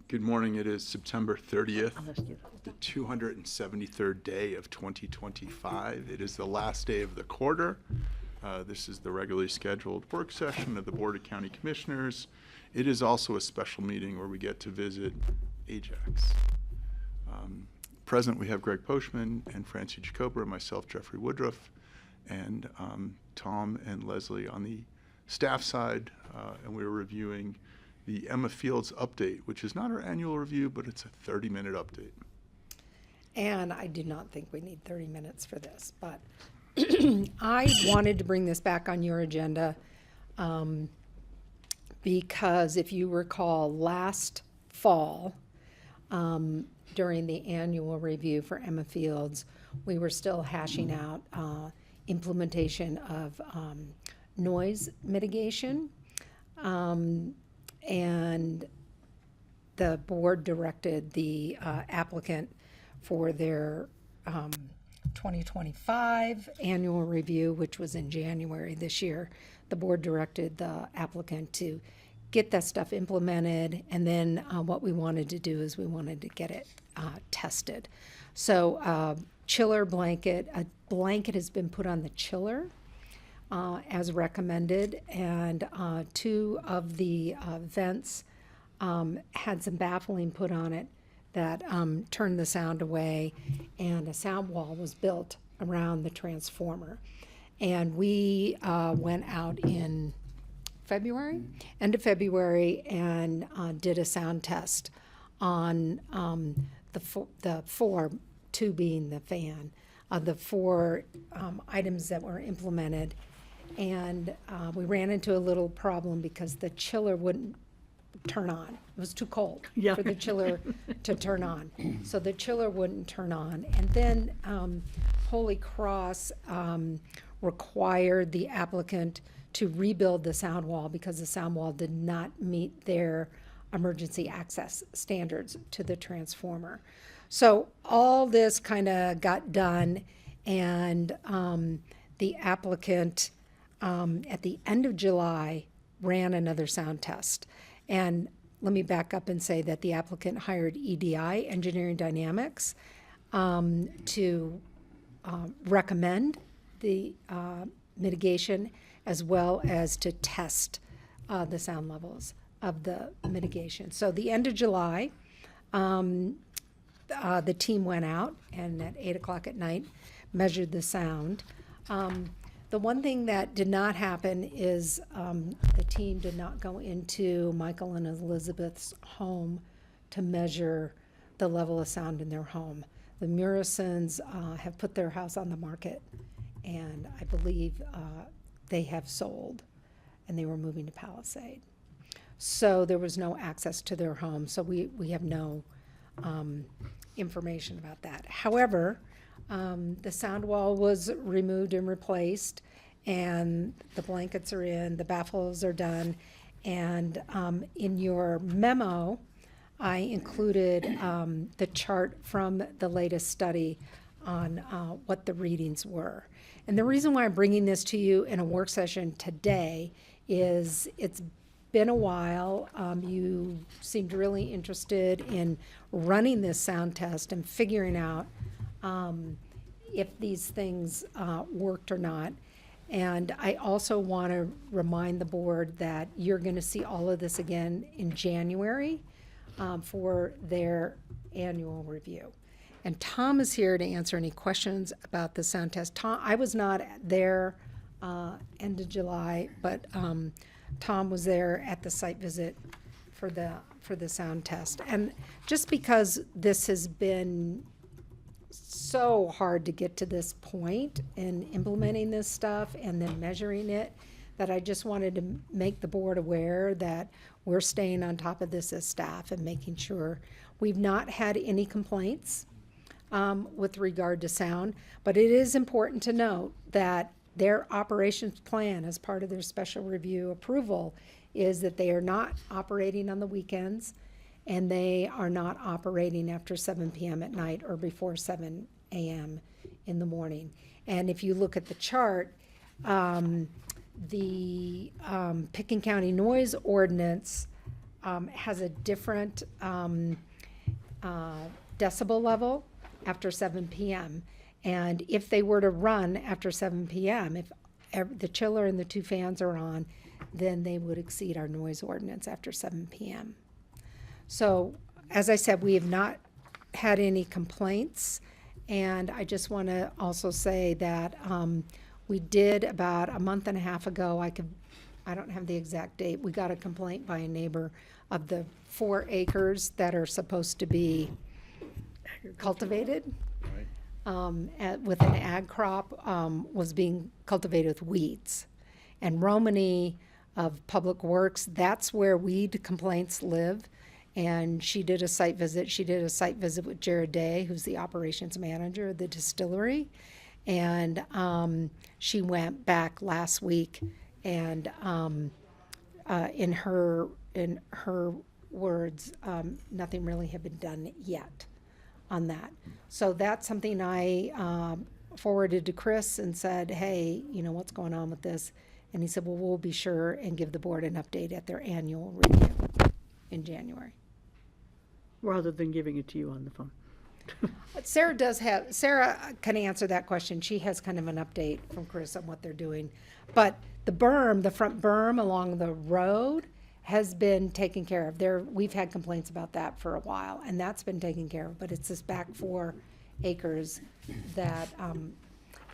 Good morning. It is September 30th, I'll just do the 273rd day of 2025. It is the last day of the quarter. This is the regularly scheduled work session of the Board of County Commissioners. It is also a special meeting where we get to visit Ajax. Present, we have Greg Poshman and Francie Jacoba, and myself, Jeffrey Woodruff, and Tom and Leslie on the staff side, and we're reviewing the Emma Fields update, which is not our annual review, but it's a 30-minute update. And I do not think we need 30 minutes for this, but I wanted to bring this back on your agenda because if you recall last fall, during the annual review for Emma Fields, we were still hashing out implementation of noise mitigation. And the board directed the applicant for their 2025 annual review, which was in January this year. The board directed the applicant to get that stuff implemented, and then what we wanted to do is we wanted to get it tested. So chiller blanket, a blanket has been put on the chiller as recommended, and two of the vents had some baffling put on it that turned the sound away, and a sound wall was built around the transformer. And we went out in February, end of February, and did a sound test on the four, two being the fan, the four items that were implemented. And we ran into a little problem because the chiller wouldn't turn on. It was too cold for the chiller to turn on. So the chiller wouldn't turn on. And then Holy Cross required the applicant to rebuild the sound wall because the sound wall did not meet their emergency access standards to the transformer. So all this kind of got done, and the applicant at the end of July ran another sound test. And let me back up and say that the applicant hired EDI, Engineering Dynamics, to recommend the mitigation as well as to test the sound levels of the mitigation. So the end of July, the team went out and at 8 o'clock at night measured the sound. The one thing that did not happen is the team did not go into Michael and Elizabeth's home to measure the level of sound in their home. The Murrisons have put their house on the market, and I believe they have sold, and they were moving to Palisade. So there was no access to their home, so we have no information about that. However, the sound wall was removed and replaced, and the blankets are in, the baffles are done, and in your memo, I included the chart from the latest study on what the readings were. And the reason why I'm bringing this to you in a work session today is it's been a while. You seemed really interested in running this sound test and figuring out if these things worked or not. And I also want to remind the board that you're going to see all of this again in January for their annual review. And Tom is here to answer any questions about the sound test. Tom, I was not there end of July, but Tom was there at the site visit for the sound test. And just because this has been so hard to get to this point in implementing this stuff and then measuring it, that I just wanted to make the board aware that we're staying on top of this as staff and making sure. We've not had any complaints with regard to sound, but it is important to note that their operations plan as part of their special review approval is that they are not operating on the weekends, and they are not operating after 7 p.m. at night or before 7 a.m. in the morning. And if you look at the chart, the Pickens County noise ordinance has a different decibel level after 7 p.m. And if they were to run after 7 p.m., if the chiller and the 2 fans are on, then they would exceed our noise ordinance after 7 p.m. So, as I said, we have not had any complaints. And I just want to also say that we did about a month and a half ago, I don't have the exact date, we got a complaint by a neighbor of the 4 acres that are supposed to be cultivated. With an ag crop, was being cultivated with weeds. And Romany of Public Works, that's where weed complaints live. And she did a site visit. She did a site visit with Jared Day, who's the operations manager of the distillery. And she went back last week, and in her words, nothing really had been done yet on that. So that's something I forwarded to Chris and said, hey, what's going on with this? And he said, well, we'll be sure and give the board an update at their annual review in January. Rather than giving it to you on the phone. Sarah can answer that question. She has kind of an update from Chris on what they're doing. But the front berm along the road has been taken care of. We've had complaints about that for a while, and that's been taken care of. But it's this back 4 acres that,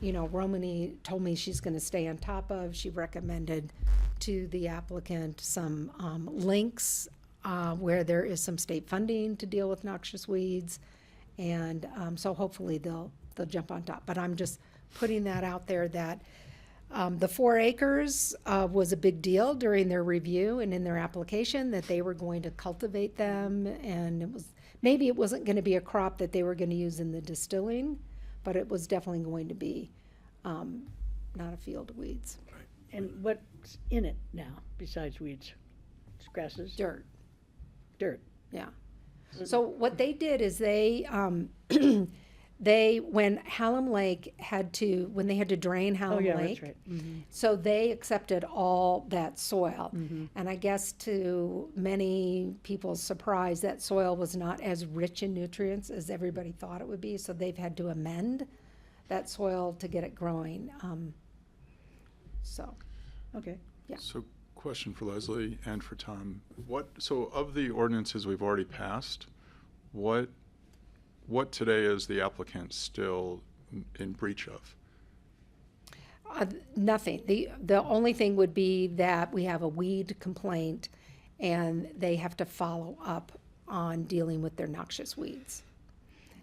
Romany told me she's going to stay on top of. She recommended to the applicant some links where there is some state funding to deal with noxious weeds. And so hopefully they'll jump on top. But I'm just putting that out there that the 4 acres was a big deal during their review and in their application, that they were going to cultivate them. And maybe it wasn't going to be a crop that they were going to use in the distilling, but it was definitely going to be not a field of weeds. And what's in it now besides weeds? It's grasses? Dirt. Dirt. Yeah. So what they did is they when Hallam Lake when they had to drain Hallam yeah, Lake, that's right. Mm-hmm. so they accepted all that soil. Mm-hmm. And I guess to many people's surprise, that soil was not as rich in nutrients as everybody thought it would be. So they've had to amend that soil to get it growing. Okay. Yeah. So question for Leslie and for Tom. So of the ordinances we've already passed, what today is the applicant still in breach of? Nothing. The only thing would be that we have a weed complaint and they have to follow up on dealing with their noxious weeds.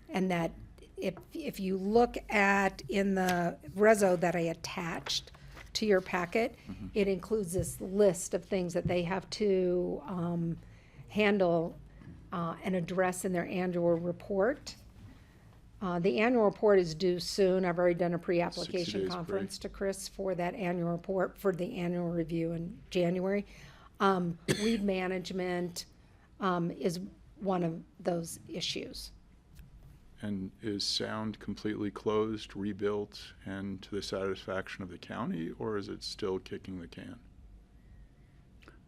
And that if you look at in the reso that I attached to your packet, mm-hmm. It includes this list of things that they have to handle and address in their annual report. The annual report is due soon. I've already done a pre-application conference to Chris for that annual report for the annual review in January. Weed management is one of those issues. And is sound completely closed, rebuilt, and to the satisfaction of the county, or is it still kicking the can?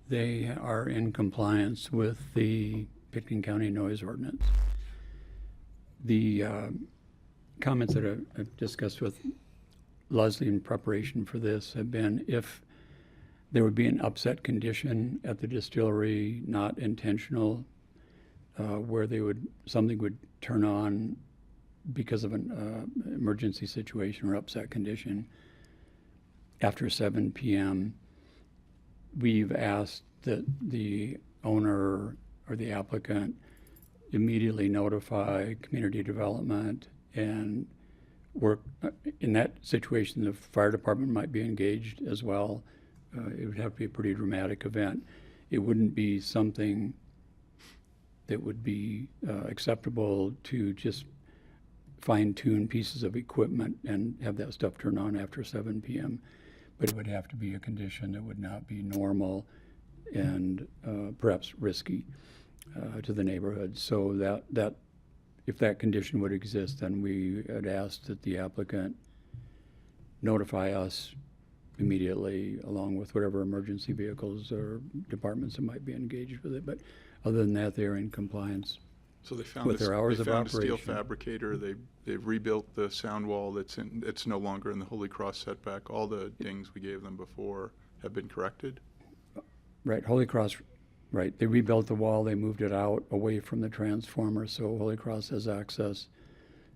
They are in compliance with the Pitkin County noise ordinance. The comments that I've discussed with Leslie in preparation for this have been if there would be an upset condition at the distillery, not intentional, where something would turn on because of an emergency situation or upset condition after 7 p.m. We've asked that the owner or the applicant immediately notify community development and work. In that situation, the fire department might be engaged as well. It would have to be a pretty dramatic event. It wouldn't be something that would be acceptable to just fine-tune pieces of equipment and have that stuff turn on after 7 p.m. But it would have to be a condition that would not be normal and perhaps risky to the neighborhood. So that if that condition would exist, then we had asked that the applicant notify us immediately, along with whatever emergency vehicles or departments that might be engaged with it. But other than that, they're in compliance. So they found With their hours they of found a steel operation. fabricator. They've rebuilt the sound wall it's no longer in the Holy Cross setback. All the dings we gave them before have been corrected. Right, Holy Cross, right, they rebuilt the wall, they moved it out away from the transformer, so Holy Cross has access.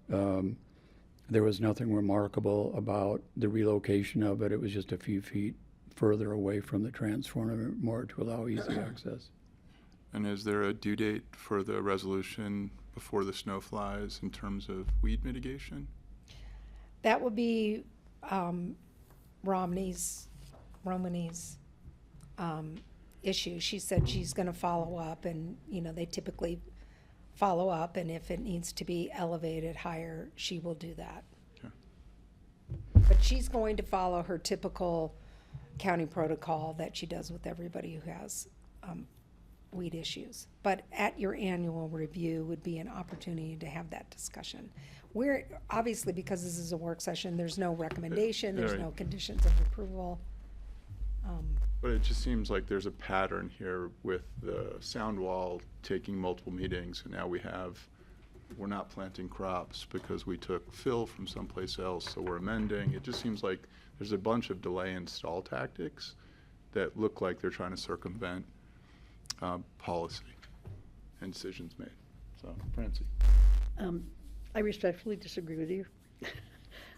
There was nothing remarkable about the relocation of it. It was just a few feet further away from the transformer, more to allow easy access. And is there a due date for the resolution before the snow flies in terms of weed mitigation? That would be Romney's issue. She said she's gonna follow up, and, you know, they typically follow up, and if it needs to be elevated higher, she will do that. Okay. But she's going to follow her typical county protocol that she does with everybody who has weed issues. But at your annual review would be an opportunity to have that discussion. We're, obviously, because this is a work session, there's no recommendation, there's Right. no conditions of approval. But it just seems like there's a pattern here with the sound wall taking multiple meetings, and now we're not planting crops because we took fill from someplace else, so we're amending. It just seems like there's a bunch of delay and stall tactics that look like they're trying to circumvent policy and decisions made. So, Francie. I respectfully disagree with you.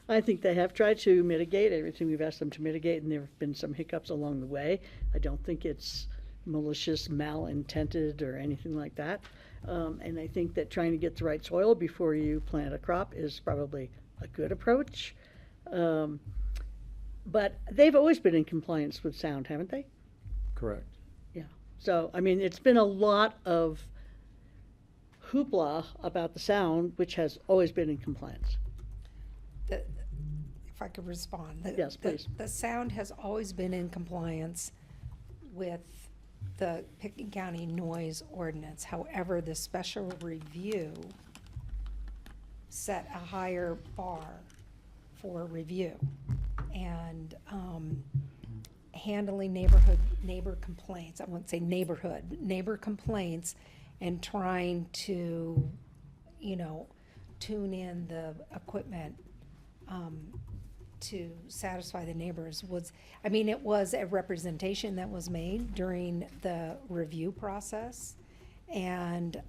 I think they have tried to mitigate everything we've asked them to mitigate, and there have been some hiccups along the way. I don't think it's malicious, malintended, or anything like that. And I think that trying to get the right soil before you plant a crop is probably a good approach. But they've always been in compliance with sound, haven't they? Correct. Yeah. So, I mean, it's been a lot of hoopla about the sound, which has always been in compliance. If I could respond. Yes, please. The sound has always been in compliance with the Pickens County noise ordinance. However, the special review set a higher bar for review. And handling neighbor complaints, I wouldn't say neighbor complaints, and trying to, you know, tune in the equipment to satisfy the neighbors was, I mean, it was a representation that was made during the review process. And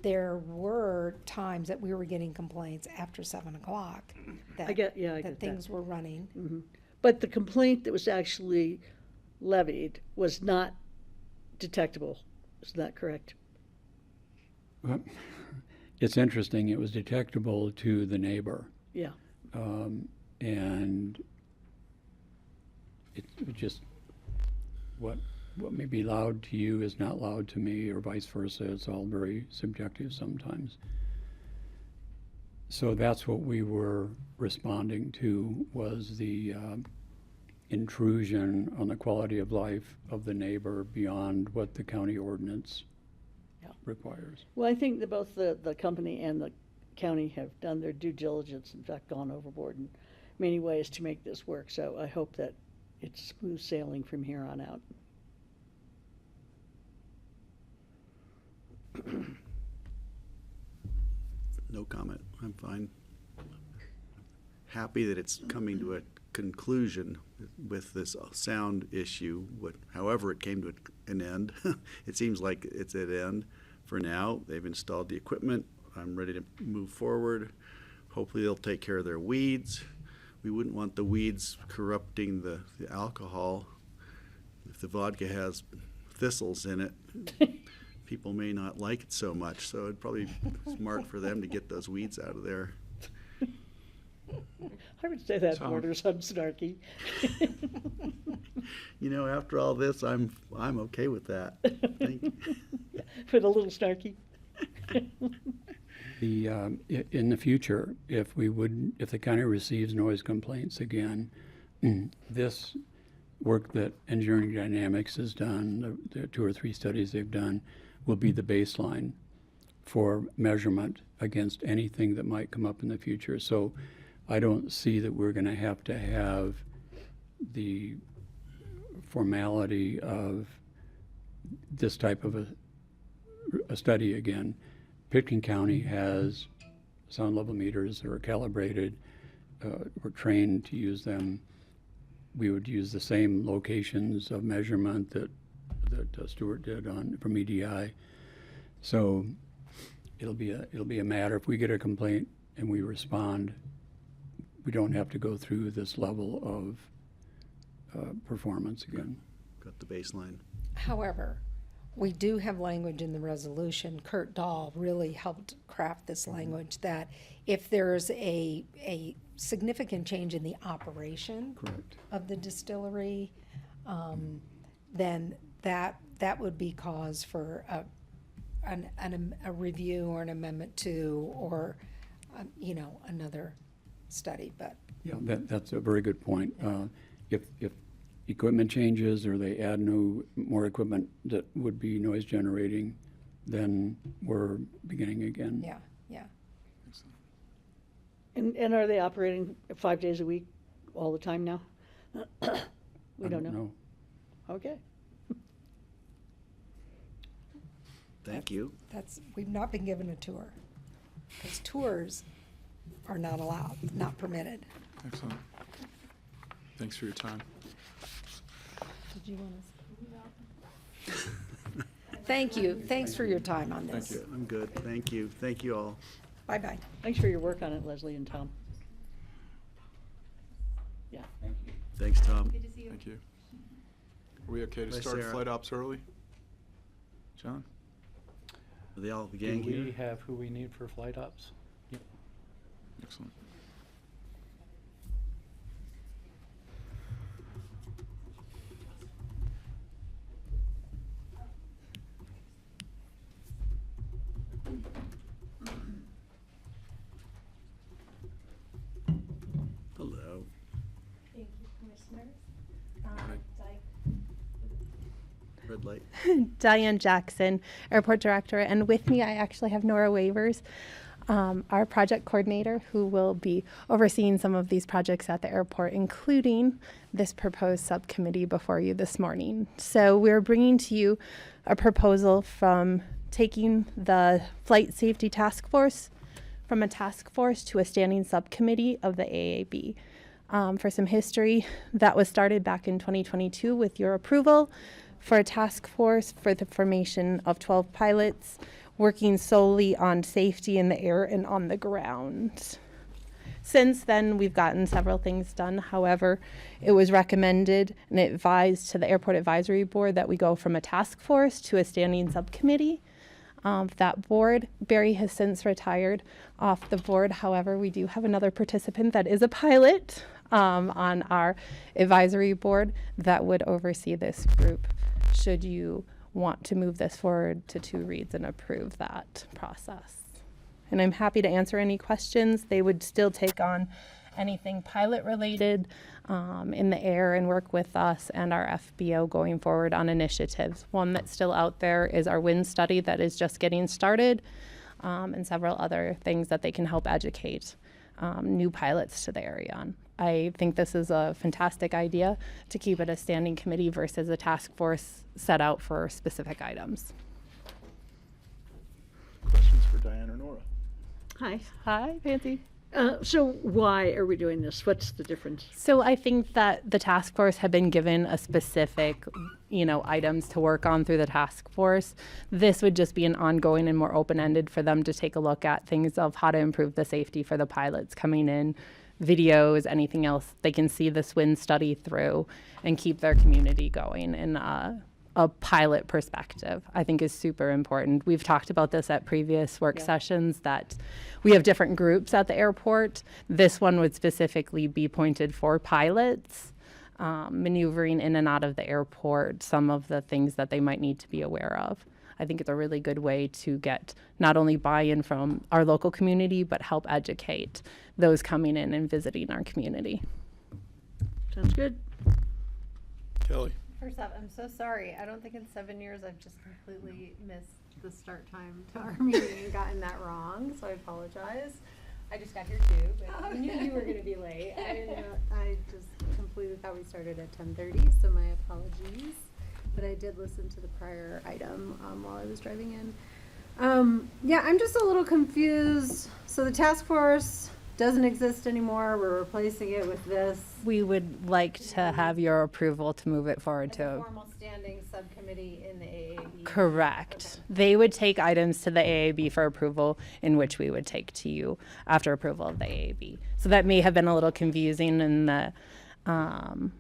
there were times that we were getting complaints after 7 o'clock I get that that. things were running. Mhm. But the complaint that was actually levied was not detectable. Is that correct? Well, it's interesting, it was detectable to the neighbor. Yeah. And it just, what may be loud to you is not loud to me, or vice versa. It's all very subjective sometimes. So that's what we were responding to, was the intrusion on the quality of life of the neighbor beyond what the county ordinance Yeah. requires. Well, I think that both the company and the county have done their due diligence, in fact, gone overboard in many ways to make this work. So I hope that it's smooth sailing from here on out. No comment. I'm fine. Happy that it's coming to a conclusion with this sound issue, however it came to an end. It seems like it's at end for now. They've installed the equipment. I'm ready to move forward. Hopefully they'll take care of their weeds. We wouldn't want the weeds corrupting the alcohol. If the vodka has thistles in it, people may not like it so much. So it'd probably be smart for them to get those weeds out of there. I would say that So- borders on snarky. You know, after all this, I'm okay with that. Thank you. But a little snarky. In the future, if the county receives noise complaints again, this work that Engineering Dynamics has done, the 2 or 3 studies they've done, will be the baseline for measurement against anything that might come up in the future. So I don't see that we're going to have the formality of this type of a study again. Pitkin County has sound level meters that are calibrated. We're trained to use them. We would use the same locations of measurement that Stuart did from EDI. So it'll be a matter, if we get a complaint and we respond, we don't have to go through this level of performance again. Got the baseline. However, we do have language in the resolution. Kurt Dahl really helped craft this language that if there's a significant change in the operation Correct. of the distillery, then that would be cause for a review or an amendment to, or another study. But Yeah, that's a very good point. If equipment changes or they add more equipment that would be noise generating, then we're beginning again. yeah. And are they operating 5 days a week all the time now? We don't know. Okay. Thank you. We've not been given a tour, because tours are not allowed, not permitted. Excellent. Thanks for your time. Did you want to? Thank you. Thanks for your time on this. Thank you. I'm good. Thank you. Thank you all. Bye-bye. Thanks for your work on it, Leslie and Tom. Yeah. Thanks, Tom. Thank you. Are we okay to Bye, start Sarah. flight ops early? John? Are they all the Do gang we here? have who we need for flight ops? Excellent. Hello. Thank you, Commissioners. Red light. Diane Jackson, Airport Director, and with me I actually have Nora Wavers, our project coordinator, who will be overseeing some of these projects at the airport, including this proposed subcommittee before you this morning. So we're bringing to you a proposal from taking the Flight Safety Task Force from a task force to a standing subcommittee of the AAB. For some history, that was started back in 2022 with your approval for a task force for the formation of 12 pilots working solely on safety in the air and on the ground. Since then, we've gotten several things done. However, it was recommended and advised to the Airport Advisory Board that we go from a task force to a standing subcommittee. That board, Barry has since retired off the board. However, we do have another participant that is a pilot on our advisory board that would oversee this group should you want to move this forward to 2 reads and approve that process. And I'm happy to answer any questions. They would still take on anything pilot related in the air and work with us and our FBO going forward on initiatives. One that's still out there is our wind study that is just getting started, and several other things that they can help educate new pilots to the area on. I think this is a fantastic idea to keep it a standing committee versus a task force set out for specific items. Questions for Diane or Nora? Hi. Hi, Fancy. So why are we doing this? What's the difference? So I think that the task force had been given a specific, items to work on through the task force. This would just be an ongoing and more open-ended for them to take a look at things of how to improve the safety for the pilots coming in, videos, anything else they can see this wind study through and keep their community going in a pilot perspective, I think is super important. We've talked about this at previous work sessions that we have different groups at the airport. This one would specifically be pointed for pilots, maneuvering in and out of the airport, some of the things that they might need to be aware of. I think it's a really good way to get not only buy-in from our local community, but help educate those coming in and visiting our community. Sounds good. Kelly? First off, I'm so sorry. I don't think in 7 years I've just completely missed the start time to our meeting and gotten that wrong, so I apologize. I just got here too, but I knew you were gonna be late. I just completely completely thought we started at 10:30, so my apologies. But I did listen to the prior item while I was driving in. Yeah, I'm just a little confused. So the task force doesn't exist anymore. We're replacing it with this. We would like to have your approval to move it forward As a to. formal standing subcommittee in the AAB. Correct. They would take items to the AAB for approval, in which we would take to you after approval of the AAB. So that may have been a little confusing in the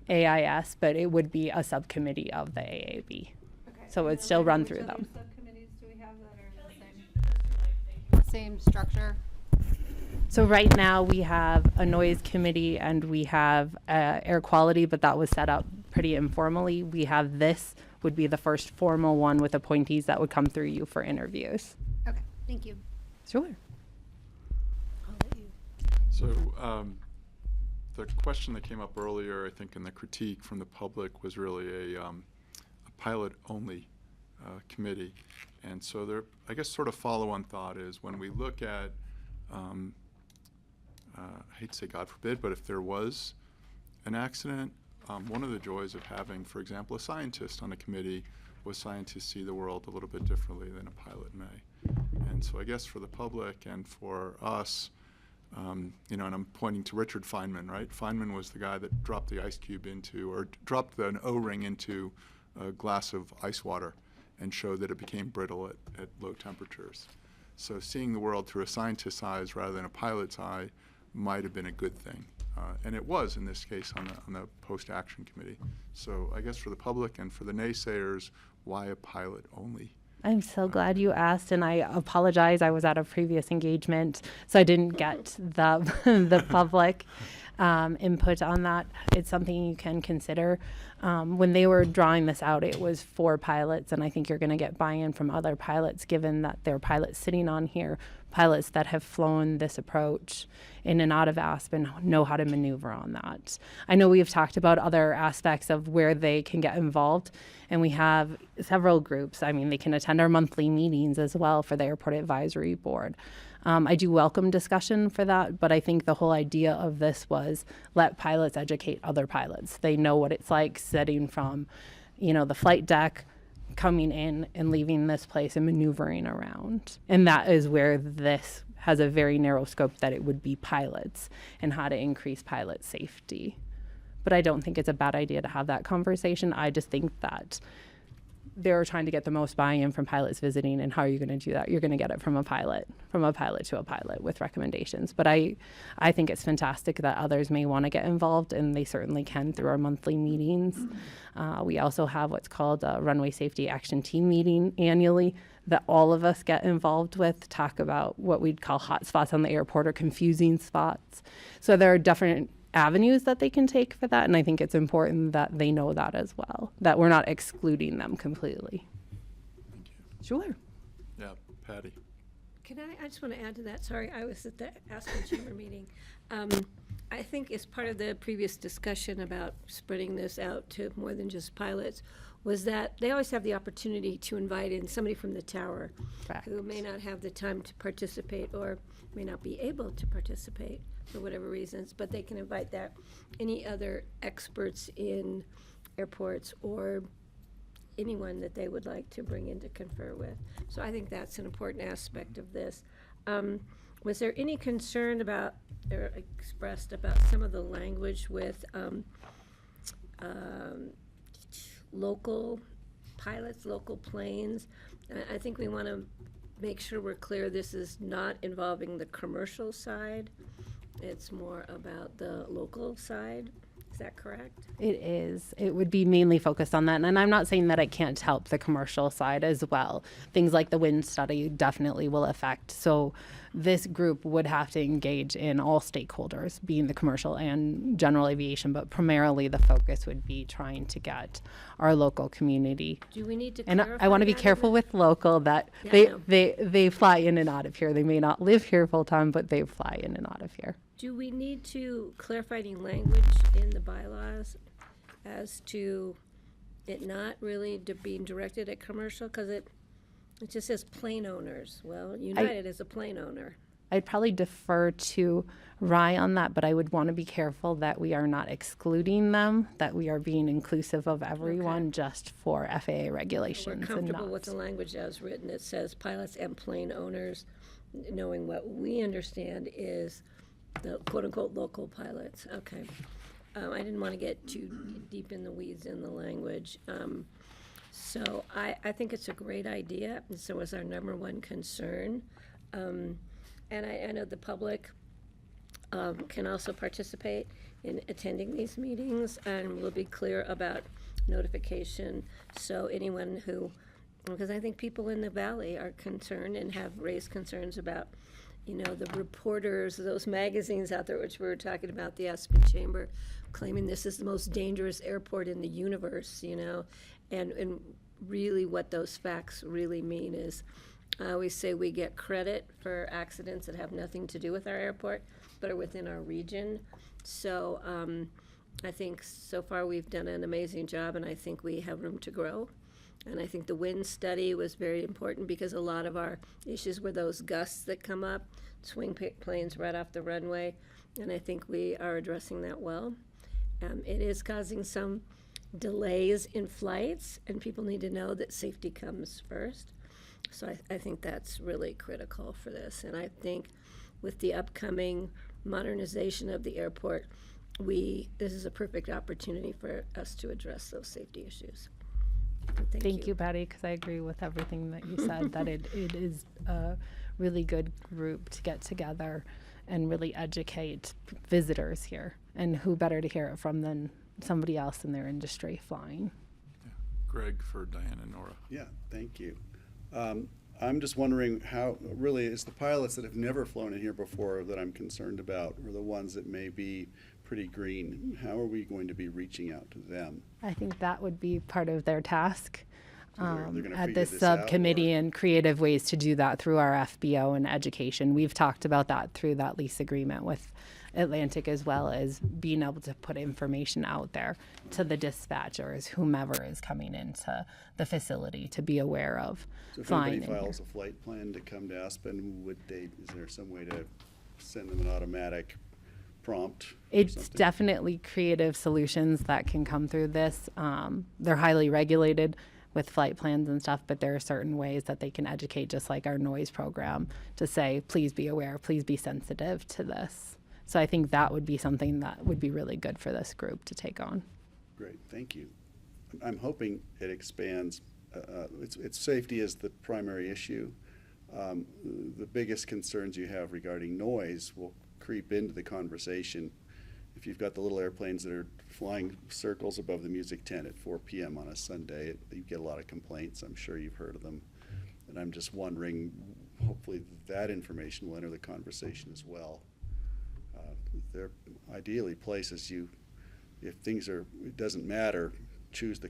AIS, but it would be a subcommittee of the AAB. Okay. So it would And still then run which through other them. subcommittees do we have that are in the same structure? So right now we have a noise committee and we have air quality, but that was set up pretty informally. We have this would be the first formal one with appointees that would come through you for interviews. Okay, thank you. Sure. So the question that came up earlier, I think, in the critique from the public was really a pilot-only committee. And so there, I guess, sort of follow-on thought is when we look at, I hate to say God forbid, but if there was an accident, one of the joys of having, for example, a scientist on a committee was scientists see the world a little bit differently than a pilot may. And so I guess for the public and for us, you know, and I'm pointing to Richard Feynman, right? Feynman was the guy that dropped the ice cube into, or dropped an O-ring into a glass of ice water and showed that it became brittle at low temperatures. So seeing the world through a scientist's eyes rather than a pilot's eye might have been a good thing. And it was in this case on the post-action committee. So I guess for the public and for the naysayers, why a pilot only? I'm so glad you asked, and I apologize. I was at a previous engagement, so I didn't get the the public input on that. It's something you can consider. When they were drawing this out, it was 4 pilots, and I think you're going to get buy-in from other pilots, given that there are pilots sitting on here, pilots that have flown this approach in and out of Aspen, know how to maneuver on that. I know we've talked about other aspects of where they can get involved, and we have several groups. I mean, they can attend our monthly meetings as well for the Airport Advisory Board. I do welcome discussion for that, but I think the whole idea of this was let pilots educate other pilots. They know what it's like sitting from, you know, the flight deck, coming in and leaving this place and maneuvering around. And that is where this has a very narrow scope, that it would be pilots and how to increase pilot safety. But I don't think it's a bad idea to have that conversation. I just think that they're trying to get the most buy-in from pilots visiting, and how are you going to do that? You're going to get it from a pilot to a pilot with recommendations. But I think it's fantastic that others may want to get involved, and they certainly can through our monthly meetings. We also have what's called a Runway Safety Action Team meeting annually that all of us get involved with, talk about what we'd call hot spots on the airport or confusing spots. So there are different avenues that they can take for that, and I think it's important that they know that as well, that we're not excluding them completely. Thank you. Sure. Yeah, Patty. Can I just want to add to that. Sorry, I was at the Aspen Chamber meeting. I think as part of the previous discussion about spreading this out to more than just pilots, was that they always have the opportunity to invite in somebody from the tower Correct. who may not have the time to participate or may not be able to participate for whatever reasons, but they can invite that any other experts in airports or anyone that they would like to bring in to confer with. So I think that's an important aspect of this. Was there any concern about, or expressed about some of the language with local pilots, local planes? I think we want to make sure we're clear this is not involving the commercial side. It's more about the local side. Is that correct? It is. It would be mainly focused on that. And I'm not saying that it can't help the commercial side as well. Things like the wind study definitely will affect. So this group would have to engage in all stakeholders, being the commercial and general aviation, but primarily the focus would be trying to get our local community. Do we need to And clarify I want to be that in careful the- with local that Yeah, I know. they fly in and out of here. They may not live here full time, but they fly in and out of here. Do we need to clarify any language in the bylaws as to it not really being directed at commercial? Because it just says plane owners. Well, United is a plane owner. I'd probably defer to Rye on that, but I would want to be careful that we are not excluding them, that we are being inclusive of everyone just for FAA regulations. We're and comfortable not- with the language as written. It says pilots and plane owners, knowing what we understand is the quote-unquote local pilots. Okay. I didn't want to get too deep in the weeds in the language. So I think it's a great idea, and so is our number one concern. And I know the public can also participate in attending these meetings, and we'll be clear about notification. So anyone who, because I think people in the valley are concerned and have raised concerns about, you know, the reporters, those magazines out there, which we were talking about, the Aspen Chamber, claiming this is the most dangerous airport in the universe, you know, and really what those facts really mean is, I always say we get credit for accidents that have nothing to do with our airport, but are within our region. So I think so far we've done an amazing job, and I think we have room to grow. And I think the wind study was very important because a lot of our issues were those gusts that come up, swing planes right off the runway, and I think we are addressing that well. It is causing some delays in flights, and people need to know that safety comes first. So I think that's really critical for this. And I think with the upcoming modernization of the airport, this is a perfect opportunity for us to address those safety issues. Thank you, Patty, because I agree with everything that you said, that it is a really good group to get together and really educate visitors here. And who better to hear it from than somebody else in their industry flying. Greg for Diane and Nora. Yeah, thank you. I'm just wondering how, really, it's the pilots that have never flown in here before that I'm concerned about, or the ones that may be pretty green. How are we going to be reaching out to them? I think that would be part of their task So they're gonna at figure this this out, subcommittee, or- and creative ways to do that through our FBO and education. We've talked about that through that lease agreement with Atlantic, as well as being able to put information out there to the dispatchers, whomever is coming into the facility, to be aware of So if flying anybody in here. files a flight plan to come to Aspen, is there some way to send them an automatic prompt or It's something? definitely creative solutions that can come through this. They're highly regulated with flight plans and stuff, but there are certain ways that they can educate, just like our noise program, to say, please be aware, please be sensitive to this. So I think that would be something that would be really good for this group to take on. Great, thank you. I'm hoping it expands. It's safety is the primary issue. The biggest concerns you have regarding noise will creep into the conversation. If you've got the little airplanes that are flying circles above the music tent at 4 p.m. on a Sunday, you get a lot of complaints. I'm sure you've heard of them. And I'm just wondering, hopefully that information will enter the conversation as well. They're ideally places if things it doesn't matter, choose the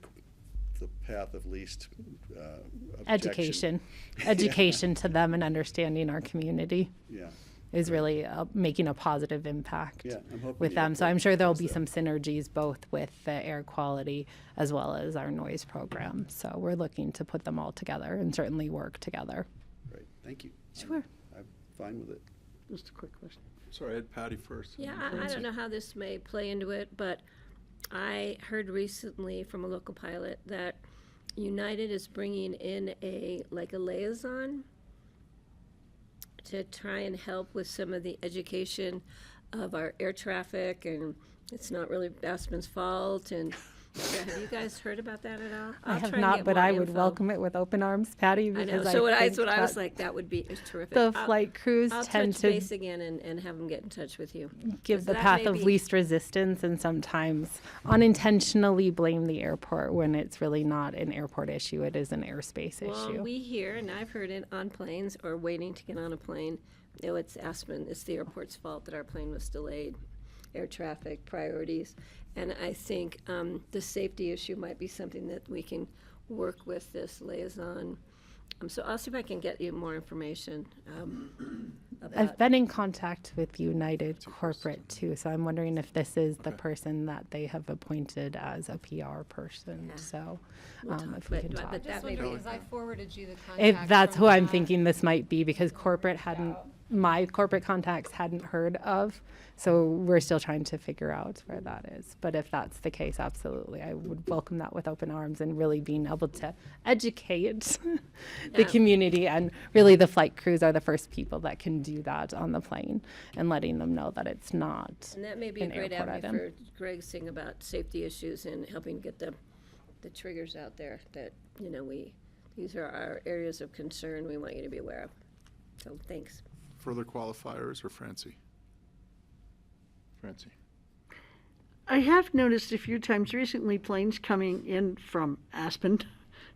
path of least objection. Education to them, and understanding our community Yeah, is really making a positive impact yeah, I'm hoping with the them. So airport I'm sure there'll does be that. some synergies both with the air quality as well as our noise program. So we're looking to put them all together and certainly work together. Great, thank you. Sure. I'm fine with it. Just a quick question. Sorry, I had Patty first. Yeah, I don't know how this may play into it, but I heard recently from a local pilot that United is bringing in a liaison to try and help with some of the education of our air traffic, and it's not really Aspen's fault. And yeah, have you guys heard about that at all? I I'll have try and not, get but more I would info. welcome it with open arms, Patty, I know. because So I that's think what I was that like. That would be terrific. the flight crews I'll tend touch to base again and have them get in touch with you. give 'Cause the that path may of be- least resistance, and sometimes unintentionally blame the airport when it's really not an airport issue. It is an airspace Well, issue. we hear, and I've heard it on planes or waiting to get on a plane, it's Aspen, it's the airport's fault that our plane was delayed, air traffic, priorities. And I think the safety issue might be something that we can work with this liaison. So I'll see if I can get you more information I've about. been in contact with United Corporate too, so I'm wondering if this is the person that they have appointed as a PR person. Yeah. So We'll talk, if we can but talk. that Just may be. wondering, because I forwarded you the contact. If that's from who I'm that. thinking this might be, because corporate hadn't my corporate contacts hadn't heard of. So we're still trying to figure out where that is. But if that's the case, absolutely, I would welcome that with open arms and really being able to educate the Yeah. community. And really, the flight crews are the first people that can do that on the plane and letting them know that it's not. And that may be a an great airport avenue item. for Greg's thing about safety issues and helping get the triggers out there that, these are our areas of concern we want you to be aware of. So thanks. Further qualifiers or Francie? Francie. I have noticed a few times recently planes coming in from Aspen,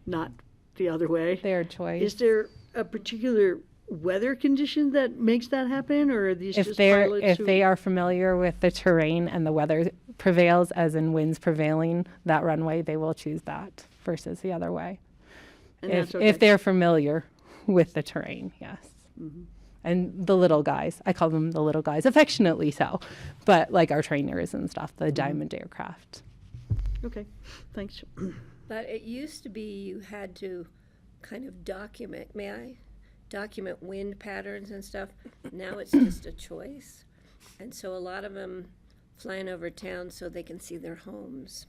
not the other way. Their choice. Is there a particular weather condition that makes that happen, or are these just pilots If who? they are familiar with the terrain and the weather prevails, as in winds prevailing, that runway, they will choose that versus the other way. And If that's okay. if they're familiar with the terrain, yes. And the little guys, I call them the little guys, affectionately so, but like our trainers and stuff, the diamond aircraft. Okay, thanks. But it used to be you had to kind of document wind patterns and stuff. Now it's just a choice. And so a lot of them flying over town so they can see their homes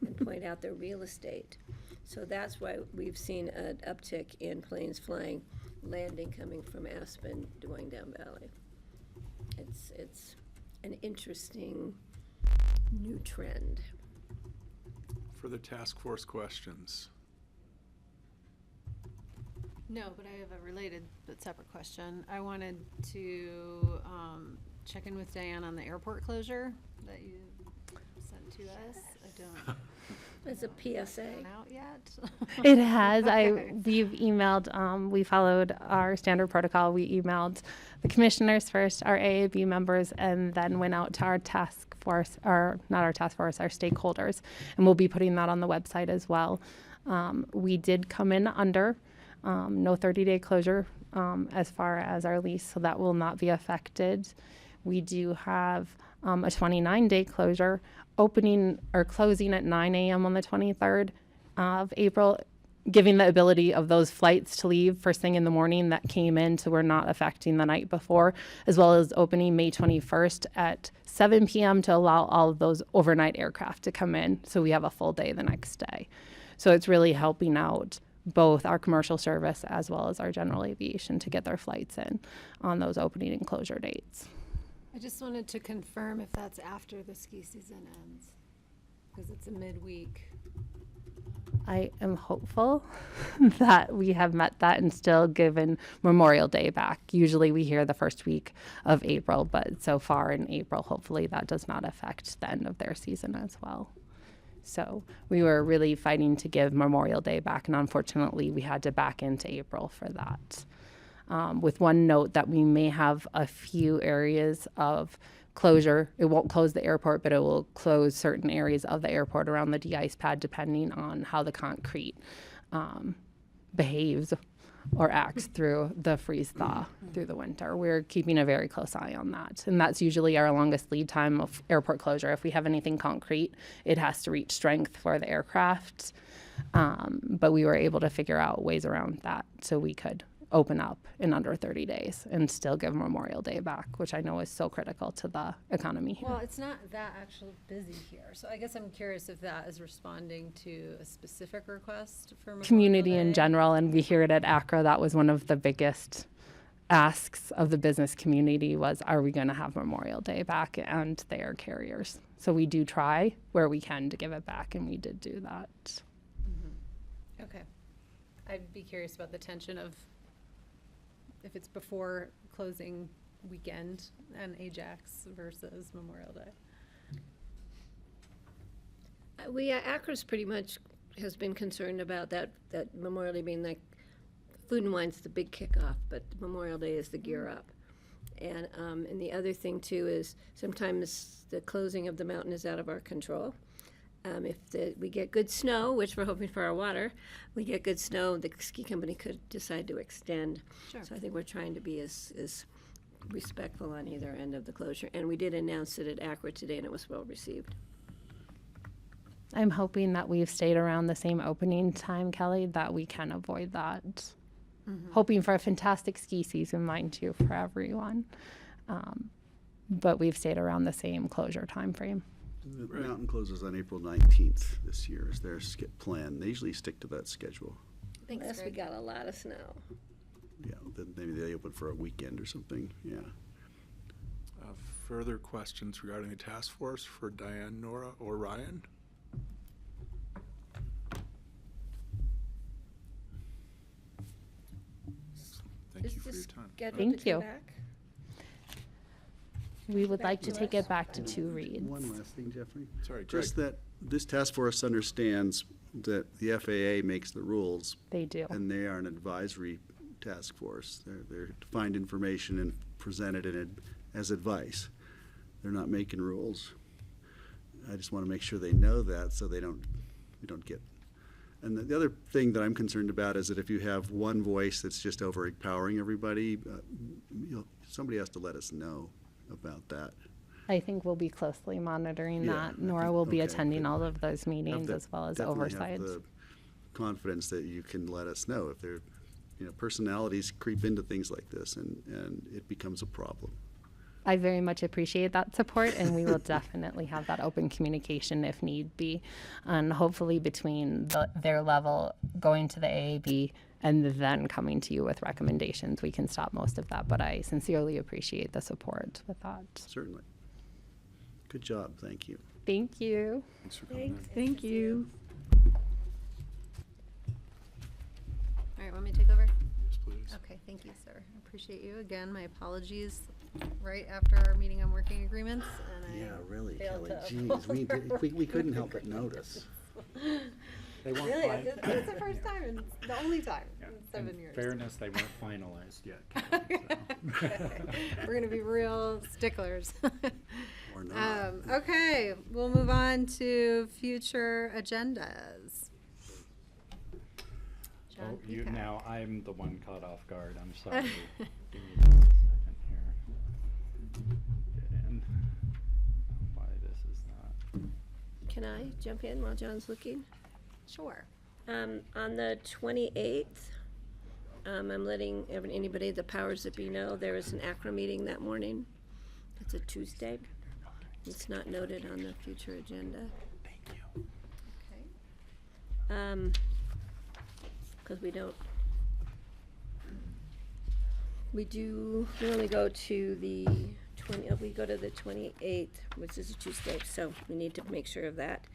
and point out their real estate. So that's why we've seen an uptick in planes flying, landing coming from Aspen, going down Valley. It's an interesting new trend. Further task force questions? No, but I have a related but separate question. I wanted to check in with Diane on the airport closure that you sent to us. I don't It's a PSA. know out yet. It has. Okay. We've emailed. We followed our standard protocol. We emailed the commissioners first, our AAB members, and then went out to our task force, or not our task force, our stakeholders, and we'll be putting that on the website as well. We did come in under no 30-day closure as far as our lease, so that will not be affected. We do have a 29-day closure, opening or closing at 9 a.m. on the 23rd of April, giving the ability of those flights to leave first thing in the morning that came in, so we're not affecting the night before, as well as opening May 21st at 7 p.m. to allow all of those overnight aircraft to come in, so we have a full day the next day. So it's really helping out both our commercial service as well as our general aviation to get their flights in on those opening and closure dates. I just wanted to confirm if that's after the ski season ends, because it's a midweek. I am hopeful that we have met that and still given Memorial Day back. Usually we hear the first week of April, but so far in April, hopefully that does not affect the end of their season as well. So we were really fighting to give Memorial Day back, and unfortunately we had to back into April for that. With one note that we may have a few areas of closure. It won't close the airport, but it will close certain areas of the airport around the de-ice pad depending on how the concrete behaves or acts through the freeze-thaw through the winter. We're keeping a very close eye on that. And that's usually our longest lead time of airport closure. If we have anything concrete, it has to reach strength for the aircraft. But we were able to figure out ways around that so we could open up in under 30 days and still give Memorial Day back, which I know is so critical to the economy here. Well, it's not that actually busy here, so I guess I'm curious if that is responding to a specific request for Memorial Community in Day? general, and we hear it at ACRA, that was one of the biggest asks of the business community was, are we going to have Memorial Day back and they are carriers? So we do try where we can to give it back, and we did do that. Okay. I'd be curious about the tension of if it's before closing weekend and Ajax versus Memorial Day. ACRA's pretty much has been concerned about that Memorial Day being like, Food and Wine's the big kickoff, but Memorial Day is the gear up. And the other thing too is sometimes the closing of the mountain is out of our control. If we get good snow, which we're hoping for our water, we get good snow, the ski company could decide to extend. Sure. So I think we're trying to be as respectful on either end of the closure. And we did announce it at ACRA today, and it was well received. I'm hoping that we've stayed around the same opening time, Kelly, that we can avoid that. hoping for a fantastic ski season, mind you, for everyone. But we've stayed around the same closure time frame. The mountain closes on April 19th this year is their plan. They usually stick to that schedule. Thanks, Unless we Greg. got a lot of snow. Yeah, then maybe they open for a weekend or something, yeah. Further questions regarding the task force for Diane, Nora, or Ryan? Thank Is you for your this time. scheduled Thank to come you. back? We would like to to take us. it back to 2 reads. One last thing, Jeffrey. Sorry, Greg. Just that this task force understands that the FAA makes the rules, They do. and they are an advisory task force. They're to find information and present it as advice. They're not making rules. I just want to make sure they know that so we don't get. And the other thing that I'm concerned about is that if you have one voice that's just overpowering everybody, somebody has to let us know about that. I think we'll be closely monitoring Yeah, that. I Nora think- will be okay, attending good. all of those meetings Have as well as definitely have oversights. the confidence that you can let us know if there, personalities creep into things like this and it becomes a problem. I very much appreciate that support, and we will definitely have that open communication if need be. And hopefully between their level going to the AAB and then coming to you with recommendations, we can stop most of that. But I sincerely appreciate the support with that. Certainly. Good job, thank you. Thank you. Thanks for coming in. Thank you. All right, want me to take over? Yes, please. Okay, thank you, sir. I appreciate you. Again, my apologies. Right after our meeting on working agreements, and I really, failed to Jeez, we couldn't help but notice. They weren't Really, fin- it's the first time and the only time Yeah, in 7 in years. fairness, they weren't finalized yet. Kelly, so. Okay. We're gonna be real sticklers. Or not. Okay, we'll move on to future agendas. John Oh, you, Peacock. now, I'm the one caught off guard, I'm sorry. Give me just a second here. Get in. Why this is not. Can I jump in while John's looking? Sure. On the 28th, I'm letting anybody at the powers that be know there is an ACRA meeting that morning. It's a Tuesday. It's not noted on the future agenda. Okay. Because we only go to the we go to the 28th, which is a Tuesday, so we need to make sure of that.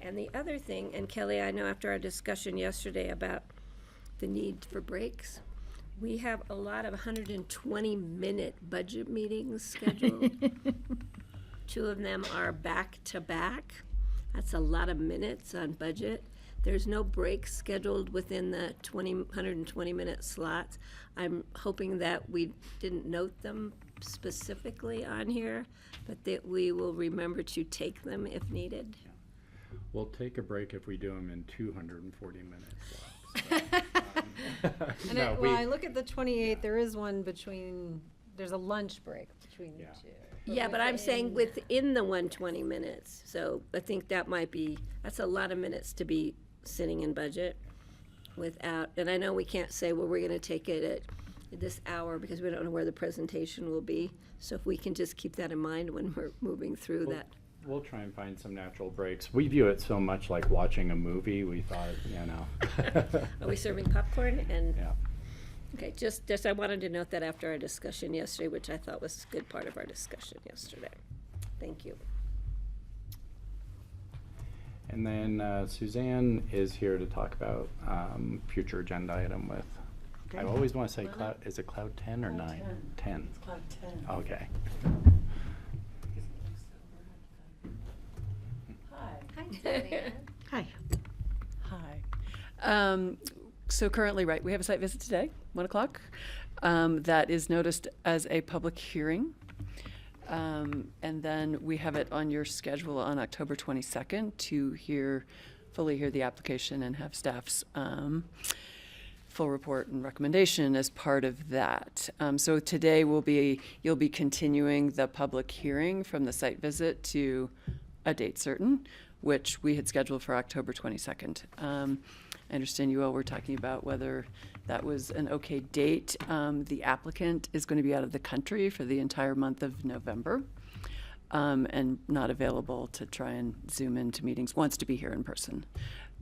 And the other thing, and Kelly, I know after our discussion yesterday about the need for breaks, we have a lot of 120-minute budget meetings scheduled. 2 of them are back-to-back. That's a lot of minutes on budget. There's no breaks scheduled within the 120-minute slots. I'm hoping that we didn't note them specifically on here, but that we will remember to take them if needed. We'll take a break if we do them in 240 minutes. And No, I look at the 28th, there is one there's a lunch break between the Yeah. two. Yeah, but I'm saying within the 120 minutes, so I think that's a lot of minutes to be sitting in budget without, and I know we can't say, well, we're gonna take it at this hour because we don't know where the presentation will be. So if we can just keep that in mind when we're moving through that. We'll try and find some natural breaks. We view it so much like watching a movie, we thought, Are we serving popcorn? And, Yeah. okay, just I wanted to note that after our discussion yesterday, which I thought was a good part of our discussion yesterday. Thank you. And then Suzanne is here to talk about future agenda item with, I always want to say cloud, is it cloud 10 or 9? 10. It's cloud 10. Okay. Hi, Diane. Hi. Hi. So currently, right, we have a site visit today, 1 o'clock. That is noticed as a public hearing. And then we have it on your schedule on October 22nd to fully hear the application and have staff's full report and recommendation as part of that. So today you'll be continuing the public hearing from the site visit to a date certain, which we had scheduled for October 22nd. I understand you all were talking about whether that was an okay date. The applicant is going to be out of the country for the entire month of November, and not available to try and Zoom into meetings, wants to be here in person.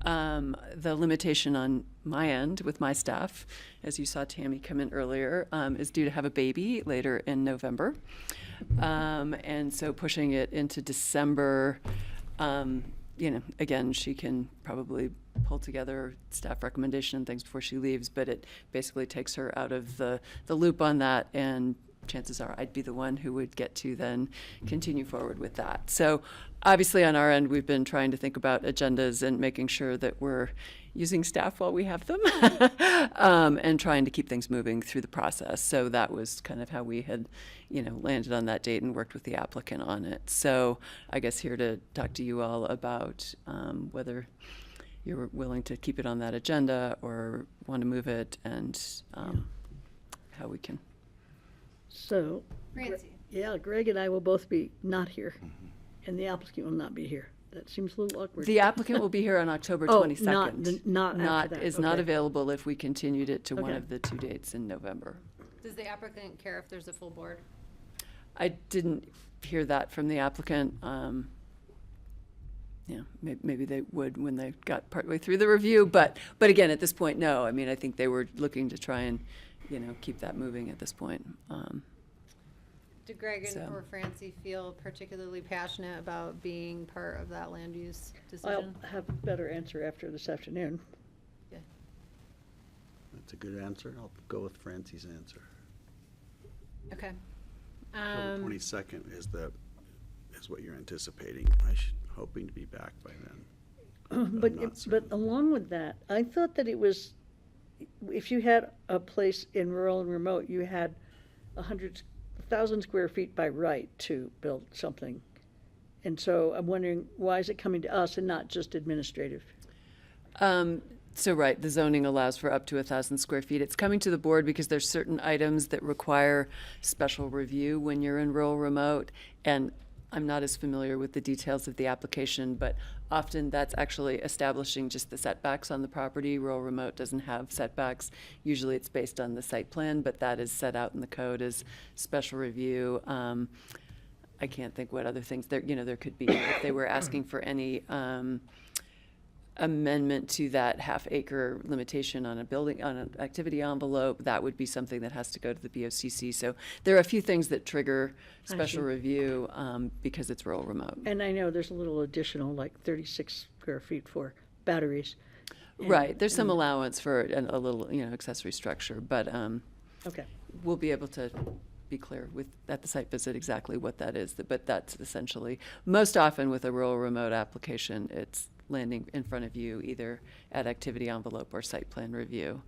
The limitation on my end with my staff, as you saw Tammy come in earlier, is due to have a baby later in November. And so pushing it into December, again, she can probably pull together staff recommendation and things before she leaves, but it basically takes her out of the loop on that, and chances are I'd be the one who would get to then continue forward with that. So obviously on our end, we've been trying to think about agendas and making sure that we're using staff while we have them, and trying to keep things moving through the process. So that was kind of how we had, landed on that date and worked with the applicant on it. So I guess here to talk to you all about whether you're willing to keep it on that agenda or want to move it, and how we can. So, Francie. Greg and I will both be not here, and the applicant will not be here. That seems a little awkward. The applicant will be here on October Oh, 22nd. not after that, Is not okay. available if we continued it to one Okay. of the 2 dates in November. Does the applicant care if there's a full board? I didn't hear that from the applicant. Maybe they would when they got partway through the review, but again, at this point, no. I mean, I think they were looking to try and, keep that moving at this point. Do Greg So- or Francie feel particularly passionate about being part of that land use I'll decision? have a better answer after this afternoon. That's a good answer. I'll go with Francie's answer. Okay. October 22nd is what you're anticipating. Hoping to be back by then. But, I'm not but certain. along with that, I thought that it was, if you had a place in rural and remote, you had 1,000 square feet by right to build something. And so I'm wondering, why is it coming to us and not just administrative? So right, the zoning allows for up to 1,000 square feet. It's coming to the board because there's certain items that require special review when you're in rural remote. And I'm not as familiar with the details of the application, but often that's actually establishing just the setbacks on the property. Rural remote doesn't have setbacks. Usually it's based on the site plan, but that is set out in the code as special review. I can't think what other things there could be if they were asking for any amendment to that half-acre limitation on a building, on an activity envelope. That would be something that has to go to the BoCC. So there are a few things that trigger special review because it's rural remote. And I know there's a little additional, like 36 square feet for batteries. And- Right, there's some and- allowance for a little, accessory structure, but Okay. we'll be able to be clear at the site visit exactly what that is. But that's essentially, most often with a rural remote application, it's landing in front of you either at activity envelope or site plan review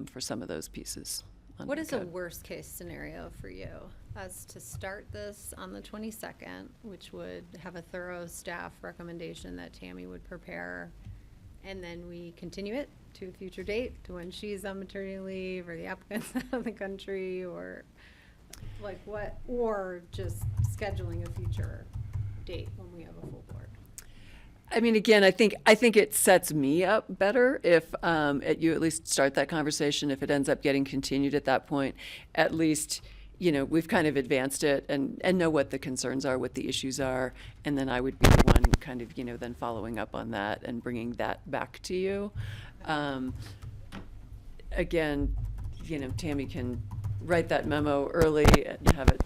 for some of those pieces. under What the is a code. worst case scenario for you as to start this on the 22nd, which would have a thorough staff recommendation that Tammy would prepare, and then we continue it to a future date, to when she's on maternity leave or the applicant's out of the country, or like what, or just scheduling a future date when we have a full board? I mean, again, I think it sets me up better if you at least start that conversation. If it ends up getting continued at that point, at least we've kind of advanced it and know what the concerns are, what the issues are, and then I would be the one kind of then following up on that and bringing that back to you. Again, Tammy can write that memo early and have it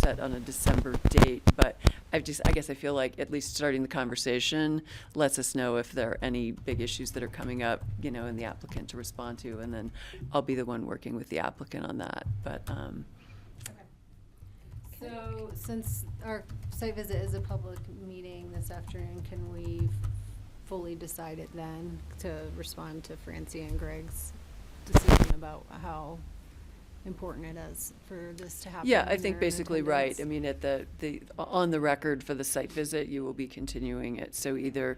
set on a December date, but I guess I feel like at least starting the conversation lets us know if there are any big issues that are coming up, in the applicant to respond to, and then I'll be the one working with the applicant on that. But So, since our site visit is a public meeting this afternoon, can we fully decide it then to respond to Francie and Greg's decision about how important it is for this to happen? yeah, I and think their basically right. attendance? I mean, at the on the record for the site visit, you will be continuing it. So either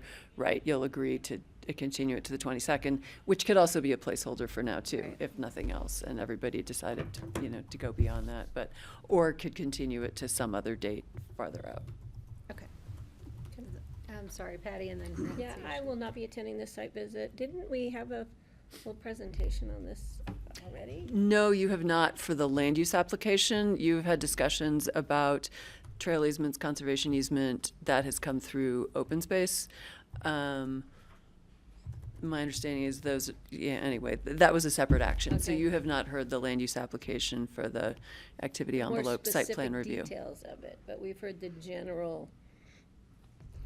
you'll agree to continue it to the 22nd, which could also be a placeholder for now too, Right. if nothing else, and everybody decided to go beyond that, or could continue it to some other date farther out. Okay. I'm sorry, Patty, and then Nancy. Yeah, I will not be attending this site visit. Didn't we have a full presentation on this already? No, you have not for the land use application. You've had discussions about trail easements, conservation easement, that has come through open space. My understanding is those, yeah, anyway, that was a separate action. So Okay. you have not heard the land use application for the activity envelope site plan review. More specific details of it, but we've heard the general,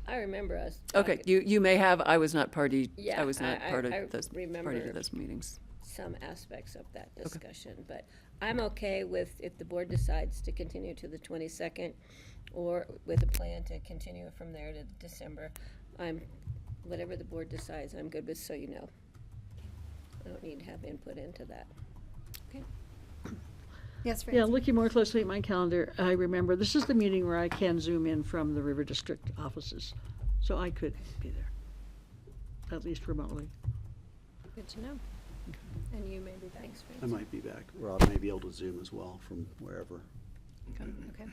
I remember us. Okay, talking- you may have, I was not party, Yeah, I was not part I of those, party to remember those meetings. some aspects of that discussion, but I'm okay with, if the board decides to continue to the 22nd, or with a plan to continue from there to December, whatever the board decides, I'm good with, so you know. I don't need to have input into that. Yes, Yeah, Francie? looking more closely at my calendar, I remember, this is the meeting where I can zoom in from the River District offices. So I could be there, at least remotely. Good to know. And you may be back. Thanks, I Francis. might be back, or I may be able to Zoom as well from wherever. Okay,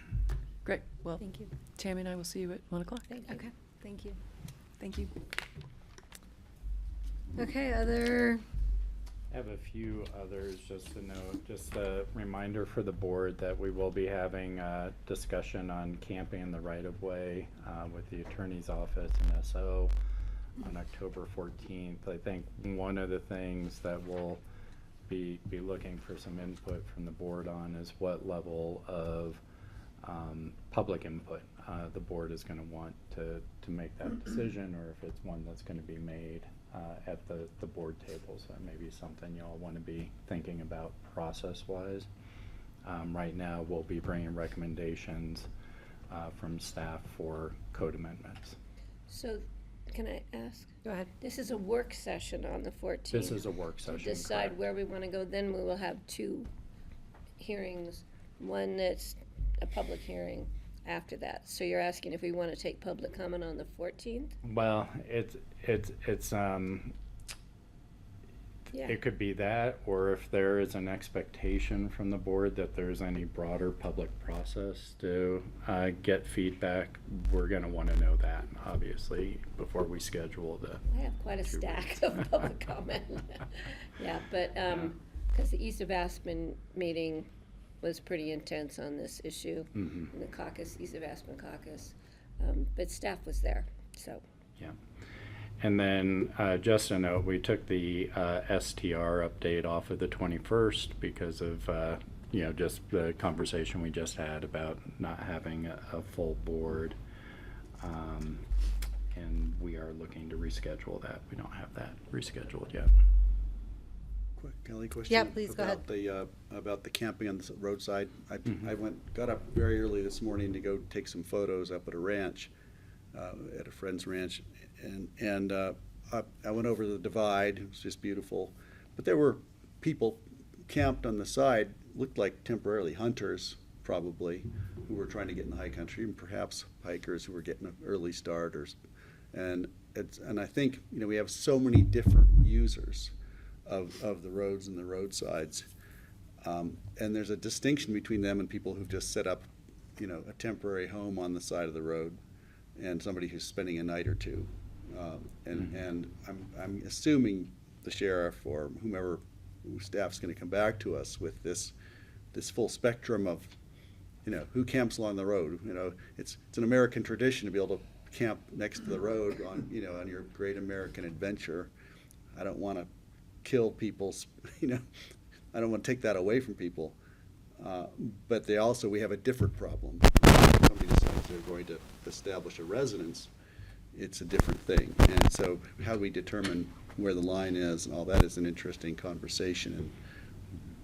Great, well, thank you. Tammy and I will see you at 1 o'clock. Thank you. Okay, thank you. Thank you. Okay, other, I have a few others just to note, just a reminder for the board that we will be having a discussion on camping in the right-of-way with the attorney's office and SO on October 14th. I think one of the things that we'll be looking for some input from the board on is what level of public input the board is going to want to make that decision, or if it's one that's going to be made at the board table. So that may be something you all want to be thinking about process-wise. Right now, we'll be bringing recommendations from staff for code amendments. So, can I ask? go ahead. This is a work session on the 14th. This is a work session, To decide correct. where we want to go, then we will have two hearings, one that's a public hearing after that. So you're asking if we want to take public comment on the 14th? Well, Yeah. it could be that, or if there is an expectation from the board that there's any broader public process to get feedback, we're gonna wanna know that, obviously, before we schedule the. I have quite a 2 stack weeks. of public comment. Yeah, but, because the East of Aspen meeting was pretty intense on this issue, Mhm. in the caucus, East of Aspen caucus. But staff was there, so. Yeah. And then, just a note, we took the STR update off of the 21st because of, just the conversation we just had about not having a full board. And we are looking to reschedule that. We don't have that rescheduled yet. Quick Kelly question. Yeah, please, go ahead. About the camping on the roadside. I got up very early this morning to go take some photos up at a ranch, at a friend's ranch, and I went over the divide. It was just beautiful, but there were people camped on the side, looked like temporarily hunters probably, who were trying to get in the high country, and perhaps hikers who were getting an early starters, and I think we have so many different users of the roads and the roadsides. And there's a distinction between them and people who've just set up, a temporary home on the side of the road, and somebody who's spending a night or two. And I'm assuming the sheriff or whomever staff's going to come back to us with this full spectrum of, who camps along the road. It's an American tradition to be able to camp next to the road on your great American adventure. I don't want to kill people's, I don't want to take that away from people. But we have a different problem. If somebody decides they're going to establish a residence, it's a different thing. And so how we determine where the line is and all that is an interesting conversation.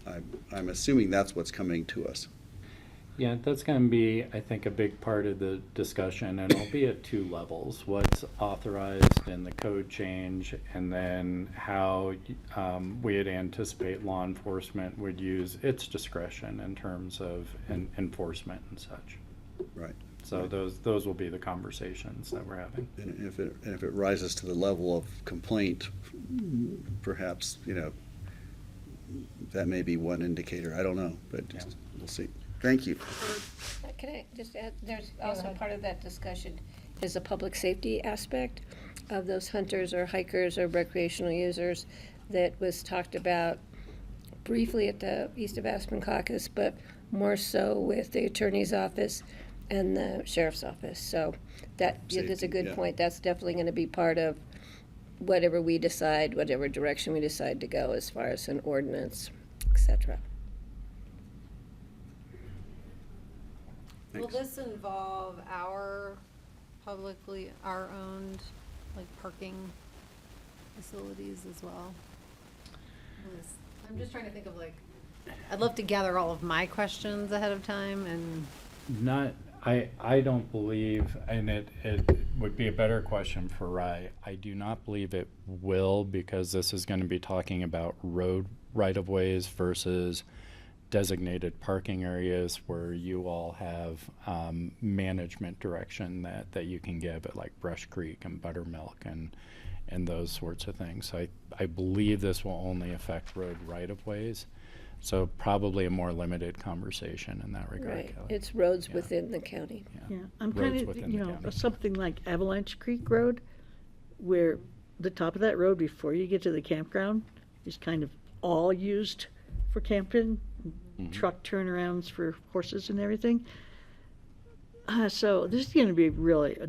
And I'm assuming that's what's coming to us. Yeah, that's going to be, I think, a big part of the discussion, and it'll be at 2 levels. What's authorized in the code change, and then how we'd anticipate law enforcement would use its discretion in terms of enforcement and such. Right. So Right. those will be the conversations that we're having. And if it rises to the level of complaint, perhaps, that may be one indicator. I don't know, but Yeah. we'll see. Thank you. Can I just add, there's also part of that discussion is a public safety aspect of those hunters or hikers or recreational users that was talked about briefly at the East of Aspen caucus, but more so with the attorney's office and the sheriff's office. So that's a Safety, good yeah. point. That's definitely going to be part of whatever we decide, whatever direction we decide to go as far as an ordinance, et cetera. Will Thanks. this involve our our owned, like, parking facilities as well? I'm just trying to think of, like, I'd love to gather all of my questions ahead of time and. I don't believe, and it would be a better question for Rye. I do not believe it will, because this is gonna be talking about road right-of-ways versus designated parking areas where you all have management direction that you can give at, like Brush Creek and Buttermilk and those sorts of things. So I believe this will only affect road right-of-ways. So probably a more limited conversation in that regard, Right. Kelly. It's roads Yeah. within the county. Yeah, I'm Roads kind of, within you the know, county. something like Avalanche Creek Road, where the top of that road before you get to the campground is kind of all used for camping, truck turnarounds for horses and everything. So this is going to be really a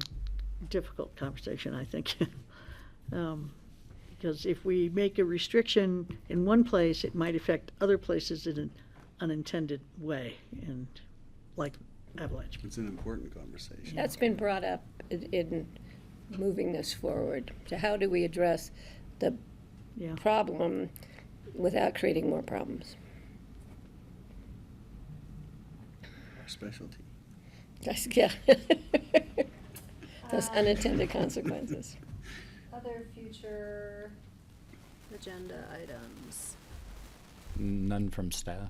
difficult conversation, I think. Because if we make a restriction in one place, it might affect other places in an unintended way, and like Avalanche. It's an important conversation. That's been brought up in moving this forward. So how do we address the Yeah. problem without creating more problems? Our specialty. Yeah. Those unintended consequences. Other future agenda items. None from staff.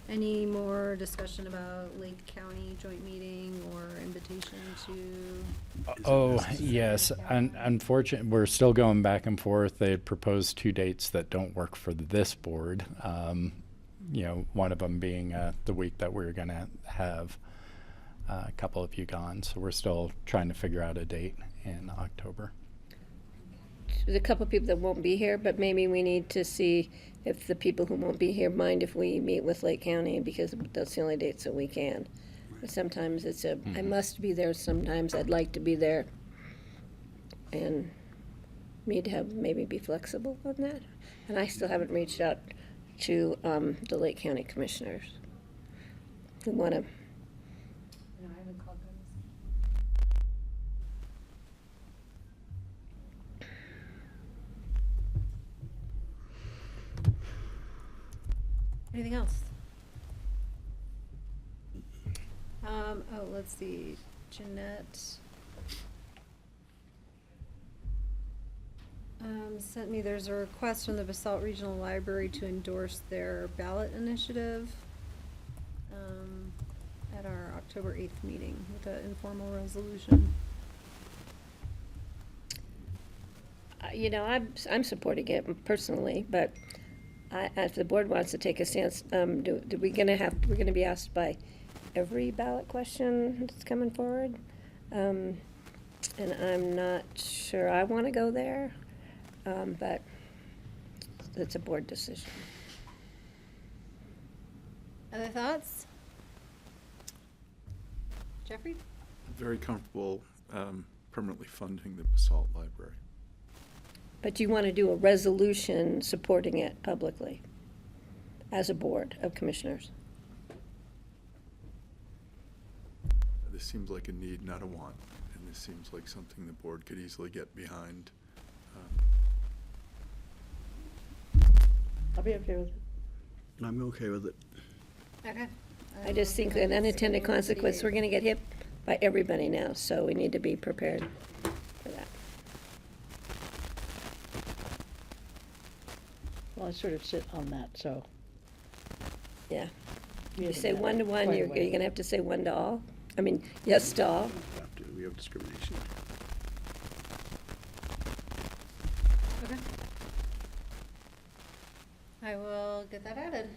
Any more discussion about Lake County joint meeting or invitation to? Oh, necessary? yes. Unfortunately, we're still going back and forth. They had proposed 2 dates that don't work for this board. One of them being the week that we're going to have a couple of you gone. So we're still trying to figure out a date in October. There's a couple of people that won't be here, but maybe we need to see if the people who won't be here mind if we meet with Lake County, because that's the only dates that we can. Sometimes it's I must be there, sometimes I'd like to be there. And need to have, maybe be flexible on that. And I still haven't reached out to the Lake County commissioners who want to. No, I haven't called them. Anything else? Let's see, Jeanette. Sent me, there's a request from the Basalt Regional Library to endorse their ballot initiative at our October 8th meeting with an informal resolution. I'm supporting it personally, but if the board wants to take a stance, we're gonna be asked by every ballot question that's coming forward. And I'm not sure I want to go there, but it's a board decision. Other thoughts? Jeffrey? Very comfortable permanently funding the Basalt Library. But you want to do a resolution supporting it publicly as a board of commissioners? This seems like a need, not a want, and this seems like something the board could easily get behind. I'll be okay with it. I'm okay with it. Okay. I just think an unintended consequence, we're going to get hit by everybody now, so we need to be prepared for that. Well, I sort of sit on that, so. Yeah. we You haven't say met 1 to 1, quite a you're way. going to have to say 1 to all? I mean, yes to all? We have discrimination. Okay. I will get that added.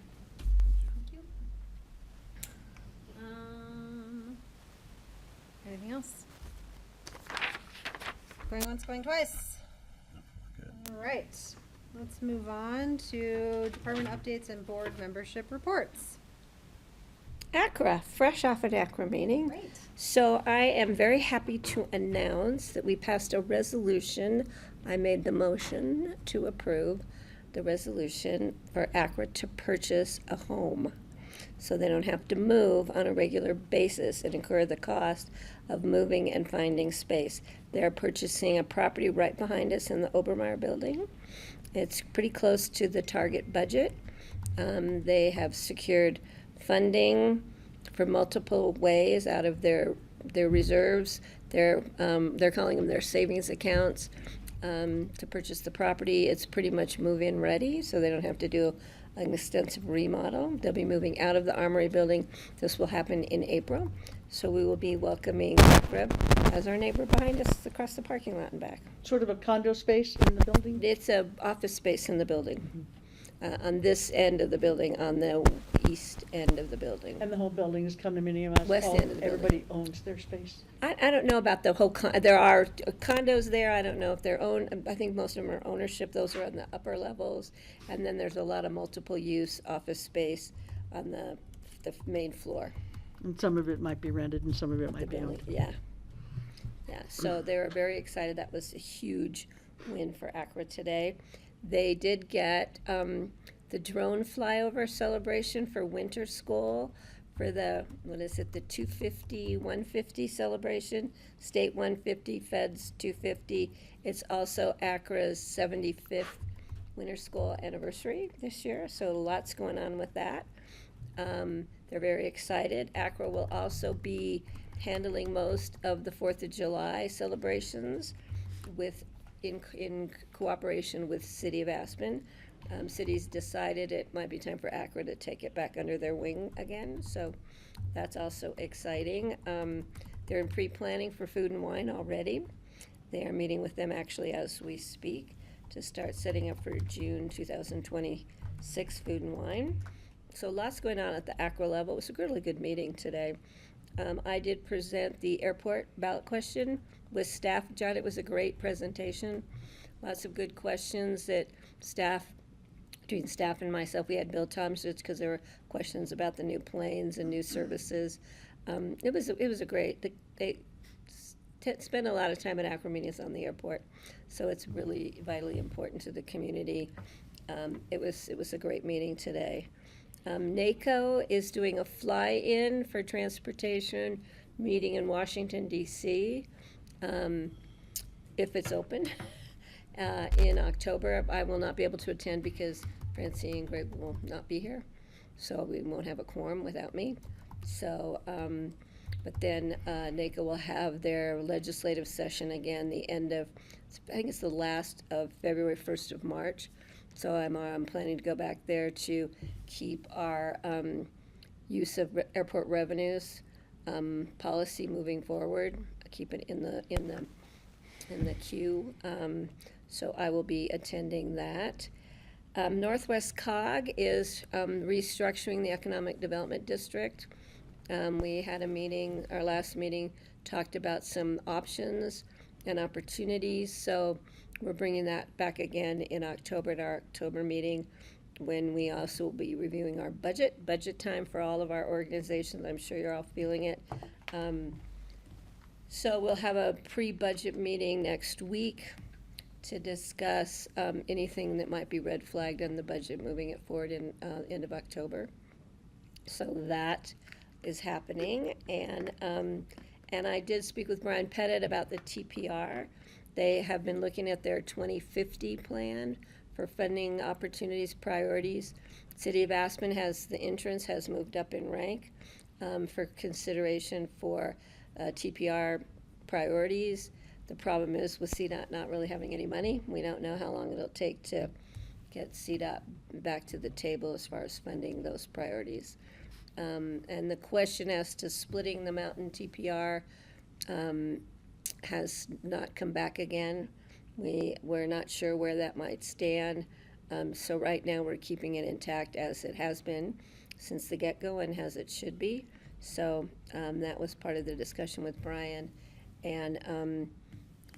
Thank you. Going once, going twice. All right, let's move on to department updates and board membership reports. ACRA, fresh off an ACRA meeting. Great. So I am very happy to announce that we passed a resolution. I made the motion to approve the resolution for ACRA to purchase a home. So they don't have to move on a regular basis and incur the cost of moving and finding space. They're purchasing a property right behind us in the Obermeyer building. It's pretty close to the target budget. They have secured funding for multiple ways out of their reserves. They're calling them their savings accounts to purchase the property. It's pretty much move-in ready, so they don't have to do an extensive remodel. They'll be moving out of the Armory building. This will happen in April. So we will be welcoming ACRA as our neighbor behind us across the parking lot and back. Sort of a condo space in the building? It's a office space in the building, on this end of the building, on the east end of the building. And the whole building is condominium? West end of the Everybody owns their space? I don't know about the whole, there are condos there, I don't know if they're owned, I think most of them are ownership, those are on the upper levels. And then there's a lot of multiple use office space on the main floor. And some of it might be rented and some of it of the might be building. owned. Yeah. Yeah, so they were very excited. That was a huge win for ACRA today. They did get the drone flyover celebration for winter school for the, the 250, 150 celebration, state 150, feds 250. It's also ACRA's 75th winter school anniversary this year, so lots going on with that. They're very excited. ACRA will also be handling most of the 4th of July celebrations in cooperation with City of Aspen. Cities decided it might be time for ACRA to take it back under their wing again, so that's also exciting. They're in pre-planning for Food and Wine already. They are meeting with them actually as we speak to start setting up for June 2026 Food and Wine. So lots going on at the ACRA level. It was a really good meeting today. I did present the airport ballot question with staff. John, it was a great presentation. Lots of good questions that between staff and myself, we had Bill Tomsich because there were questions about the new planes and new services. It was a great, they spend a lot of time at ACRA meetings on the airport, so it's really vitally important to the community. It was a great meeting today. NACO is doing a fly-in for transportation meeting in Washington, D.C., if it's open, in October. I will not be able to attend because Francine and Greg will not be here, so we won't have a quorum without me. So, but then NACO will have their legislative session again the end of, I think it's the last of February, 1st of March. So I'm planning to go back there to keep our use of airport revenues policy moving forward. Keep it in the queue. So I will be attending that. Northwest COG is restructuring the Economic Development District. We had a meeting, our last meeting talked about some options and opportunities. So we're bringing that back again in October at our October meeting, when we also will be reviewing our budget time for all of our organizations. I'm sure you're all feeling it. So we'll have a pre-budget meeting next week to discuss anything that might be red flagged on the budget, moving it forward in end of October. So that is happening, and I did speak with Brian Pettit about the TPR. They have been looking at their 2050 plan for funding opportunities, priorities. City of Aspen the entrance has moved up in rank for consideration for TPR priorities. The problem is with CDOT not really having any money. We don't know how long it'll take to get CDOT back to the table as far as funding those priorities. And the question as to splitting the mountain TPR has not come back again. We're not sure where that might stand. So right now we're keeping it intact as it has been since the get-go and as it should be. So that was part of the discussion with Brian. And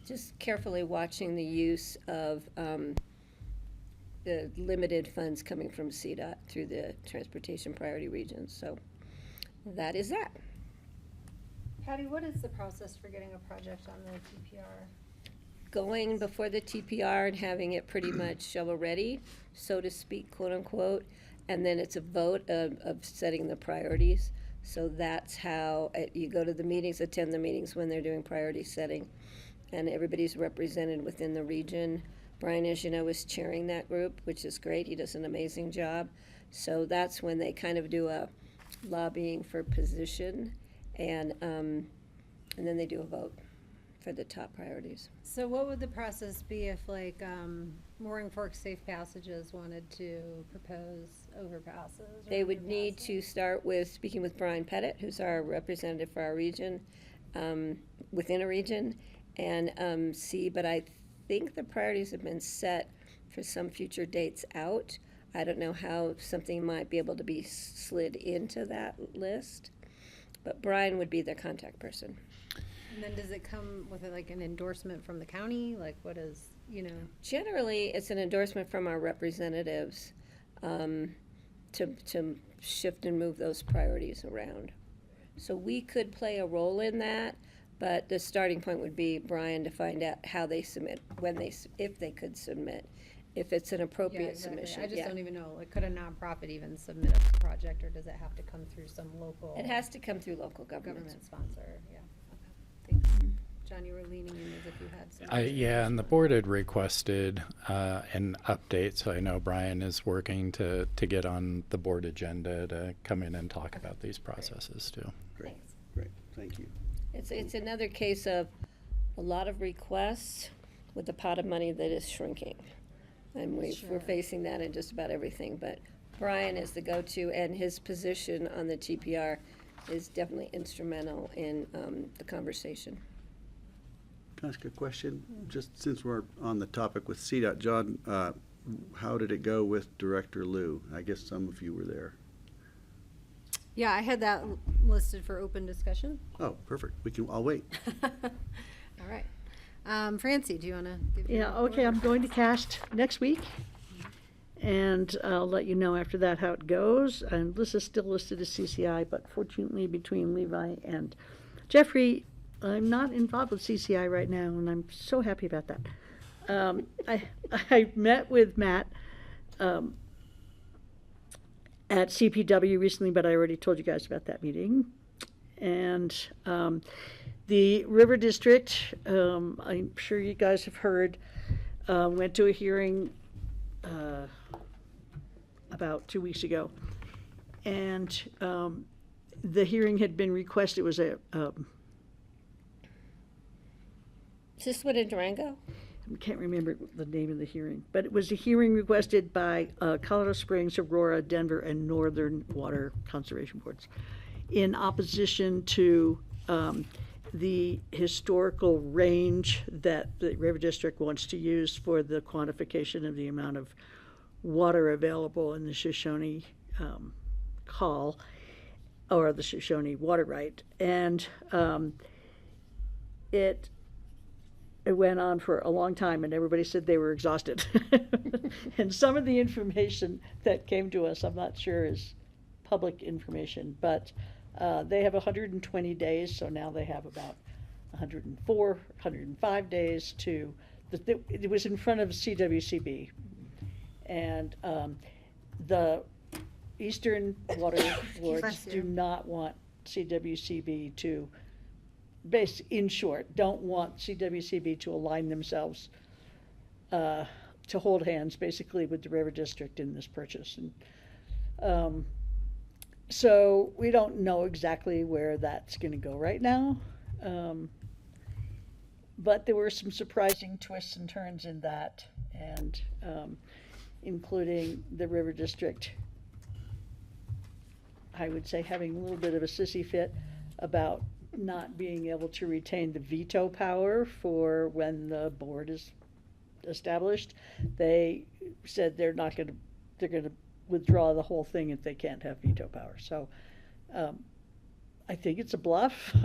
just carefully watching the use of the limited funds coming from CDOT through the Transportation Priority Regions. So that is that. Patty, what is the process for getting a project on the TPR? Going before the TPR and having it pretty much shovel-ready, so to speak, quote-unquote, and then it's a vote of setting the priorities. So that's how you go to the meetings, attend the meetings when they're doing priority setting, and everybody's represented within the region. Brian, as you know, is chairing that group, which is great. He does an amazing job. So that's when they kind of do a lobbying for position, and then they do a vote for the top priorities. So what would the process be if like Mooring Fork Safe Passages wanted to propose overpasses? Or They would need underpasses? to start with speaking with Brian Pettit, who's our representative for our region, within a region, and see, but I think the priorities have been set for some future dates out. I don't know how something might be able to be slid into that list, but Brian would be the contact person. And then does it come with like an endorsement from the county? Like what is, you know? Generally, it's an endorsement from our representatives to shift and move those priorities around. So we could play a role in that, but the starting point would be Brian to find out how they submit, if they could submit, if it's an appropriate submission. I just yeah. don't even know, like could a nonprofit even submit a project or does it have to come through some local? It has to come through local government. Government sponsor, yeah. Okay, thanks. John, you were leaning in as if you had some. Yeah, and the board had requested an update, so I know Brian is working to get on the board agenda to come in and talk about these processes too. Great, Thanks. great, thank you. It's another case of a lot of requests with a pot of money that is shrinking. And we're Sure. facing that in just about everything, but Brian is the go-to, and his position on the TPR is definitely instrumental in the conversation. Can I ask a question? Just since we're on the topic with CDOT, John, how did it go with Director Liu? I guess some of you were there. Yeah, I had that listed for open discussion. Oh, perfect. I'll wait. All right. Francie, do you want to give your Yeah, okay, report? I'm going to cast next week, and I'll let you know after that how it goes. And this is still listed as CCI, but fortunately between Levi and Jeffrey, I'm not involved with CCI right now, and I'm so happy about that. I met with Matt at CPW recently, but I already told you guys about that meeting. And the River District, I'm sure you guys have heard, went to a hearing about 2 weeks ago. And the hearing had been requested, it was Is this one in Durango? I can't remember the name of the hearing, but it was a hearing requested by Colorado Springs, Aurora, Denver, and Northern Water Conservation Boards in opposition to the historical range that the River District wants to use for the quantification of the amount of water available in the Shoshone call, or the Shoshone water right. And it went on for a long time, and everybody said they were exhausted. And some of the information that came to us, I'm not sure is public information, but they have 120 days, so now they have about 104, 105 days to, it was in front of CWCB. And the Eastern Water Boards Bless do you. not want CWCB to, in short, don't want CWCB to align themselves, to hold hands basically with the River District in this purchase. And so we don't know exactly where that's going to go right now. But there were some surprising twists and turns in that, and including the River District, I would say, having a little bit of a sissy fit about not being able to retain the veto power for when the board is established. They said they're going to withdraw the whole thing if they can't have veto power. So I think it's a bluff.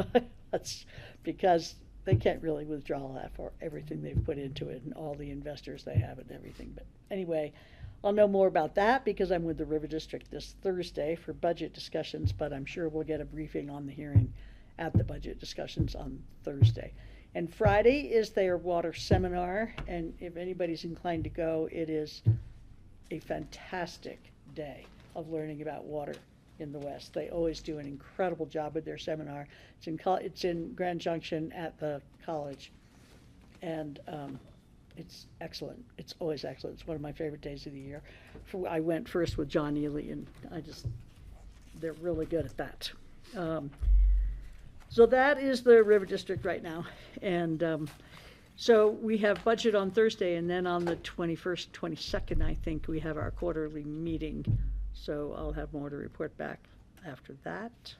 That's because they can't really withdraw that for everything they've put into it and all the investors they have and everything. But anyway, I'll know more about that because I'm with the River District this Thursday for budget discussions, but I'm sure we'll get a briefing on the hearing at the budget discussions on Thursday. And Friday is their water seminar, and if anybody's inclined to go, it is a fantastic day of learning about water in the West. They always do an incredible job with their seminar. It's in Grand Junction at the college, and it's excellent. It's always excellent. It's one of my favorite days of the year. I went first with John Ely, and they're really good at that. So that is the River District right now. And so we have budget on Thursday, and then on the 21st, 22nd, I think, we have our quarterly meeting. So I'll have more to report back after that.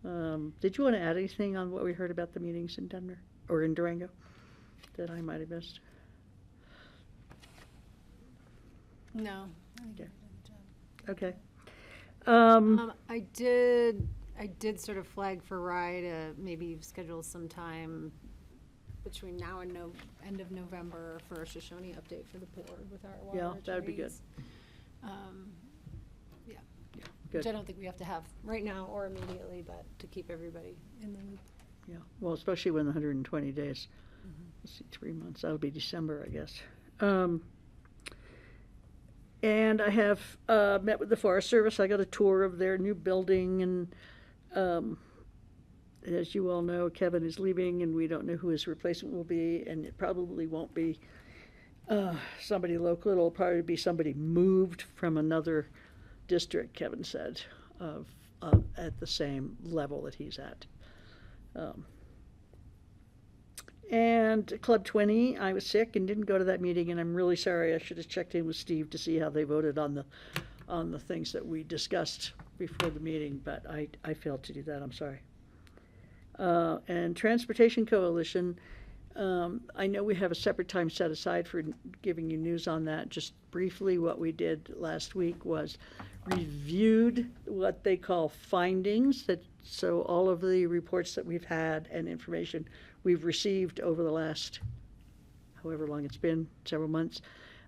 Did you want to add anything on what we heard about the meetings in Denver or in Durango that I might have missed? No. Okay. I did sort of flag for Rye to maybe schedule some time between now and end of November for a Shoshone update for the board with our water Yeah, that would be good. attorneys. Yeah. Good. Which I don't think we have to have right now or immediately, but to keep everybody in the loop. Yeah, well, especially when the 120 days, let's see, 3 months, that'll be December, I guess. And I have met with the Forest Service. I got a tour of their new building, and as you all know, Kevin is leaving, and we don't know who his replacement will be, and it probably won't be somebody local. It'll probably be somebody moved from another district, Kevin said, at the same level that he's at. And Club 20, I was sick and didn't go to that meeting, and I'm really sorry. I should have checked in with Steve to see how they voted on the things that we discussed before the meeting, but I failed to do that. I'm sorry. And Transportation Coalition, I know we have a separate time set aside for giving you news on that. Just briefly, what we did last week was reviewed what they call findings. So all of the reports that we've had and information we've received over the last, however long it's been, several months.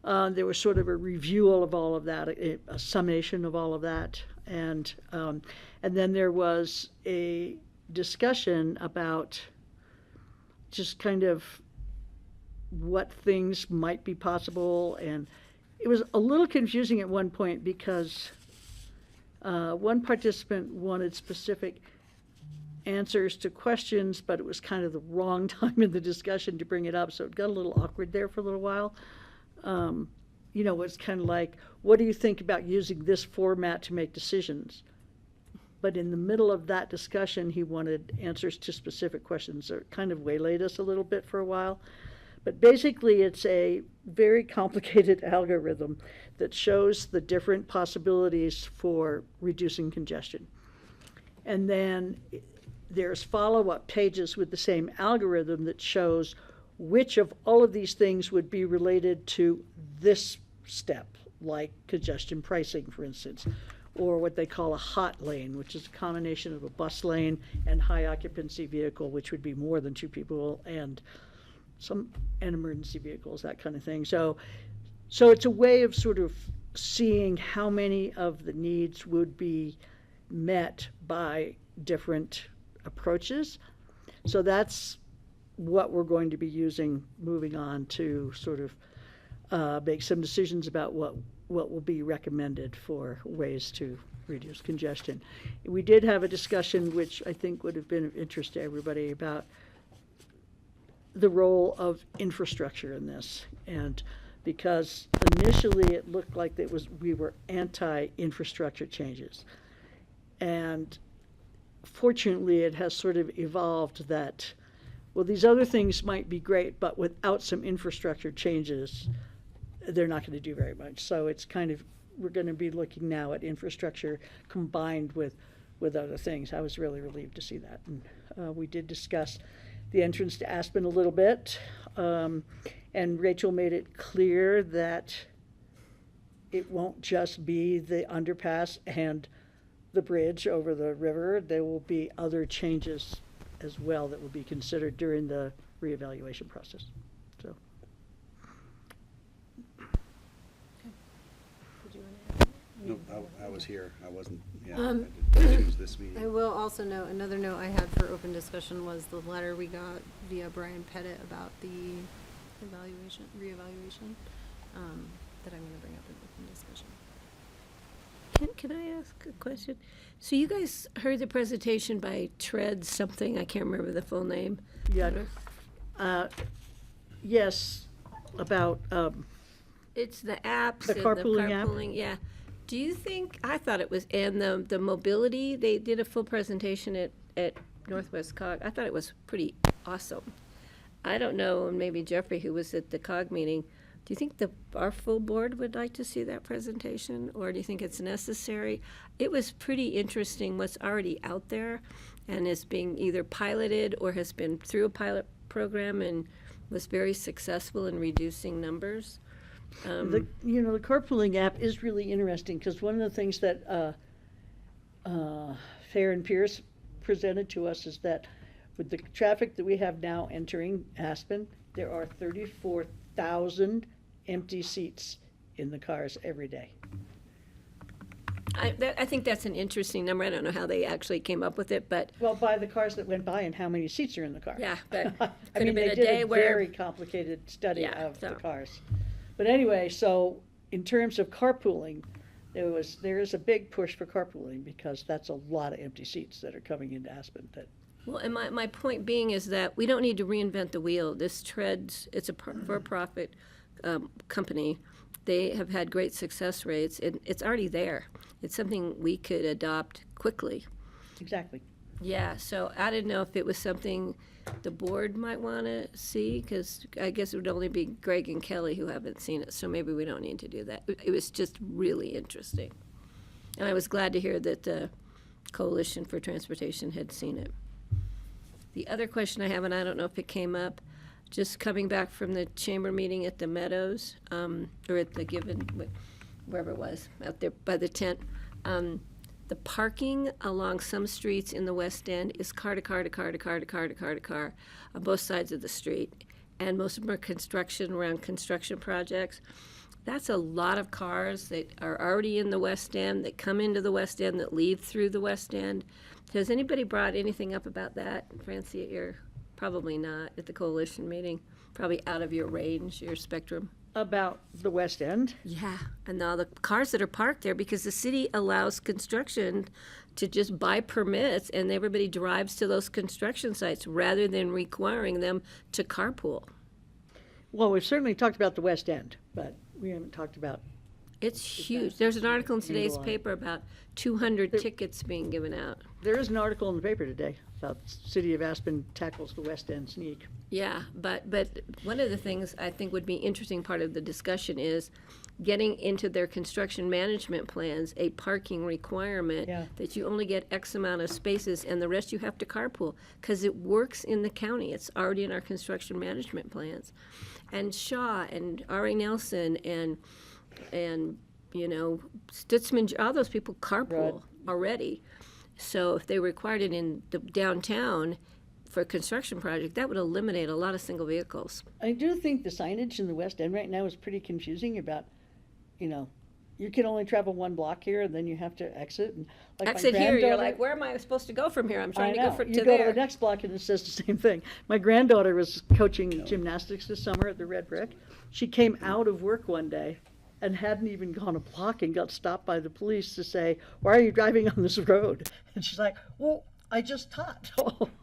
There was sort of a review of all of that, a summation of all of that, and then there was a discussion about just kind of what things might be possible, and it was a little confusing at one point because one participant wanted specific answers to questions, but it was kind of the wrong time in the discussion to bring it up, so it got a little awkward there for a little while. You know, it's kind of like, what do you think about using this format to make decisions? But in the middle of that discussion, he wanted answers to specific questions, so it kind of waylaid us a little bit for a while. But basically, it's a very complicated algorithm that shows the different possibilities for reducing congestion. And then there's follow-up pages with the same algorithm that shows which of all of these things would be related to this step, like congestion pricing, for instance, or what they call a hot lane, which is a combination of a bus lane and high occupancy vehicle, which would be more than 2 people, and emergency vehicles, that kind of thing. So it's a way of sort of seeing how many of the needs would be met by different approaches. So that's what we're going to be using moving on to sort of make some decisions about what will be recommended for ways to reduce congestion. We did have a discussion, which I think would have been of interest to everybody, about the role of infrastructure in this. And because initially it looked like we were anti-infrastructure changes. And fortunately, it has sort of evolved that, well, these other things might be great, but without some infrastructure changes, they're not going to do very much. So it's kind of, we're going to be looking now at infrastructure combined with other things. I was really relieved to see that. And we did discuss the entrance to Aspen a little bit. And Rachel made it clear that it won't just be the underpass and the bridge over the river. There will be other changes as well that will be considered during the reevaluation process. So, Did you wanna add? Nope, I was here. I wasn't, yeah, Um, I didn't choose this I meeting. will also note, another note I had for open discussion was the letter we got via Brian Pettit about the reevaluation, that I'm gonna bring up in open discussion. Can I ask a question? So you guys heard the presentation by Tread something, I can't remember the full name. yeah, yes, about, It's the apps The and the carpooling app? carpooling, yeah. Do you think, I thought it was, and the mobility, they did a full presentation at Northwest Cog. I thought it was pretty awesome. I don't know, and maybe Jeffrey, who was at the Cog meeting, do you think our full board would like to see that presentation, or do you think it's necessary? It was pretty interesting what's already out there and is being either piloted or has been through a pilot program and was very successful in reducing numbers. the carpooling app is really interesting, because one of the things that Fair and Pierce presented to us is that with the traffic that we have now entering Aspen, there are 34,000 empty seats in the cars every day. I think that's an interesting number. I don't know how they actually came up with it, but Well, by the cars that went by and how many seats are in the car. yeah, but I could mean, have been they a did day a where, very complicated study Yeah, of the so- cars. But anyway, so in terms of carpooling, there is a big push for carpooling, because that's a lot of empty seats that are coming into Aspen that. well, and my point being is that we don't need to reinvent the wheel. This Treads, it's a for-profit company. They have had great success rates, and it's already there. It's something we could adopt quickly. Exactly. Yeah, so I didn't know if it was something the board might want to see, because I guess it would only be Greg and Kelly who haven't seen it, so maybe we don't need to do that. It was just really interesting. And I was glad to hear that the Coalition for Transportation had seen it. The other question I have, and I don't know if it came up, just coming back from the chamber meeting at the Meadows, or at the wherever it was, out there by the tent, the parking along some streets in the West End is car to car to car to car to car to car to car on both sides of the street. And most of them are construction, around construction projects. That's a lot of cars that are already in the West End, that come into the West End, that leave through the West End. Has anybody brought anything up about that, Francie, at your, probably not, at the coalition meeting? Probably out of your range, your spectrum. About the West End. Yeah, and all the cars that are parked there, because the city allows construction to just buy permits, and everybody drives to those construction sites rather than requiring them to carpool. Well, we've certainly talked about the West End, but we haven't talked about, It's huge. There's an article in today's Handle on it. paper about 200 tickets being given out. there is an article in the paper today about City of Aspen tackles the West End sneak. Yeah, but one of the things I think would be interesting part of the discussion is getting into their construction management plans a parking requirement Yeah. that you only get X amount of spaces and the rest you have to carpool, because it works in the county. It's already in our construction management plans. And Shaw and R.A. Nelson and Stutzman, all those people carpool already. So if they required it in the downtown for a construction project, that would eliminate a lot of single vehicles. I do think the signage in the West End right now is pretty confusing about, you can only travel one block here, and then you have to exit. And like my Exit here, you're granddaughter- like, where am I supposed to go from here? I'm I trying to know. go You to go to there. the next block and it says the same thing. My granddaughter was coaching gymnastics this summer at the Red Brick. She came out of work one day and hadn't even gone a block and got stopped by the police to say, "Why are you driving on this road?" And she's like, "Well, I just taught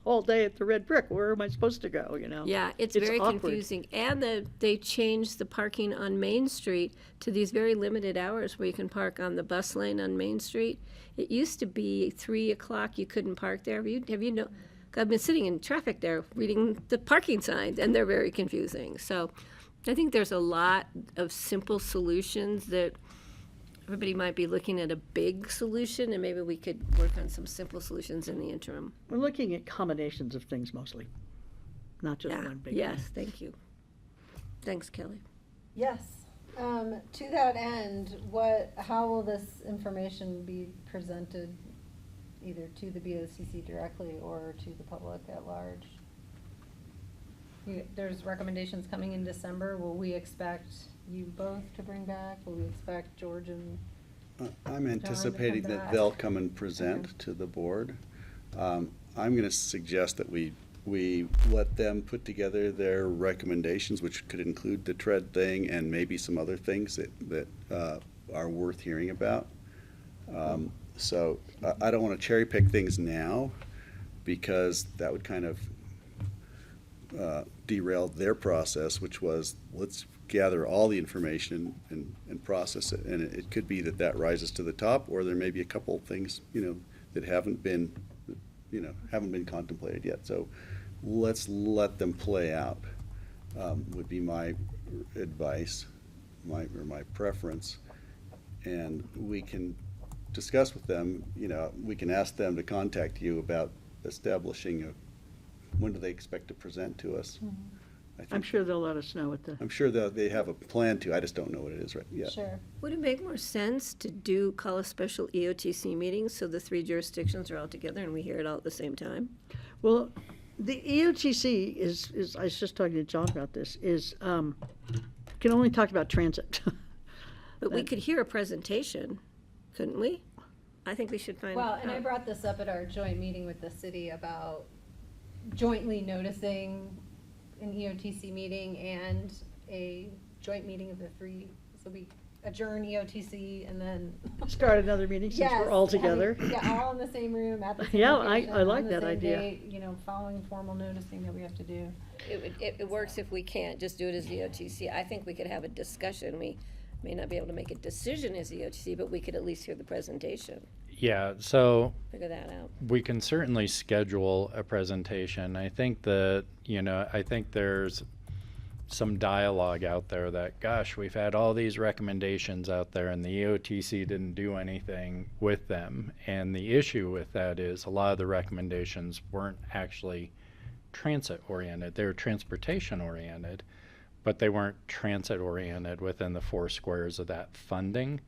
all day at the Red Brick. Where am I supposed to go?" Yeah, it's very awkward. confusing. And they changed the parking on Main Street to these very limited hours where you can park on the bus lane on Main Street. It used to be 3 o'clock, you couldn't park there. I've been sitting in traffic there reading the parking signs, and they're very confusing. So I think there's a lot of simple solutions that everybody might be looking at a big solution, and maybe we could work on some simple solutions in the interim. We're looking at combinations of things mostly, not just Yeah, one big yes, thing. thank you. Thanks, Kelly. Yes. To that end, how will this information be presented either to the BoCC directly or to the public at large? There's recommendations coming in December. Will we expect you both to bring back? Will we expect George and I'm anticipating that back. they'll come and present Okay. to the board. I'm going to suggest that we let them put together their recommendations, which could include the TRED thing and maybe some other things that are worth hearing about. So I don't want to cherry pick things now, because that would kind of derail their process, which was, let's gather all the information and process it. And it could be that rises to the top, or there may be a couple things, that haven't been contemplated yet. So let's let them play out, would be my advice, my preference. And we can discuss with them, we can ask them to contact you about establishing when do they expect to present to us. I I'm think- sure they'll let us know what the, I'm sure that they have a plan to, I just don't know what it is right yet. Sure. Would it make more sense to call a special EOTC meeting so the three jurisdictions are all together and we hear it all at the same time? well, the EOTC is, I was just talking to John about this, can only talk about transit. But we could hear a presentation, couldn't we? I think we should find. Well, and I out. brought this up at our joint meeting with the city about jointly noticing an EOTC meeting and a joint meeting of the three. So we adjourn EOTC and then. Start another meeting since we're Yes, all having- together. Yeah, all in the same room at the same Yeah, location, I like on the that same idea. date, following formal noticing that we have to do. It works if we can't just do it as EOTC. I think we could have a discussion. We may not be able to make a decision as EOTC, but we could at least hear the presentation, Yeah, so figure that out. we can certainly schedule a presentation. I think that, I think there's some dialogue out there that, gosh, we've had all these recommendations out there and the EOTC didn't do anything with them. And the issue with that is a lot of the recommendations weren't actually transit oriented. They were transportation oriented, but they weren't transit oriented within the four squares of that funding.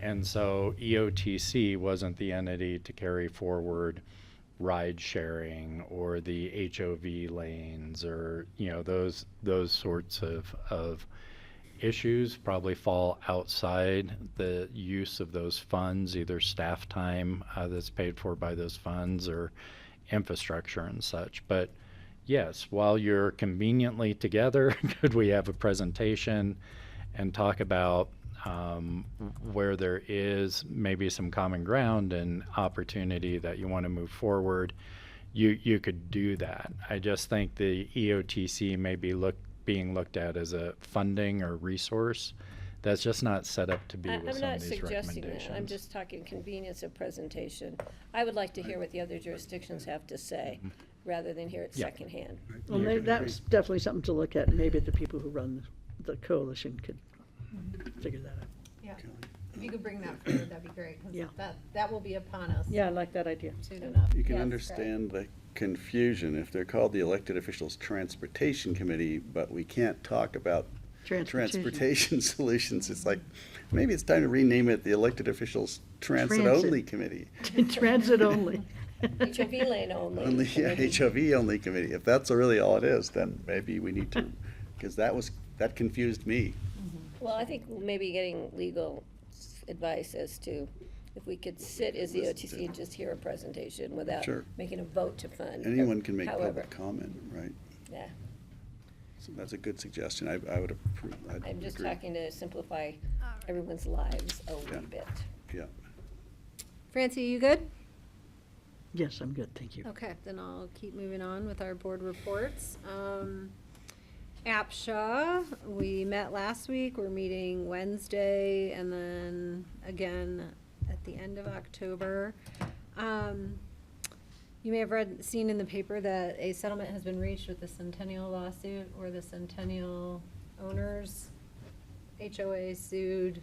And so EOTC wasn't the entity to carry forward ride sharing or the HOV lanes or, those sorts of issues probably fall outside the use of those funds, either staff time that's paid for by those funds or infrastructure and such. But yes, while you're conveniently together, could we have a presentation and talk about where there is maybe some common ground and opportunity that you want to move forward? You could do that. I just think the EOTC may be being looked at as a funding or resource that's just not set up to be with I'm some not of these suggesting that. recommendations. I'm just talking convenience of presentation. I would like to hear what the other jurisdictions have to say, rather than hear it Yeah. secondhand. Well, that's definitely something to look at, and maybe the people who run the coalition could figure that out. Yeah. If you could bring that forward, that'd be great, 'cause Yeah. that will be upon us. Yeah, I like that idea. Soon enough. You can Yes, understand the confusion if they're called the Elected Officials Transportation Committee, but we can't talk about transportation solutions. It's like, maybe it's time to rename it the Elected Officials Transit Only Committee. Transit only. HOV lane only. Only, yeah, committee. HOV only committee. If that's really all it is, then maybe we need to, because that confused me. Well, I think maybe getting legal advice as to if we could sit as the OTC and just hear a presentation without Sure. making a vote to fund. Anyone can make However, public comment, right? yeah, So that's a good suggestion. I would approve. I'd I'm just agree. talking to simplify everyone's lives a wee bit. Yeah. Francie, you good? Yes, I'm good, thank you. Okay, then I'll keep moving on with our board reports. APSHA, we met last week, we're meeting Wednesday, and then again at the end of October. You may have seen in the paper that a settlement has been reached with the Centennial lawsuit, where the Centennial owners, HOA sued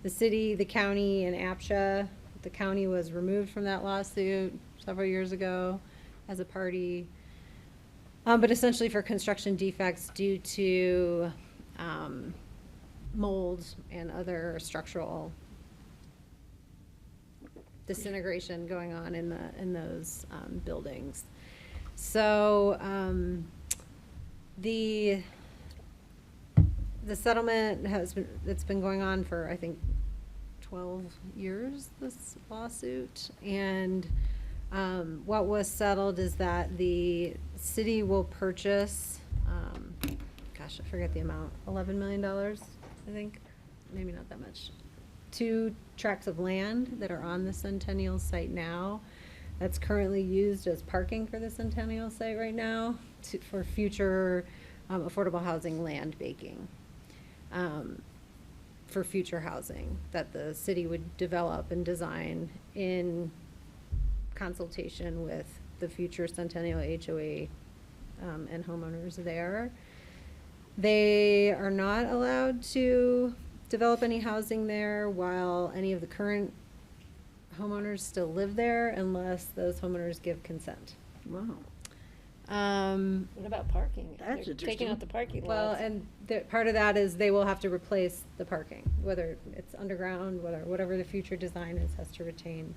the city, the county, and APSHA. The county was removed from that lawsuit several years ago as a party. But essentially for construction defects due to mold and other structural disintegration going on in those buildings. So the settlement it's been going on for, I think, 12 years, this lawsuit, and what was settled is that the city will purchase, gosh, I forget the amount, $11 million, I think, maybe not that much, 2 tracts of land that are on the Centennial site now, that's currently used as parking for the Centennial site right now, for future affordable housing land banking. For future housing that the city would develop and design in consultation with the future Centennial HOA and homeowners there. They are not allowed to develop any housing there while any of the current homeowners still live there unless those homeowners give consent. Wow. What about parking? That's They're taking interesting. out the parking Well, lots. and part of that is they will have to replace the parking, whether it's underground, whatever the future design is, has to retain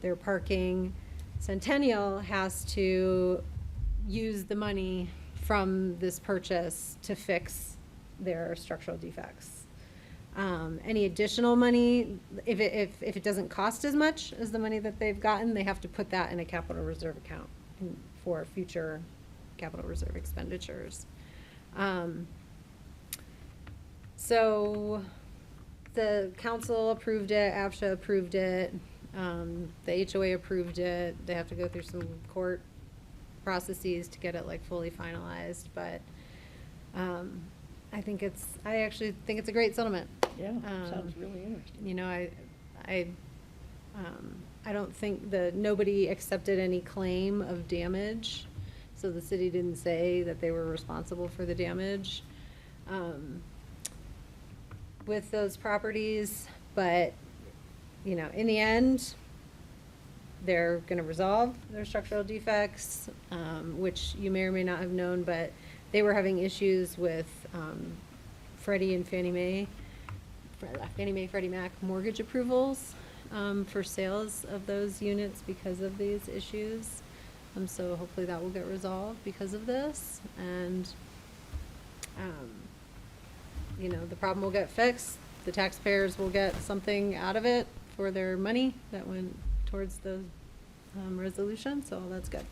their parking. Centennial has to use the money from this purchase to fix their structural defects. Any additional money, if it doesn't cost as much as the money that they've gotten, they have to put that in a capital reserve account for future capital reserve expenditures. So the council approved it, APSHA approved it, the HOA approved it. They have to go through some court processes to get it like fully finalized, but I actually think it's a great settlement. Yeah, sounds really interesting. You know, I don't think nobody accepted any claim of damage, so the city didn't say that they were responsible for the damage with those properties, but, you know, in the end, they're gonna resolve their structural defects, which you may or may not have known, but they were having issues with Freddie and Fannie Mae, Freddie Mac mortgage approvals for sales of those units because of these issues. So hopefully that will get resolved because of this, and you know, the problem will get fixed. The taxpayers will get something out of it for their money that went towards the resolution, so that's good.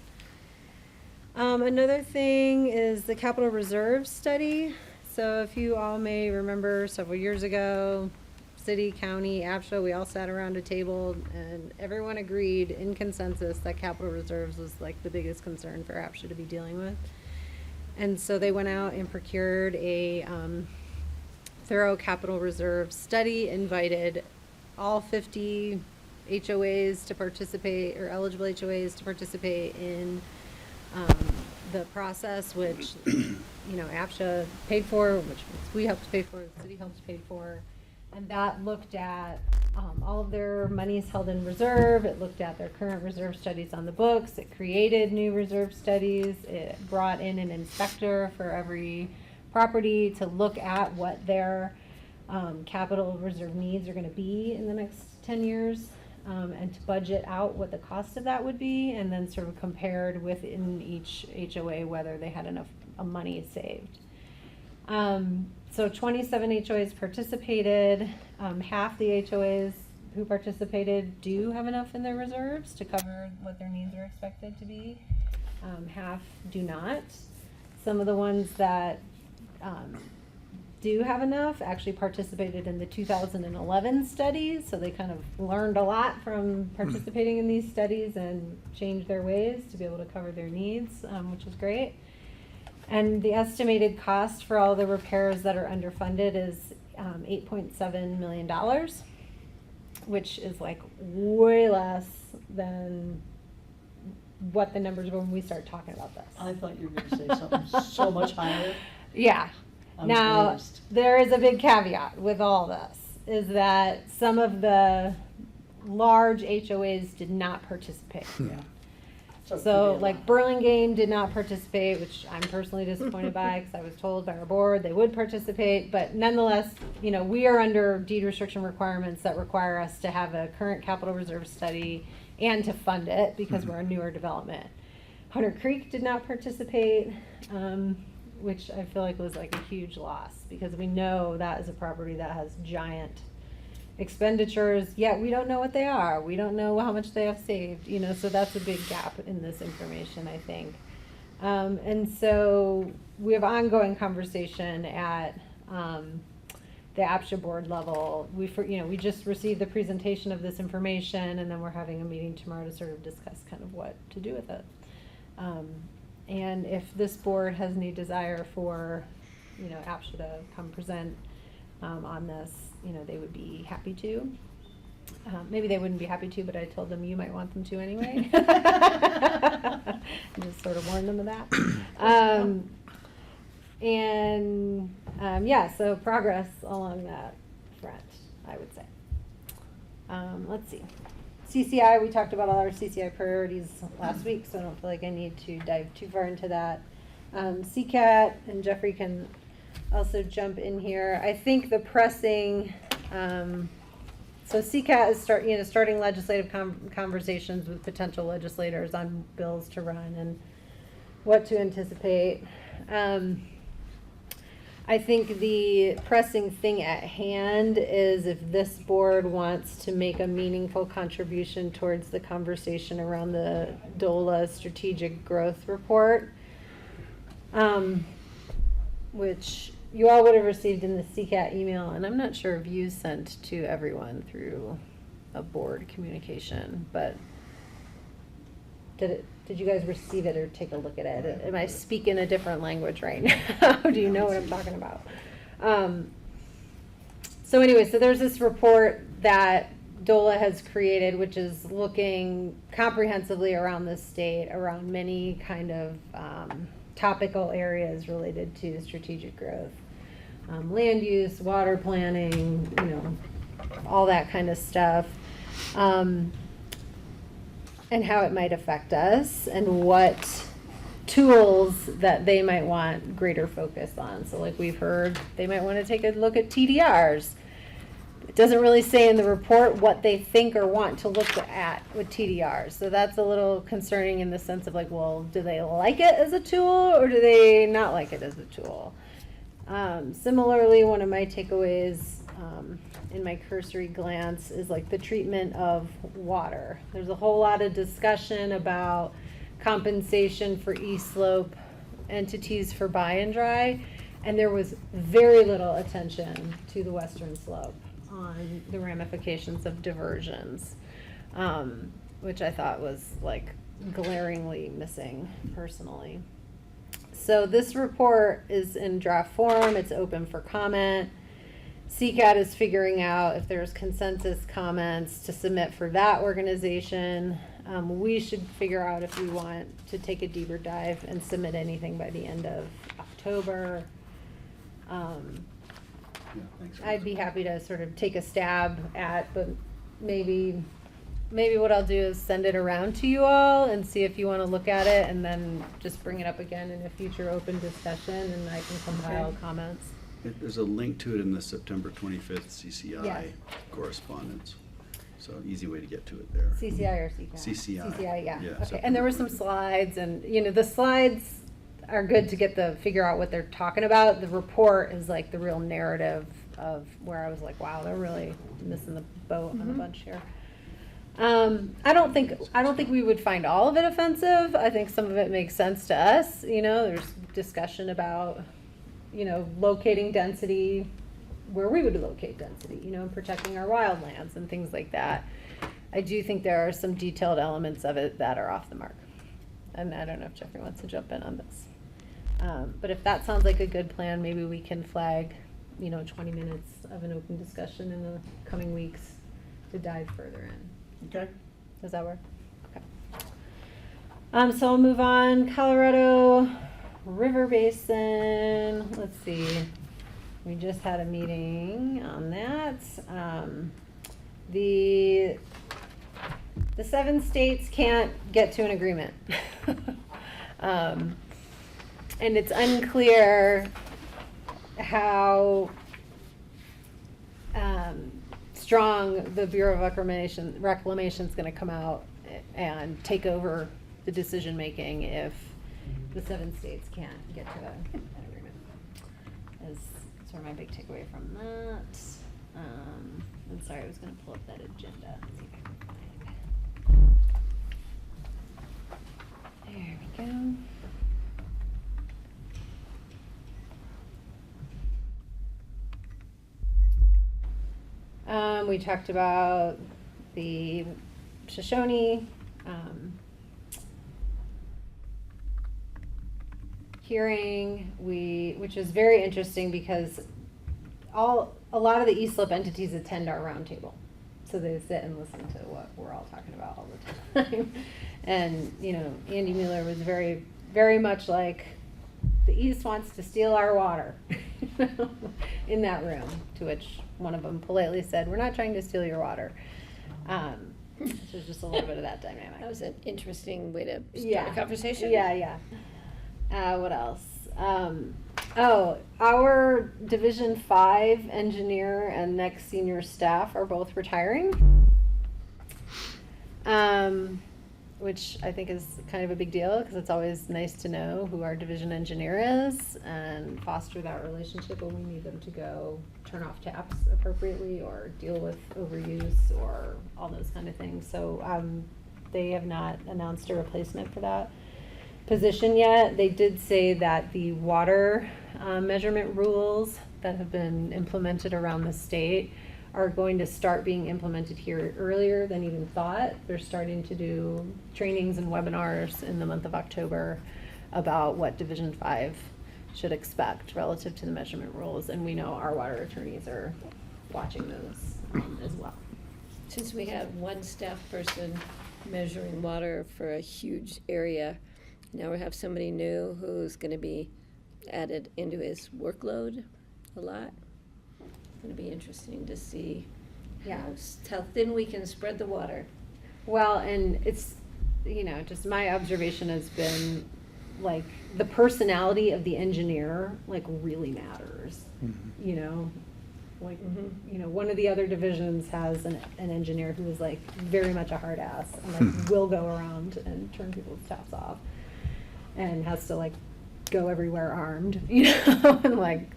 Another thing is the capital reserve study. So if you all may remember, several years ago, city, county, APSHA, we all sat around a table and everyone agreed in consensus that capital reserves was like the biggest concern for APSHA to be dealing with. And so they went out and procured a thorough capital reserve study, invited all 50 HOAs to participate, or eligible HOAs to participate in the process, which, you know, APSHA paid for, which we helped pay for, the city helped pay for. And that looked at all of their monies held in reserve. It looked at their current reserve studies on the books. It created new reserve studies. It brought in an inspector for every property to look at what their capital reserve needs are going to be in the next 10 years. And to budget out what the cost of that would be, and then sort of compared within each HOA whether they had enough money saved. So 27 HOAs participated. Half the HOAs who participated do have enough in their reserves to cover what their needs are expected to be. Half do not. Some of the ones that do have enough actually participated in the 2011 studies, so they kind of learned a lot from participating in these studies and changed their ways to be able to cover their needs, which is great. And the estimated cost for all the repairs that are underfunded is $8.7 million, which is like way less than what the numbers were when we started talking about this. I thought you were gonna say something so much higher. Yeah. I'm Now, amazed. there is a big caveat with all this, is that some of the large HOAs did not participate. Yeah. So like Burlingame did not participate, which I'm personally disappointed by, because I was told by our board they would participate, but nonetheless, you know, we are under deed restriction requirements that require us to have a current capital reserve study and to fund it, because we're a newer development. Hunter Creek did not participate, which I feel like was like a huge loss, because we know that is a property that has giant expenditures, yet we don't know what they are. We don't know how much they have saved, you know, so that's a big gap in this information, I think. And so we have ongoing conversation at the APSHA board level. We just received the presentation of this information, and then we're having a meeting tomorrow to sort of discuss kind of what to do with it. And if this board has any desire for, you know, APSHA to come present on this, you know, they would be happy to. Maybe they wouldn't be happy to, but I told them you might want them to anyway. Just sort of warn them of that. Yeah, so progress along that front, I would say. Let's see. CCI, we talked about all our CCI priorities last week, so I don't feel like I need to dive too far into that. CCAT, and Jeffrey can also jump in here. I think the pressing, so CCAT is starting legislative conversations with potential legislators on bills to run and what to anticipate. I think the pressing thing at hand is if this board wants to make a meaningful contribution towards the conversation around the DOLA strategic growth report, which you all would have received in the CCAT email, and I'm not sure if you sent to everyone through a board communication, but did you guys receive it or take a look at it? Am I speaking a different language right now? Do you know what I'm talking about? So anyway, so there's this report that DOLA has created, which is looking comprehensively around the state, around many kind of topical areas related to strategic growth. Land use, water planning, you know, all that kind of stuff. And how it might affect us, and what tools that they might want greater focus on. So like we've heard, they might want to take a look at TDRs. It doesn't really say in the report what they think or want to look at with TDRs. So that's a little concerning in the sense of like, well, do they like it as a tool or do they not like it as a tool? Similarly, one of my takeaways in my cursory glance is like the treatment of water. There's a whole lot of discussion about compensation for East Slope entities for buy and dry, and there was very little attention to the Western Slope on the ramifications of diversions, which I thought was like glaringly missing personally. So this report is in draft form, it's open for comment. CCAT is figuring out if there's consensus comments to submit for that organization. We should figure out if we want to take a deeper dive and submit anything by the end of October. I'd be happy to sort of take a stab at, but maybe what I'll do is send it around to you all and see if you want to look at it, and then just bring it up again in a future open discussion, and I can compile comments. There's a link to it in the September 25th CCI Yes. correspondence. So easy way to get to it there. CCI or CCAT? CCI. CCI, yeah. Yeah, Okay, September and there were some 25th. slides, and, you know, the slides are good to get figure out what they're talking about. The report is like the real narrative of where I was like, wow, they're really missing the boat on a bunch here. I don't think we would find all of it offensive. I think some of it makes sense to us. You know, there's discussion about, you know, locating density where we would locate density, you know, and protecting our wildlands and things like that. I do think there are some detailed elements of it that are off the mark. And I don't know if Jeffrey wants to jump in on this. But if that sounds like a good plan, maybe we can flag, you know, 20 minutes of an open discussion in the coming weeks to dive further in. Okay. Does that work? Okay. So I'll move on. Colorado River Basin. Let's see. We just had a the 7 states can't get to an agreement. And it's unclear how strong the Bureau of Reclamation is going to come out and take over the decision making if the 7 states can't get to an agreement. Is sort of my big takeaway from that. I'm sorry, I was going to pull up that agenda. Let's see if I can find it. There we go. We talked about the Shoshone hearing, which is very interesting because a lot of the East Slope entities attend our roundtable, so they sit and listen to what we're all talking about all the time. And Andy Mueller was very, very much like, the East wants to steal our water in that room, to which one of them politely said, "We're not trying to steal your water." So there's just a little bit of that dynamic. That was an interesting way to start Yeah. a conversation. Yeah. What else? Our Division 5 engineer and next senior staff are both retiring. Which I think is kind of a big deal because it's always nice to know who our division engineer is and foster that relationship when we need them to go turn off taps appropriately or deal with overuse or all those kind of things. So they have not announced a replacement for that position yet. They did say that the water measurement rules that have been implemented around the state are going to start being implemented here earlier than even thought. They're starting to do trainings and webinars in the month of October about what Division 5 should expect relative to the measurement rules, and we know our water attorneys are watching those as well. Since we have one staff person measuring water for a huge area, now we have somebody new who's going to be added into his workload a lot. It's going to be interesting to see how thin we can spread the water. Well, and it's, just my observation has been, like, the personality of the engineer, like, really matters. One of the other divisions has an engineer who is, like, very much a hard ass and, like, will go around and turn people's taps off and has to, like, go everywhere armed, and, like,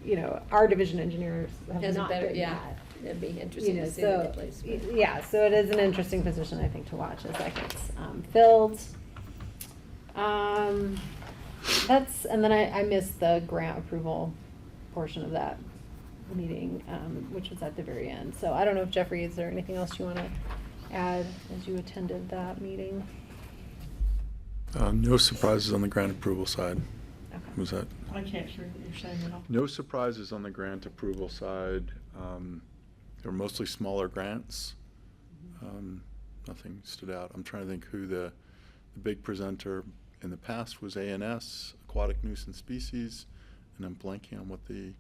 our division engineers have Has a not better, been yeah, that. that'd be interesting to see So, the replacement. yeah, so it is an interesting position, I think, to watch as that gets filled. And then I missed the grant approval portion of that meeting, which was at the very end. So I don't know if Jeffrey, is there anything else you want to add as you attended that meeting? No surprises on the grant approval side. Okay. Was that? I can't hear what you're saying at all. No surprises on the grant approval side. They were mostly smaller grants. Nothing stood out. I'm trying to think who the big presenter in the past was. ANS, Aquatic Nuisance Species, and I'm blanking on what the...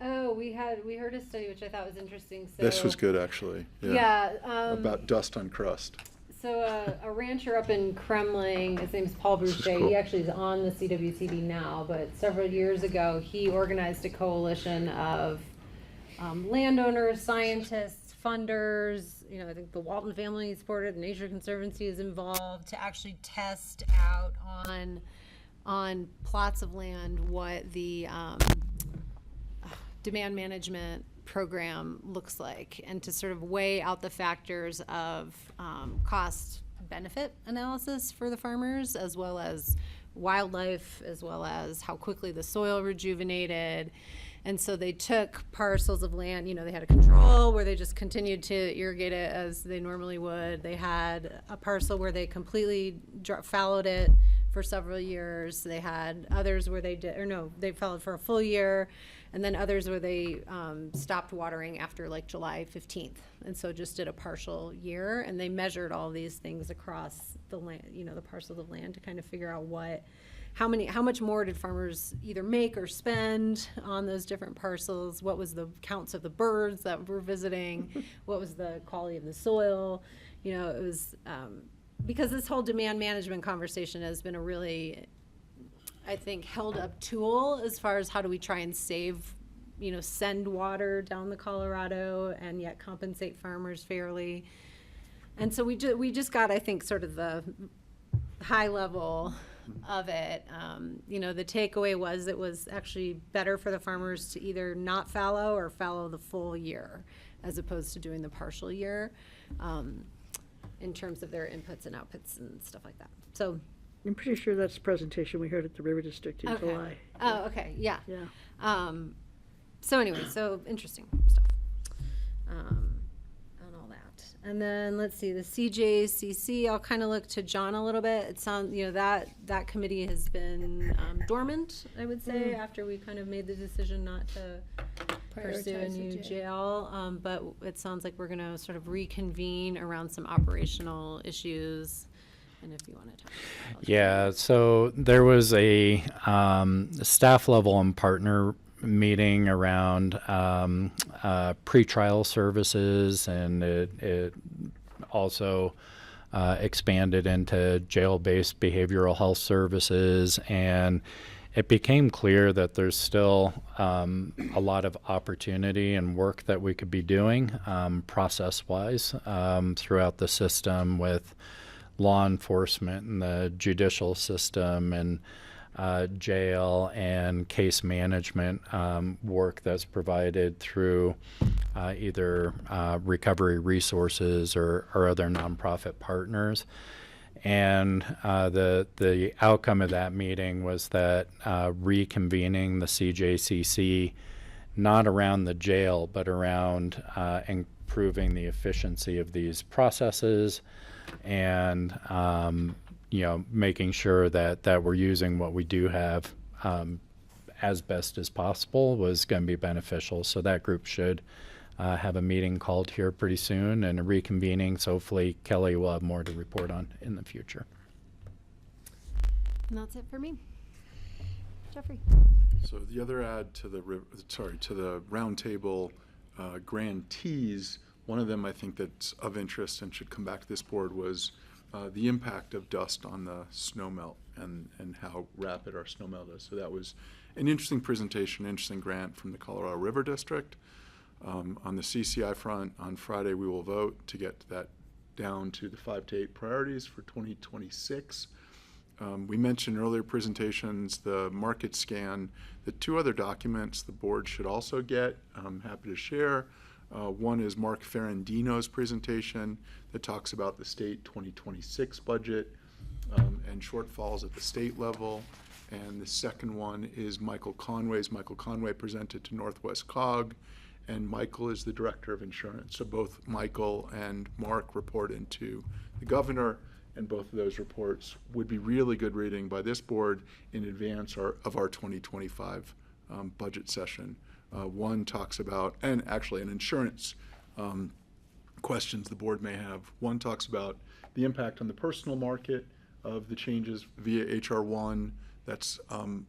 Oh, we heard a study which I thought was interesting. So This was good, actually. Yeah. About dust on crust. So a rancher up in Kremling, his name's Paul This is Boucher. cool. He actually is on the CWCD now, but several years ago he organized a coalition of landowners, scientists, funders. I think the Walton family supported, the Nature Conservancy is involved to actually test out on plots of land what the demand management program looks like, and to sort of weigh out the factors of cost benefit analysis for the farmers, as well as wildlife, as well as how quickly the soil rejuvenated. And so they took parcels of land, they had a control where they just continued to irrigate it as they normally would. They had a parcel where they completely fallowed it for several years. They had others where they fallowed for a full year, and then others where they stopped watering after like July 15th. And so just did a partial year, and they measured all these things across the land, the parcels of land, to kind of figure out how much more did farmers either make or spend on those different parcels? What was the counts of the birds that were visiting? What was the quality of the soil? you know, it was, because this whole demand management conversation has been a really, I think, held up tool as far as how do we try and save, you know, send water down the Colorado and yet compensate farmers fairly. And so we just got, I think, sort of the high level of it. You know, the takeaway was it was actually better for the farmers to either not fallow or fallow the full year as opposed to doing the partial year, in terms of their inputs and outputs and stuff like that. So, I'm pretty sure that's the presentation we heard at the River District in okay. July. Oh, okay, yeah. Yeah. So anyway, so interesting stuff. And all that. And then let's see, the CJCC, I'll kind of look to John a little bit. It sounds, you know, that committee has been dormant, I would say, after we kind of made the decision not to pursue a Prioritize the new jail. jail. But it sounds like we're going to sort of reconvene around some operational issues. And if you want to talk about that. Yeah, so there was a staff level and partner meeting around pretrial services, and it also expanded into jail-based behavioral health services, and it became clear that there's still a lot of opportunity and work that we could be doing process-wise throughout the system with law enforcement and the judicial system and jail and case management work that's provided through either recovery resources or other nonprofit partners. And the outcome of that meeting was that reconvening the CJCC, not around the jail, but around improving the efficiency of these processes and you know, making sure that we're using what we do have as best as possible was going to be beneficial. So that group should have a meeting called here pretty soon and a reconvening. So hopefully Kelly will have more to report on in the future. And that's it for me. Jeffrey. So the other add to the roundtable grantees, one of them I think that's of interest and should come back to this board was the impact of dust on the snowmelt and how rapid our snowmelt is. So that was an interesting presentation, interesting grant from the Colorado River District. On the CCI front, on Friday we will vote to get that down to the 5 to 8 priorities for 2026. We mentioned in earlier presentations the market scan. The 2 other documents the board should also get, I'm happy to share. One is Mark Ferrandino's presentation that talks about the state 2026 budget and shortfalls at the state level. And the second one is Michael Conway's. Michael Conway presented to Northwest COG, and Michael is the director of insurance. So both Michael and Mark report into the governor, and both of those reports would be really good reading by this board in advance of our 2025 budget session. One talks about, and actually an insurance questions the board may have. One talks about the impact on the personal market of the changes via HR1. That's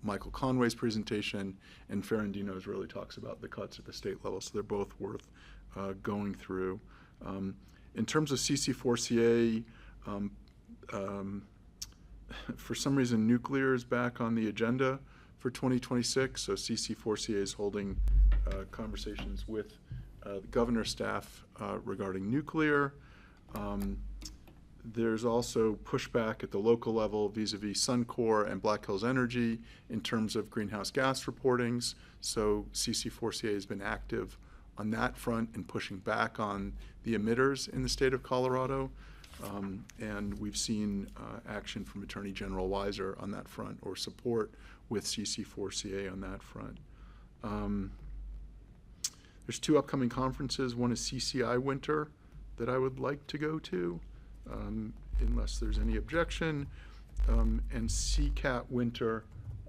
Michael Conway's presentation, and Ferrandino's really talks about the cuts at the state level. So they're both worth going through. In terms of CC4CA, for some reason nuclear is back on the agenda for 2026. So CC4CA is holding conversations with the governor's staff regarding nuclear. There's also pushback at the local level vis-a-vis Suncor and Black Hills Energy in terms of greenhouse gas reportings. So CC4CA has been active on that front in pushing back on the emitters in the state of Colorado. And we've seen action from Attorney General Weiser on that front, or support with CC4CA on that front. There's 2 upcoming conferences. One is CCI Winter that I would like to go to, unless there's any objection, and CCAT Winter,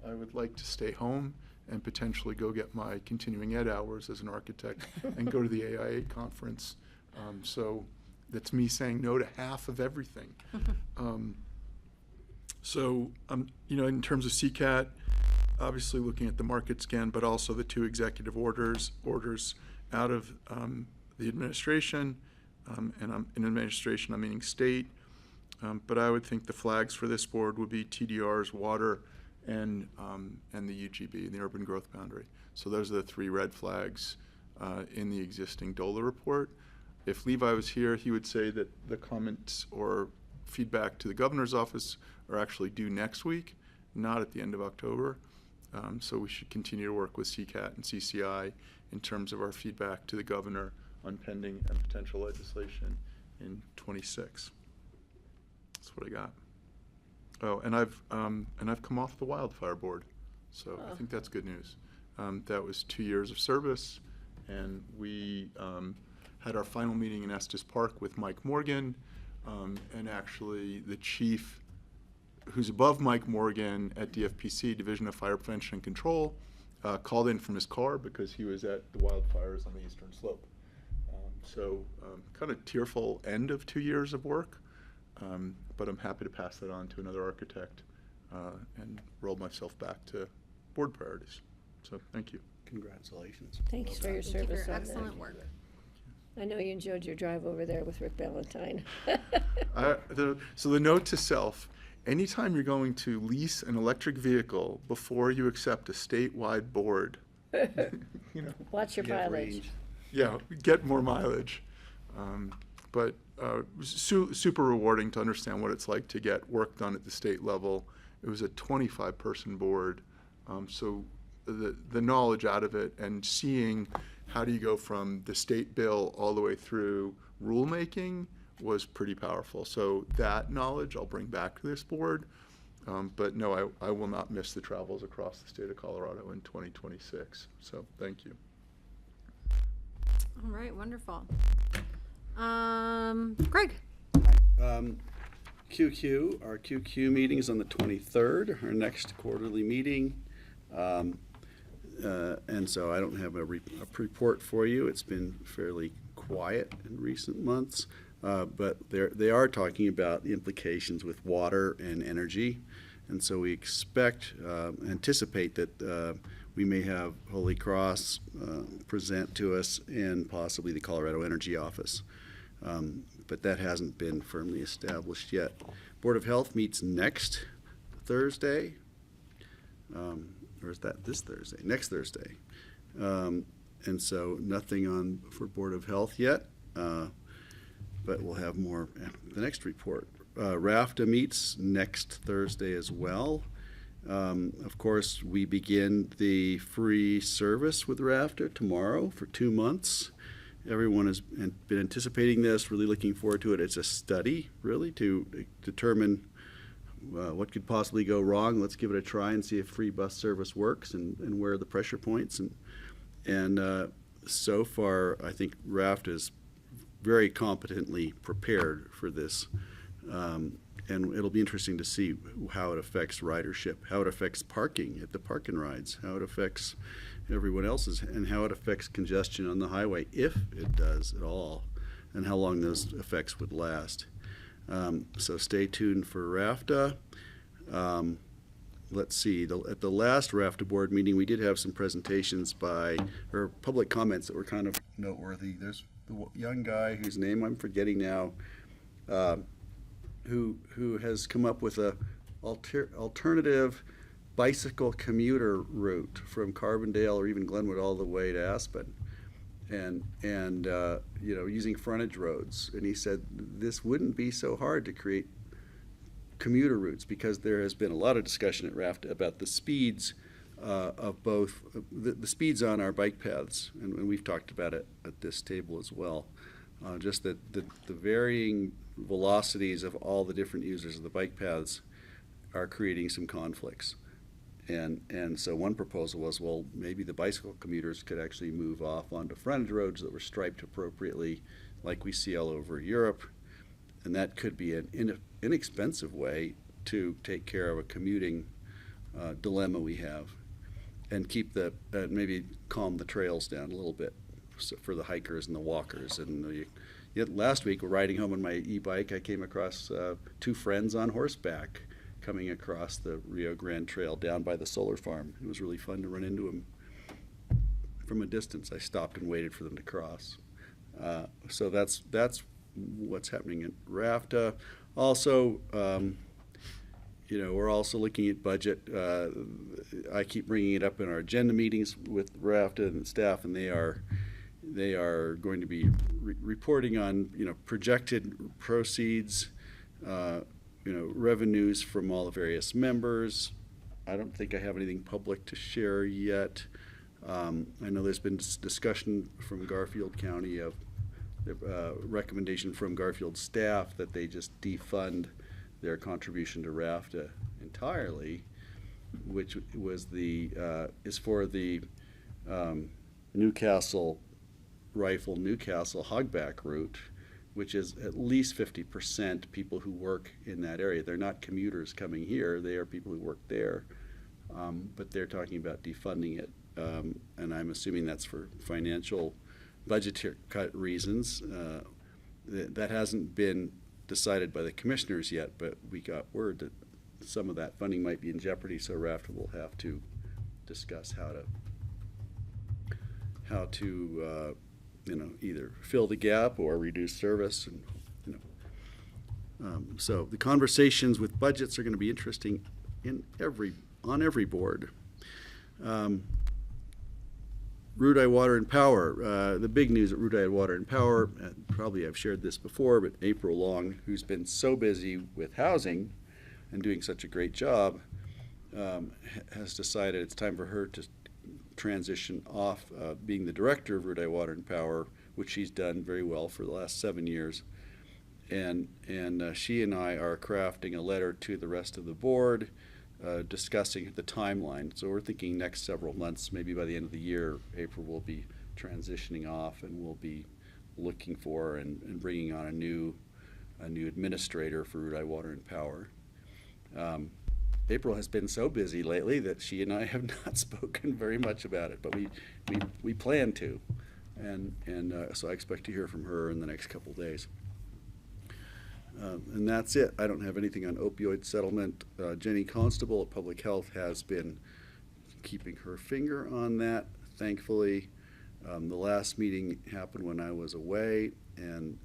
I would like to stay home and potentially go get my continuing ed hours as an architect and go to the AIA conference. So that's me saying no to half of everything. You know, in terms of CCAT, obviously looking at the market scan, but also the 2 executive orders out of the administration and I'm in administration, I'm meaning state. But I would think the flags for this board would be TDRs, water, and the UGB, the urban growth boundary. So those are the 3 red flags in the existing DOLA report. If Levi was here, he would say that the comments or feedback to the governor's office are actually due next week, not at the end of October. So we should continue to work with CCAT and CCI in terms of our feedback to the governor on pending and potential legislation in 26. That's what I got. Oh, and I've come off the wildfire board, so I think that's good news. That was 2 years of service, and we had our final meeting in Estes Park with Mike Morgan, and actually the chief, who's above Mike Morgan at DFPC, Division of Fire Prevention and Control, called in from his car because he was at the wildfires on the eastern slope. So kind of tearful end of 2 years of work. But I'm happy to pass that on to another architect and roll myself back to board priorities. So thank you. Congratulations. Thanks for your Thank you for service your on excellent that. work. I know you enjoyed your drive over there with Rick Valentine. So the note to self, anytime you're going to lease an electric vehicle before you accept a statewide board, you know, Watch your Get mileage. range. yeah, get more mileage. But it was super rewarding to understand what it's like to get work done at the state level. It was a 25-person board, so the knowledge out of it and seeing how do you go from the state bill all the way through rulemaking was pretty powerful. So that knowledge I'll bring back to this board. But no, I will not miss the travels across the state of Colorado in 2026. So thank you. All right, wonderful. Greg? QQ, our QQ meeting is on the 23rd, our next quarterly meeting. And so I don't have a report for you. It's been fairly quiet in recent months. But they are talking about the implications with water and energy. And so we anticipate that we may have Holy Cross present to us and possibly the Colorado Energy Office. But that hasn't been firmly established yet. Board of Health meets next Thursday. Or is that this Thursday? Next Thursday. And so nothing for Board of Health yet. But we'll have more after the next report. RAFTA meets next Thursday as well. Of course, we begin the free service with RAFTA tomorrow for 2 months. Everyone has been anticipating this, really looking forward to it. It's a study, really, to determine what could possibly go wrong. Let's give it a try and see if free bus service works and where are the pressure points. And so far, I think RAFTA is very competently prepared for this. And it'll be interesting to see how it affects ridership, how it affects parking at the park and rides, how it affects everyone else's, and how it affects congestion on the highway, if it does at all, and how long those effects would last. So stay tuned for RAFTA. Let's see, at the last RAFTA board meeting, we did have some presentations or public comments that were kind of noteworthy. There's the young guy whose name I'm forgetting now, who has come up with a alternative bicycle commuter route from Carbondale or even Glenwood all the way to Aspen, and using frontage roads. And he said this wouldn't be so hard to create commuter routes, because there has been a lot of discussion at RAFTA about the speeds of both the speeds on our bike paths, and we've talked about it at this table as well. Just that the varying velocities of all the different users of the bike paths are creating some conflicts. And so one proposal was, well, maybe the bicycle commuters could actually move off onto frontage roads that were striped appropriately, like we see all over Europe. And that could be an inexpensive way to take care of a commuting dilemma we have, and keep maybe calm the trails down a little bit for the hikers and the walkers. And last week, we're riding home on my e-bike. I came across 2 friends on horseback coming across the Rio Grande Trail down by the solar farm. It was really fun to run into them from a distance. I stopped and waited for them to cross. So that's what's happening at RAFTA. Also, we're also looking at budget. I keep bringing it up in our agenda meetings with RAFTA and staff, and they are going to be reporting on, projected proceeds, revenues from all the various members. I don't think I have anything public to share yet. I know there's been discussion from Garfield County of the recommendation from Garfield staff that they just defund their contribution to RAFTA entirely, which was is for the Newcastle hogback route, which is at least 50% people who work in that area. They're not commuters coming here, they are people who work there. But they're talking about defunding it, and I'm assuming that's for financial budgetary cut reasons. That hasn't been decided by the commissioners yet, but we got word that some of that funding might be in jeopardy, so RAFTA will have to discuss how to either fill the gap or reduce service. And so the conversations with budgets are going to be interesting on every board. Root Eye Water and Power. The big news at Root Eye Water and Power, probably I've shared this before, but April Long, who's been so busy with housing and doing such a great job, has decided it's time for her to transition off being the director of Root Eye Water and Power, which she's done very well for the last 7 years. And she and I are crafting a letter to the rest of the board discussing the timeline. So we're thinking next several months, maybe by the end of the year, April will be transitioning off, and we'll be looking for and bringing on a new administrator for Root Eye Water and Power. April has been so busy lately that she and I have not spoken very much about it, but we plan to, and so I expect to hear from her in the next couple days. And that's it. I don't have anything on opioid settlement. Jenny Constable at Public Health has been keeping her finger on that, thankfully. The last meeting happened when I was away, and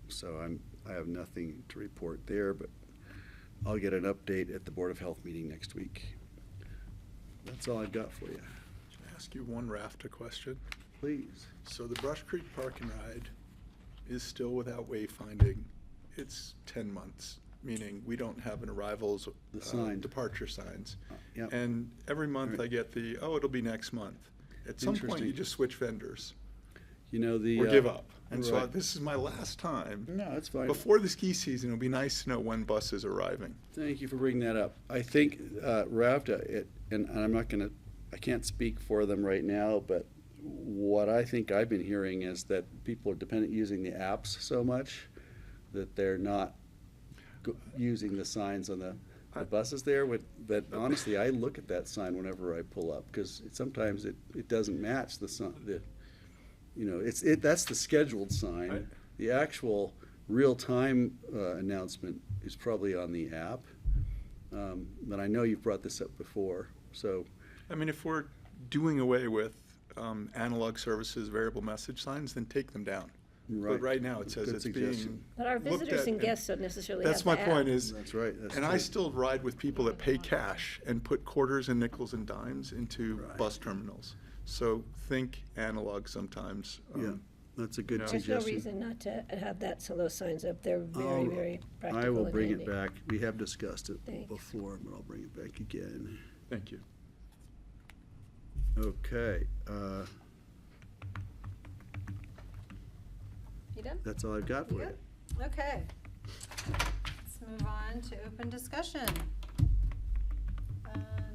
so I have nothing to report there, but I'll get an update at the Board of Health meeting next week. That's all I've got for you. Can I ask you one RAFTA question? Please. So the Brush Creek Park and Ride is still without wayfinding. It's 10 months, meaning we don't have an arrivals, departure signs. Yep. And every month I get it'll be next month. At some point, Interesting. you just switch vendors Or or give up. And so right. this is my last time. No, that's fine. Before the ski season, it'll be nice to know when bus is arriving. Thank you for bringing that up. I think RAFTA, and I can't speak for them right now, but what I think I've been hearing is that people are using the apps so much that they're not using the signs on the buses there. But honestly, I look at that sign whenever I pull up, because sometimes it doesn't match the sign. That's the scheduled sign. The actual real-time announcement is probably on the app. But I know you've brought this up before, so. I mean, if we're doing away with analog services, variable message signs, then take them down. Right. But right now, it says Good it's suggestion. being But our looked visitors at and guests don't necessarily That's have my the point app. is, That's right. That's and I true. still ride with people that pay cash and put quarters and nickels and dimes into Right. bus terminals. So think analog sometimes. Yeah, that's a good no. There's suggestion. no reason not to have those signs up. They're very, I'll- very practical I will and bring handy. it back. We have discussed it Thanks. before, but I'll bring it back again. Thank you. Okay, You done? that's all I've got for you. Good? Okay. Let's move on to open discussion.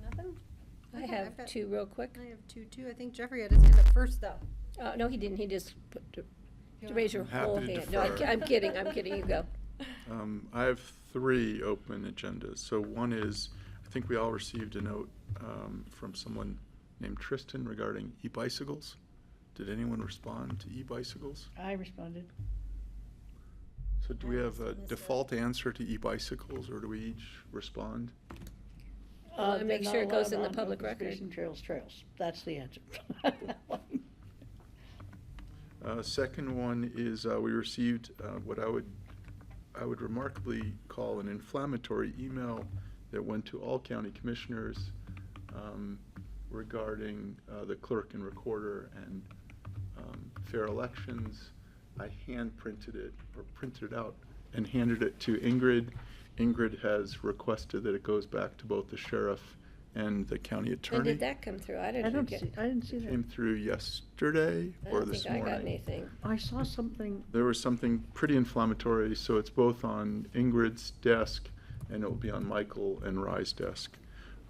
Nothing? I Okay, have I've got- two real quick. I have two, too. I think Jeffrey had his hand up first, though. No, he didn't. He just put to raise your Happy whole to hand. No, defer. I'm kidding. I'm kidding. You go. I have 3 open agendas. So one is, I think we all received a note from someone named Tristan regarding e-bicycles. Did anyone respond to e-bicycles? I responded. So do we have a default answer to e-bicycles, or do we each respond? And make they're sure not it goes allowed in the on public open record. space and trails. That's the answer. Second one is we received what I would remarkably call an inflammatory email that went to all county commissioners regarding the clerk and recorder and fair elections. I hand printed it or printed it out and handed it to Ingrid. Ingrid has requested that it goes back to both the sheriff and the county When attorney. did that come through? I I didn't don't get, see, I didn't see Came that. through yesterday I or don't this think I got morning. anything. I saw something, There was something pretty inflammatory, so it's both on Ingrid's desk and it will be on Michael and Rye's desk.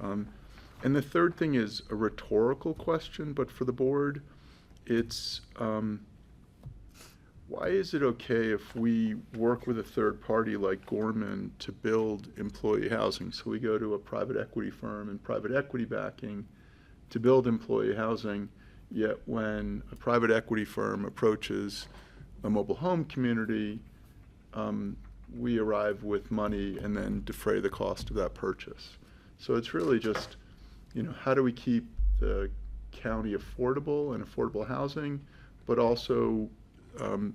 And the third thing is a rhetorical question, but for the board, it's why is it okay if we work with a third party like Gorman to build employee housing? So we go to a private equity firm and private equity backing to build employee housing, yet when a private equity firm approaches a mobile home community, we arrive with money and then defray the cost of that purchase. So it's really just, how do we keep the county affordable and affordable housing, but also,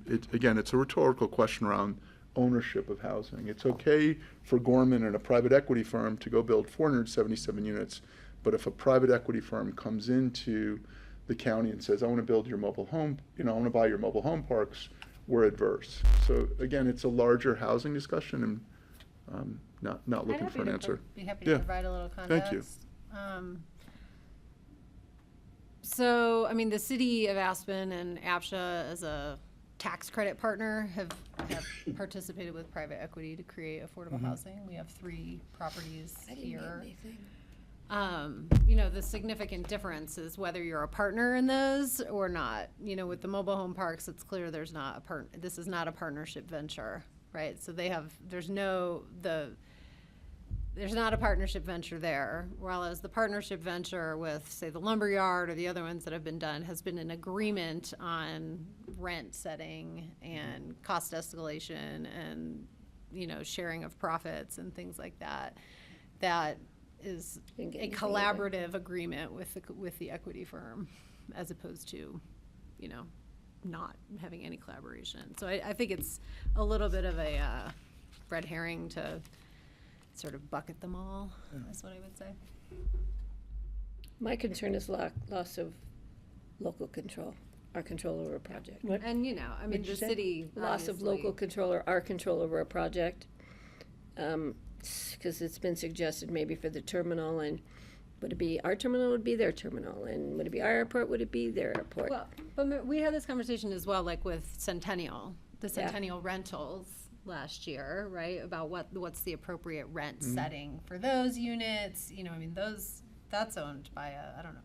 it's a rhetorical question around ownership of housing. It's okay for Gorman and a private equity firm to go build 477 units, but if a private equity firm comes into the county and says, I want to build your mobile home, I want to buy your mobile home parks, we're adverse. So again, it's a larger housing discussion and not looking for an answer. Be happy Yeah. to provide a little context. Thank you. So, I mean, the city of Aspen and APSHA as a tax credit partner have participated with private equity to create affordable housing. We have 3 properties I didn't get here. anything. The significant difference is whether you're a partner in those or not. With the mobile home parks, it's clear there's not this is not a partnership venture, right? So there's not a partnership venture there, whereas the partnership venture with, say, the lumberyard or the other ones that have been done has been an agreement on rent setting and cost escalation and, sharing of profits and things like that. That is Didn't get a anything collaborative agreement with the equity firm, as opposed to, not having any collaboration. So I think it's a little bit of a red herring to sort of bucket them all, is what I would say. My concern is loss of local control, our control over a project. what, And, I mean, What'd you the say? city. Loss of obviously- local control or our control over a project. Because it's been suggested maybe for the terminal, and would it be our terminal, would be their terminal, and would it be our airport, would it be their airport? Well, but we had this conversation as well, like with Centennial, the Yeah. Centennial rentals last year, right? About what's the appropriate rent setting for those units, I mean, that's owned by I don't know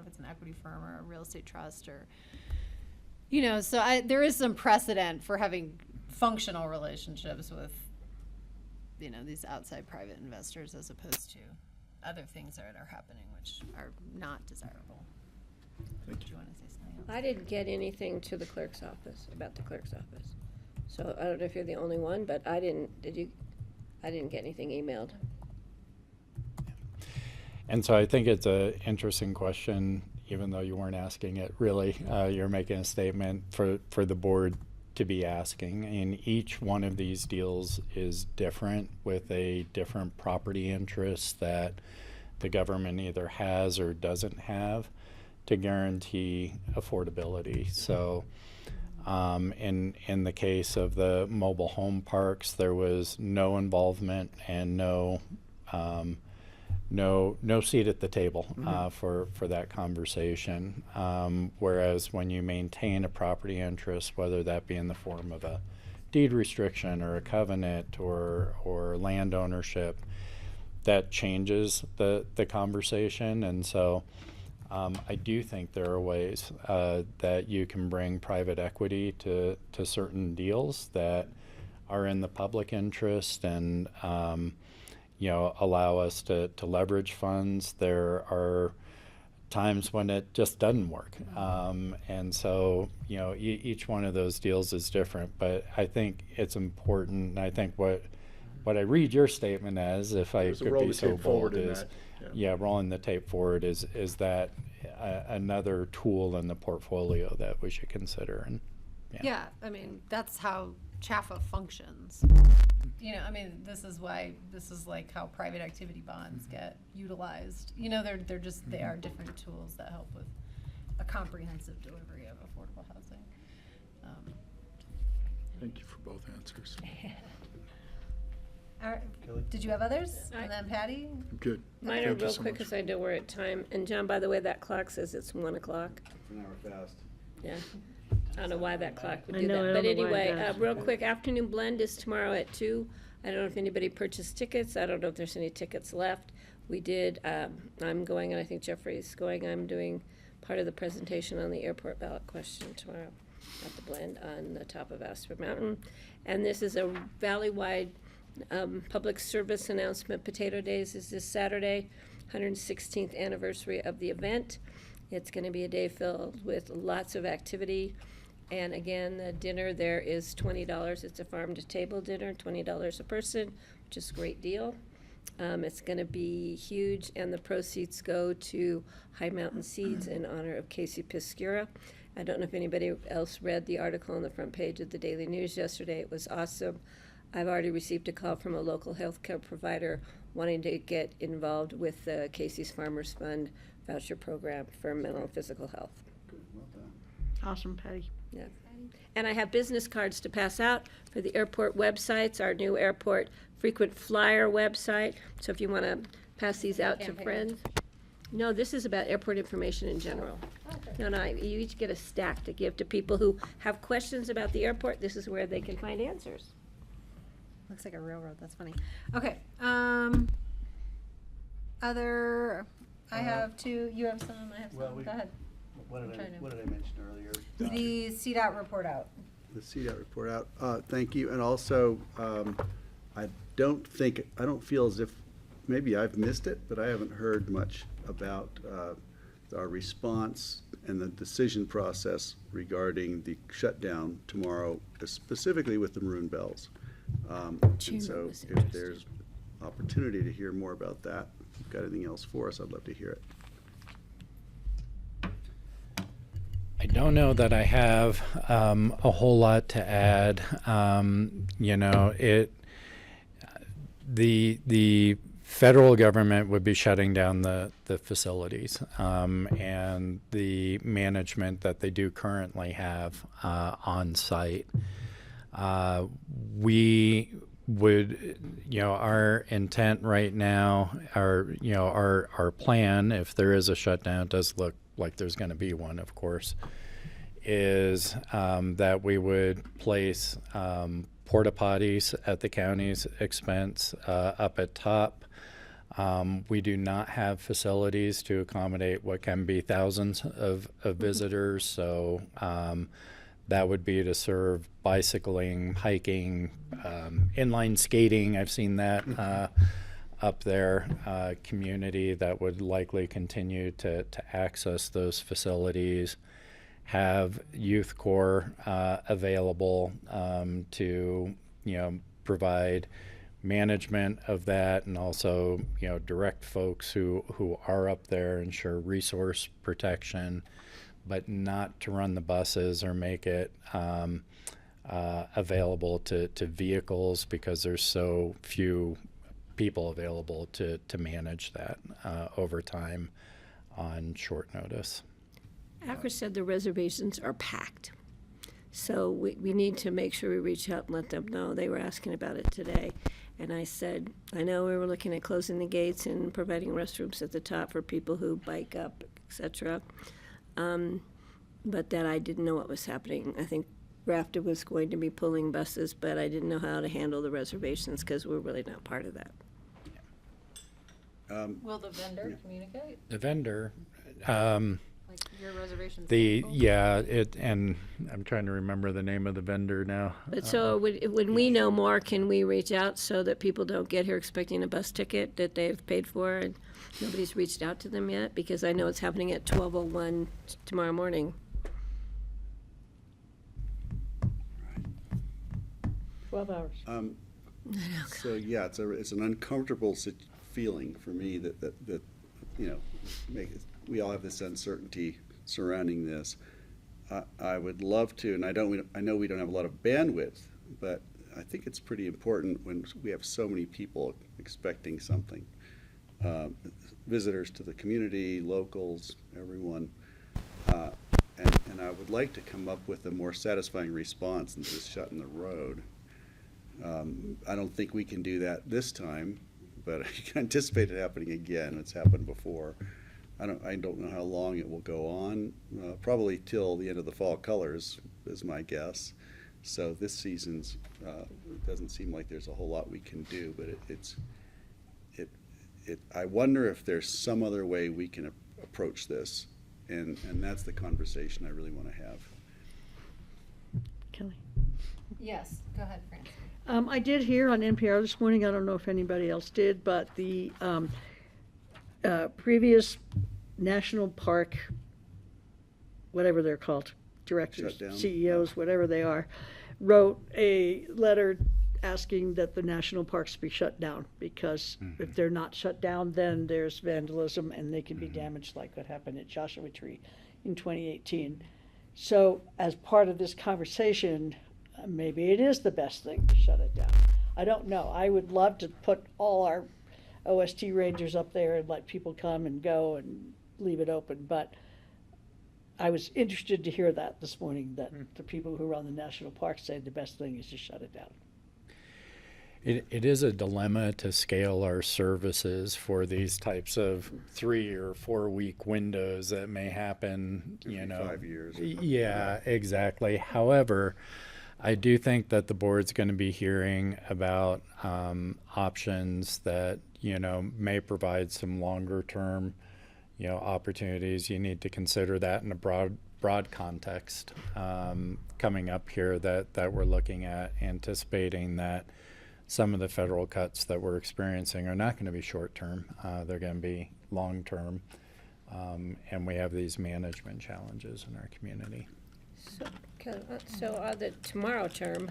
if it's an equity firm or a real estate trust or, so there is some precedent for having functional relationships with, these outside private investors as opposed to other things that are happening which are not desirable. Thank Do you want to say something else? I didn't get anything to the clerk's office, about the clerk's office. So I don't know if you're the only one, but I didn't get anything emailed. And so I think it's an interesting question, even though you weren't asking it really. You're making a statement for the board to be asking. And each one of these deals is different with a different property interest that the government either has or doesn't have to guarantee affordability. So in the case of the mobile home parks, there was no involvement and no seat at the table for that conversation. Whereas when you maintain a property interest, whether that be in the form of a deed restriction or a covenant or land ownership, that changes the conversation. And so I do think there are ways that you can bring private equity to certain deals that are in the public interest and allow us to leverage funds. There are times when it just doesn't work. And so, each one of those deals is different, but I think it's important. And I think what I read your statement as, if I There's a could roll be the so tape forward bold, in is, that, yeah. rolling the tape forward is that another tool in the portfolio that we should consider. And Yeah, I mean, that's how CHAFA functions. You know, I mean, this is like how private activity bonds get utilized. You know, they are different tools that help with a comprehensive delivery of affordable housing. Thank you for both answers. All right. Did you have others? And then Patty? Good. Mine are Thank you real so quick much. because I know we're at time. And John, by the way, that clock says it's 1 o'clock. It's an hour fast. Yeah. I don't know why that clock would I do know, I that. don't But know why it anyway, does. real quick, afternoon blend is tomorrow at 2. I don't know if anybody purchased tickets. I don't know if there's any tickets left. We did, I'm going, and I think Jeffrey's going. I'm doing part of the presentation on the airport ballot question tomorrow at the blend on the top of Asper Mountain. And this is a valley-wide public service announcement. Potato Days is this Saturday, 116th anniversary of the event. It's going to be a day filled with lots of activity. And again, the dinner there is $20. It's a farm-to-table dinner, $20 a person, which is a great deal. It's going to be huge, and the proceeds go to High Mountain Seeds in honor of Casey Piscura. I don't know if anybody else read the article on the front page of the Daily News yesterday. It was awesome. I've already received a call from a local healthcare provider wanting to get involved with the Casey's Farmers Fund voucher program for mental and physical health. Awesome, Patty. Yeah. And I have business cards to pass out for the airport websites, our new airport frequent flyer website. So if you want to pass these out to friends. No, this is about airport information in general. No, you each get a stack to give to people who have questions about the airport. This is where they can find answers. Looks like a railroad, that's funny. Okay, I have two, you have some, I have some, go ahead. What I'm did trying to- what did I mention earlier? The CDOT report out. The CDOT report out. Thank you. And also, I don't feel as if, maybe I've missed it, but I haven't heard much about our response and the decision process regarding the shutdown tomorrow, specifically with the Maroon Bells. And Chamber so was if interested. there's opportunity to hear more about that, if you've got anything else for us, I'd love to hear it. I don't know that I have a whole lot to add. You know, the federal government would be shutting down the facilities and the management that they do currently have on site. We would, you know, our intent right now, our plan, if there is a shutdown, it does look like there's going to be one, of course, is that we would place porta potties at the county's expense up at top. We do not have facilities to accommodate what can be thousands of visitors, so that would be to serve bicycling, hiking, inline skating. I've seen that up there. Community that would likely continue to access those facilities. Have youth corps available to, you know, provide management of that, and also, you know, direct folks who are up there, ensure resource protection, but not to run the buses or make it available to vehicles, because there's so few people available to manage that over time on short notice. Akron said the reservations are packed. So we need to make sure we reach out and let them know. They were asking about it today. And I said, I know we were looking at closing the gates and providing restrooms at the top for people who bike up, et cetera. But that I didn't know what was happening. I think Rafta was going to be pulling buses, but I didn't know how to handle the reservations because we're really not part of that. Will the vendor communicate, The vendor, like your reservations? and I'm trying to remember the name of the vendor now. But so when we know more, can we reach out so that people don't get here expecting a bus ticket that they've paid for and nobody's reached out to them yet? Because I know it's happening at 12:01 tomorrow morning. 12 hours. So yeah, it's an uncomfortable feeling for me that we all have this uncertainty surrounding this. I would love to, and I know we don't have a lot of bandwidth, but I think it's pretty important when we have so many people expecting something. Visitors to the community, locals, everyone. And I would like to come up with a more satisfying response than just shutting the road. I don't think we can do that this time, but I can anticipate it happening again. It's happened before. I don't know how long it will go on. Probably till the end of the fall colors is my guess. So this season's it doesn't seem like there's a whole lot we can do, but I wonder if there's some other way we can approach this, and that's the conversation I really want to have. Kelly? Yes, go ahead, Francie. I did hear on NPR this morning, I don't know if anybody else did, but the previous national park, whatever they're called, directors, Shut down. CEOs, whatever they are, wrote a letter asking that the national parks be shut down, because if they're not shut down, then there's vandalism and they can be damaged, like what happened at Joshua Tree in 2018. So as part of this conversation, maybe it is the best thing to shut it down. I don't know. I would love to put all our OST rangers up there and let people come and go and leave it open, but I was interested to hear that this morning, that the people who run the national parks say the best thing is to shut it down. It is a dilemma to scale our services for these types of 3 or 4 week windows that may happen, Every 5 years or something. Yeah, exactly. However, I do think that the board's going to be hearing about options that, may provide some longer term, opportunities. You need to consider that in a broad context coming up here that we're looking at, anticipating that some of the federal cuts that we're experiencing are not going to be short term. They're going to be long term. And we have these management challenges in our community. So on the tomorrow term,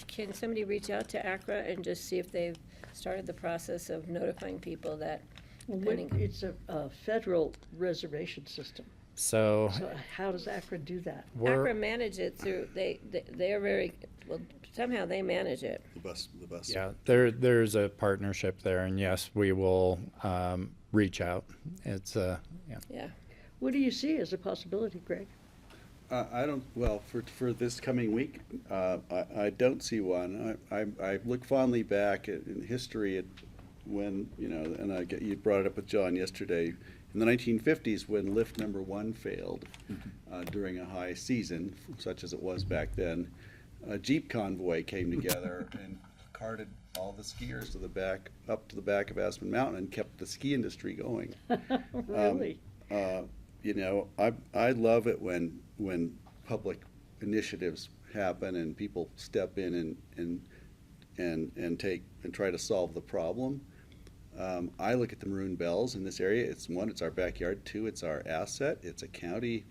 can somebody reach out to ACRA and just see if they've started the process of notifying people that It's a federal reservation system. So So how does ACRA do that? ACRA manage it through, they're very, well, somehow they manage it. The bus. yeah, there's a partnership there, and yes, we will reach out. It's yeah. Yeah. What do you see as a possibility, Greg? For this coming week, I don't see one. I look fondly back in history at when, and you brought it up with John yesterday, in the 1950s when lift number 1 failed during a high season, such as it was back then. A Jeep convoy came together and carted all the skiers up to the back of Aspen Mountain and kept the ski industry going. Really? I love it when public initiatives happen and people step in and try to solve the problem. I look at the Maroon Bells in this area. It's our backyard. 2, it's our asset. It's a county.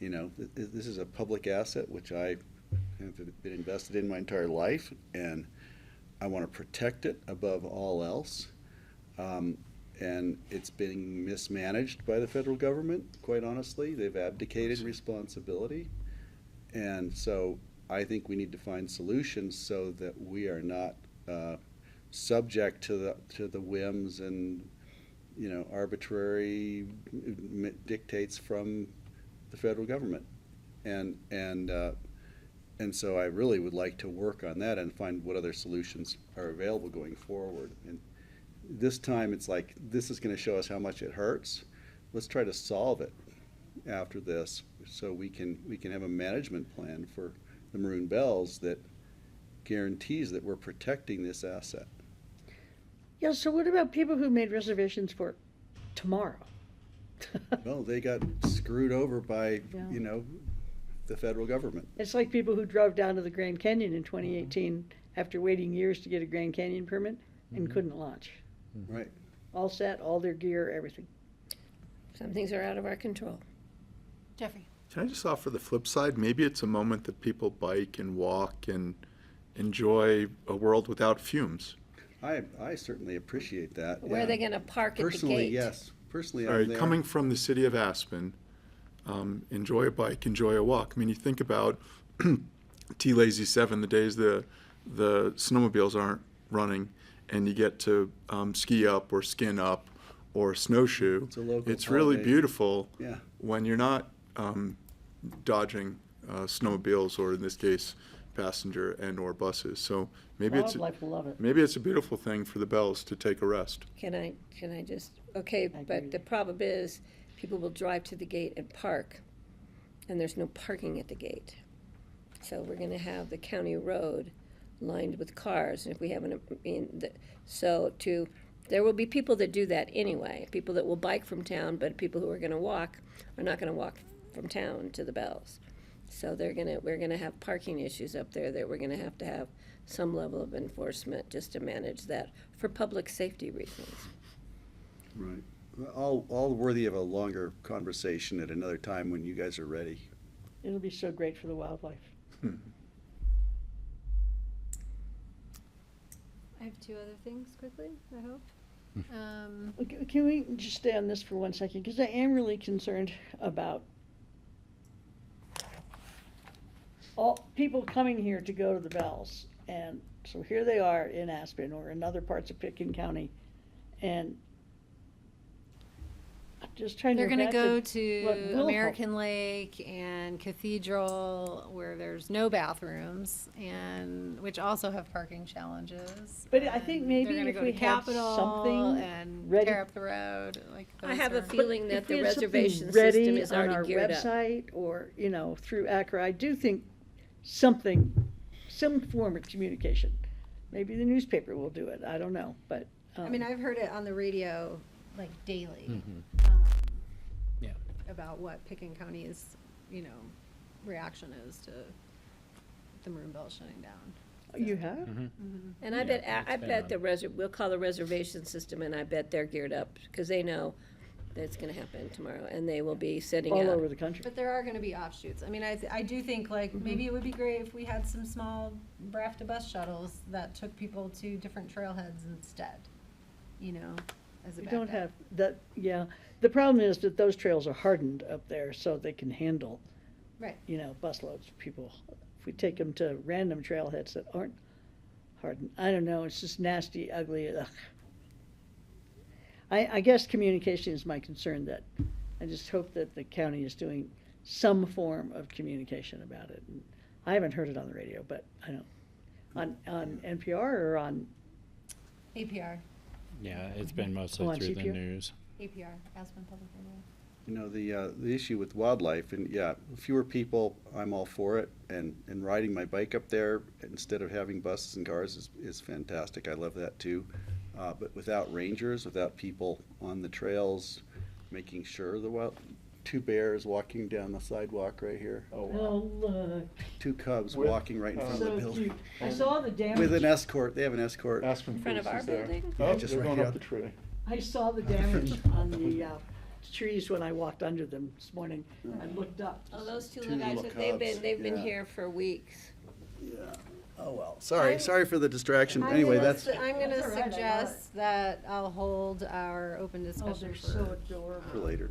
This is a public asset which I have been invested in my entire life, and I want to protect it above all else. And it's being mismanaged by the federal government, quite honestly. They've abdicated responsibility. And so I think we need to find solutions so that we are not subject to the whims and arbitrary dictates from the federal government. And so I really would like to work on that and find what other solutions are available going forward. And this time it's like, this is going to show us how much it hurts. Let's try to solve it after this, so we can have a management plan for the Maroon Bells that guarantees that we're protecting this asset. Yeah, so what about people who made reservations for tomorrow? Well, they got screwed over by, Yeah. The federal government. It's like people who drove down to the Grand Canyon in 2018 after waiting years to get a Grand Canyon permit and couldn't launch. Right. All set, all their gear, everything. Some things are out of our control. Jeffrey? Can I just offer the flip side? Maybe it's a moment that people bike and walk and enjoy a world without fumes. I certainly appreciate that. Where yeah. are they gonna park at the Personally, gate? yes. Personally, All I'm right, there. coming from the city of Aspen, enjoy a bike, enjoy a walk. I mean, you think about T-Lazy 7, the days the snowmobiles aren't running, and you get to ski up or skin up or snowshoe. It's a local It's really holiday. beautiful Yeah. when you're not dodging snowmobiles, or in this case, passenger and or buses. So maybe Wildlife will love it. maybe it's a beautiful thing for the Bells to take a rest. Can I just, okay, agree but with the you. problem is, people will drive to the gate and park, and there's no parking at the gate. So we're gonna have the county road lined with cars, and if we have there will be people that do that anyway, people that will bike from town, but people who are gonna walk are not gonna walk from town to the Bells. So we're gonna have parking issues up there that we're gonna have to have some level of enforcement just to manage that for public safety reasons. Right. All worthy of a longer conversation at another time when you guys are ready. It'll be so great for the wildlife. I have two other things quickly, I hope. Okay, can we just stay on this for 1 second? Because I am really concerned about all people coming here to go to the Bells. And so here they are in Aspen or in other parts of Pitkin County. And I'm just trying to They're gonna imagine go what to will happen. American Lake and Cathedral, where there's no bathrooms, and which also have parking challenges. But I think And maybe they're gonna if go we to had Capitol something and ready- tear up the road, like I those have a are- feeling that If we the had something reservation ready system is on already our geared up. website or, through ACRA, I do think something, some form of communication. Maybe the newspaper will do it, I don't know, but. I mean, I've heard it on the radio like daily. Yeah. About what Pickens County's, reaction is to the Maroon Bell shutting down. You have? And I bet we'll call the reservation system, and I bet they're geared up, because they know that it's gonna happen tomorrow, and they will be setting All up. over the country. But there are gonna be offshoots. I mean, I do think maybe it would be great if we had some small BRAFTA bus shuttles that took people to different trailheads instead, as a We backup. don't have that, yeah. The problem is that those trails are hardened up there, so they can handle, Right. busloads of people. If we take them to random trailheads that aren't hardened, I don't know, it's just nasty, ugly, ugh. I guess communication is my concern, that I just hope that the county is doing some form of communication about it. And I haven't heard it on the radio, but I don't, on NPR or on, APR, Yeah, it's been mostly on through the CPR? news. APR, Aspen Public Radio. The issue with wildlife, and fewer people, I'm all for it. And riding my bike up there instead of having buses and cars is fantastic. I love that too. But without rangers, without people on the trails, making sure two bears walking down the sidewalk right here. oh, look, Two cubs With, walking right in front of the so building. cute. I saw the damage. With an escort, they have an escort. Aspen In front of Police our is there. building? Oh, Just they're right going up out. the tree. I saw the damage on the trees when I walked under them this morning. I looked up. Oh, those two Two little guys, little they've cubs, been yeah. here for weeks. Yeah. Oh, well. Sorry for the distraction. Anyway, I'm that's gonna That's all right, I got suggest that I'll hold our open Oh, discussion they're so adorable. for later.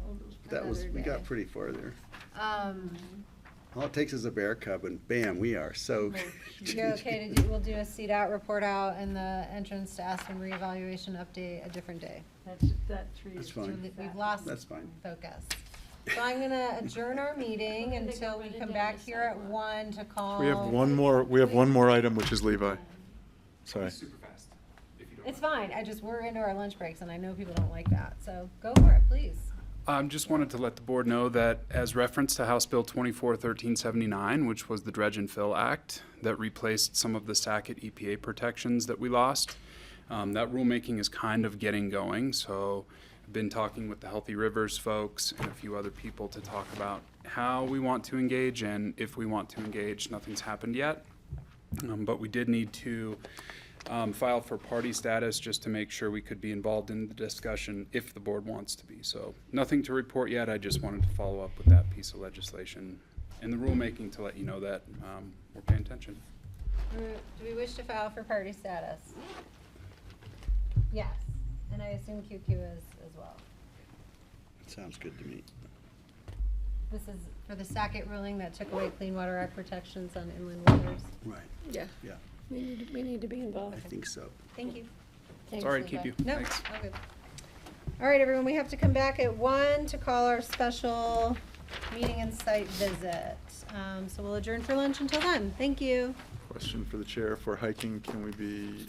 Another We got day. pretty far there. Um, All it takes is a bear cub and bam, we are so. you're okay to we'll do a seat out, report out, and the entrance to Aspen reevaluation update a different day. That tree That's is. fine. We've lost That's fine. focus. So I'm gonna adjourn our meeting until we come back here at 1 to call. We have one more item, which is Levi. Sorry. It's fine, we're into our lunch breaks, and I know people don't like that, so go for it, please. Just wanted to let the board know that as reference to House Bill 241379, which was the Dredge and Fill Act that replaced some of the Sackett EPA protections that we lost, that rulemaking is kind of getting going. So I've been talking with the Healthy Rivers folks and a few other people to talk about how we want to engage and if we want to engage. Nothing's happened yet, but we did need to file for party status just to make sure we could be involved in the discussion if the board wants to be. So nothing to report yet. I just wanted to follow up with that piece of legislation in the rulemaking to let you know that we're paying attention. Do we wish to file for party status? Yes, and I assume QQ is as well. Sounds good to me. This is for the Sackett ruling that took away Clean Water Act protections on inland waters. Right, Yeah, yeah, we need to be involved. I think so. Thank you. Sorry to keep you. No, Thanks. all good. All right, everyone, we have to come back at 1 to call our special meeting and site visit. So we'll adjourn for lunch until then. Thank you. Question for the chair, for hiking, can we be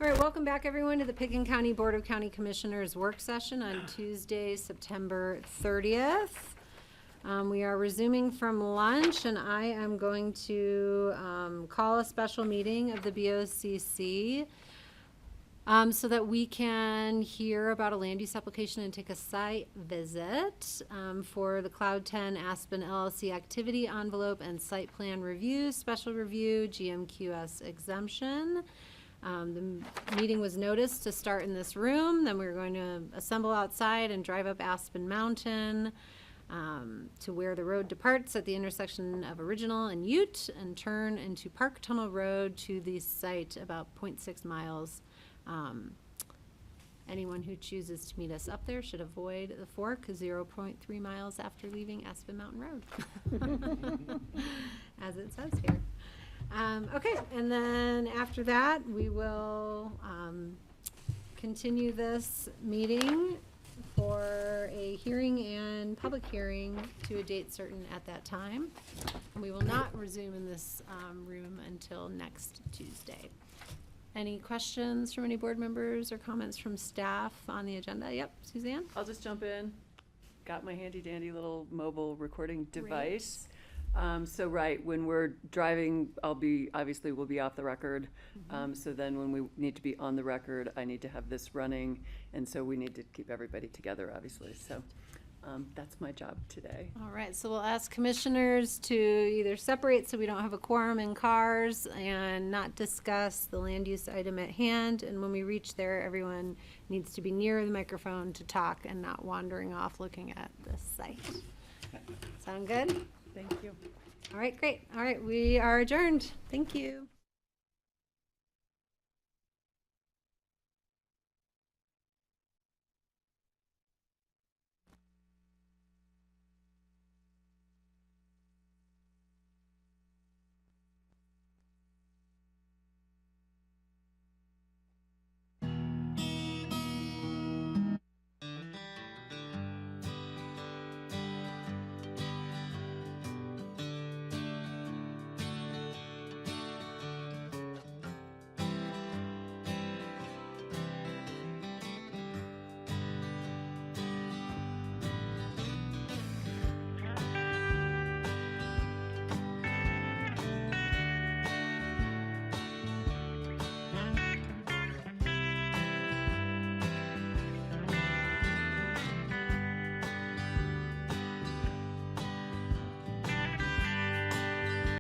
All right, welcome back everyone to the Pickens County Board of County Commissioners work session on Tuesday, September 30th. We are resuming from lunch, and I am going to call a special meeting of the BoCC so that we can hear about a land use application and take a site visit for the Cloud 10 Aspen LLC activity envelope and site plan review, special review, GMQS exemption. The meeting was noticed to start in this room, then we were going to assemble outside and drive up Aspen Mountain to where the road departs at the intersection of Original and Ute and turn into Park Tunnel Road to the site about 0.6 miles. Anyone who chooses to meet us up there should avoid the fork 0.3 miles after leaving Aspen Mountain Road, as it says here. Okay, and then after that, we will continue this meeting for a hearing and public hearing to a date certain at that time. And we will not resume in this room until next Tuesday. Any questions from any board members or comments from staff on the agenda? Yep, Suzanne? I'll just jump in. Got my handy dandy little mobile recording device. So right, when we're driving, we'll be off the record. So then when we need to be on the record, I need to have this running. And so we need to keep everybody together, obviously. So that's my job today. All right, so we'll ask commissioners to either separate so we don't have a quorum in cars and not discuss the land use item at hand. And when we reach there, everyone needs to be near the microphone to talk and not wandering off looking at the site. Sound good? Thank you. All right, great. All right, we are adjourned. Thank you.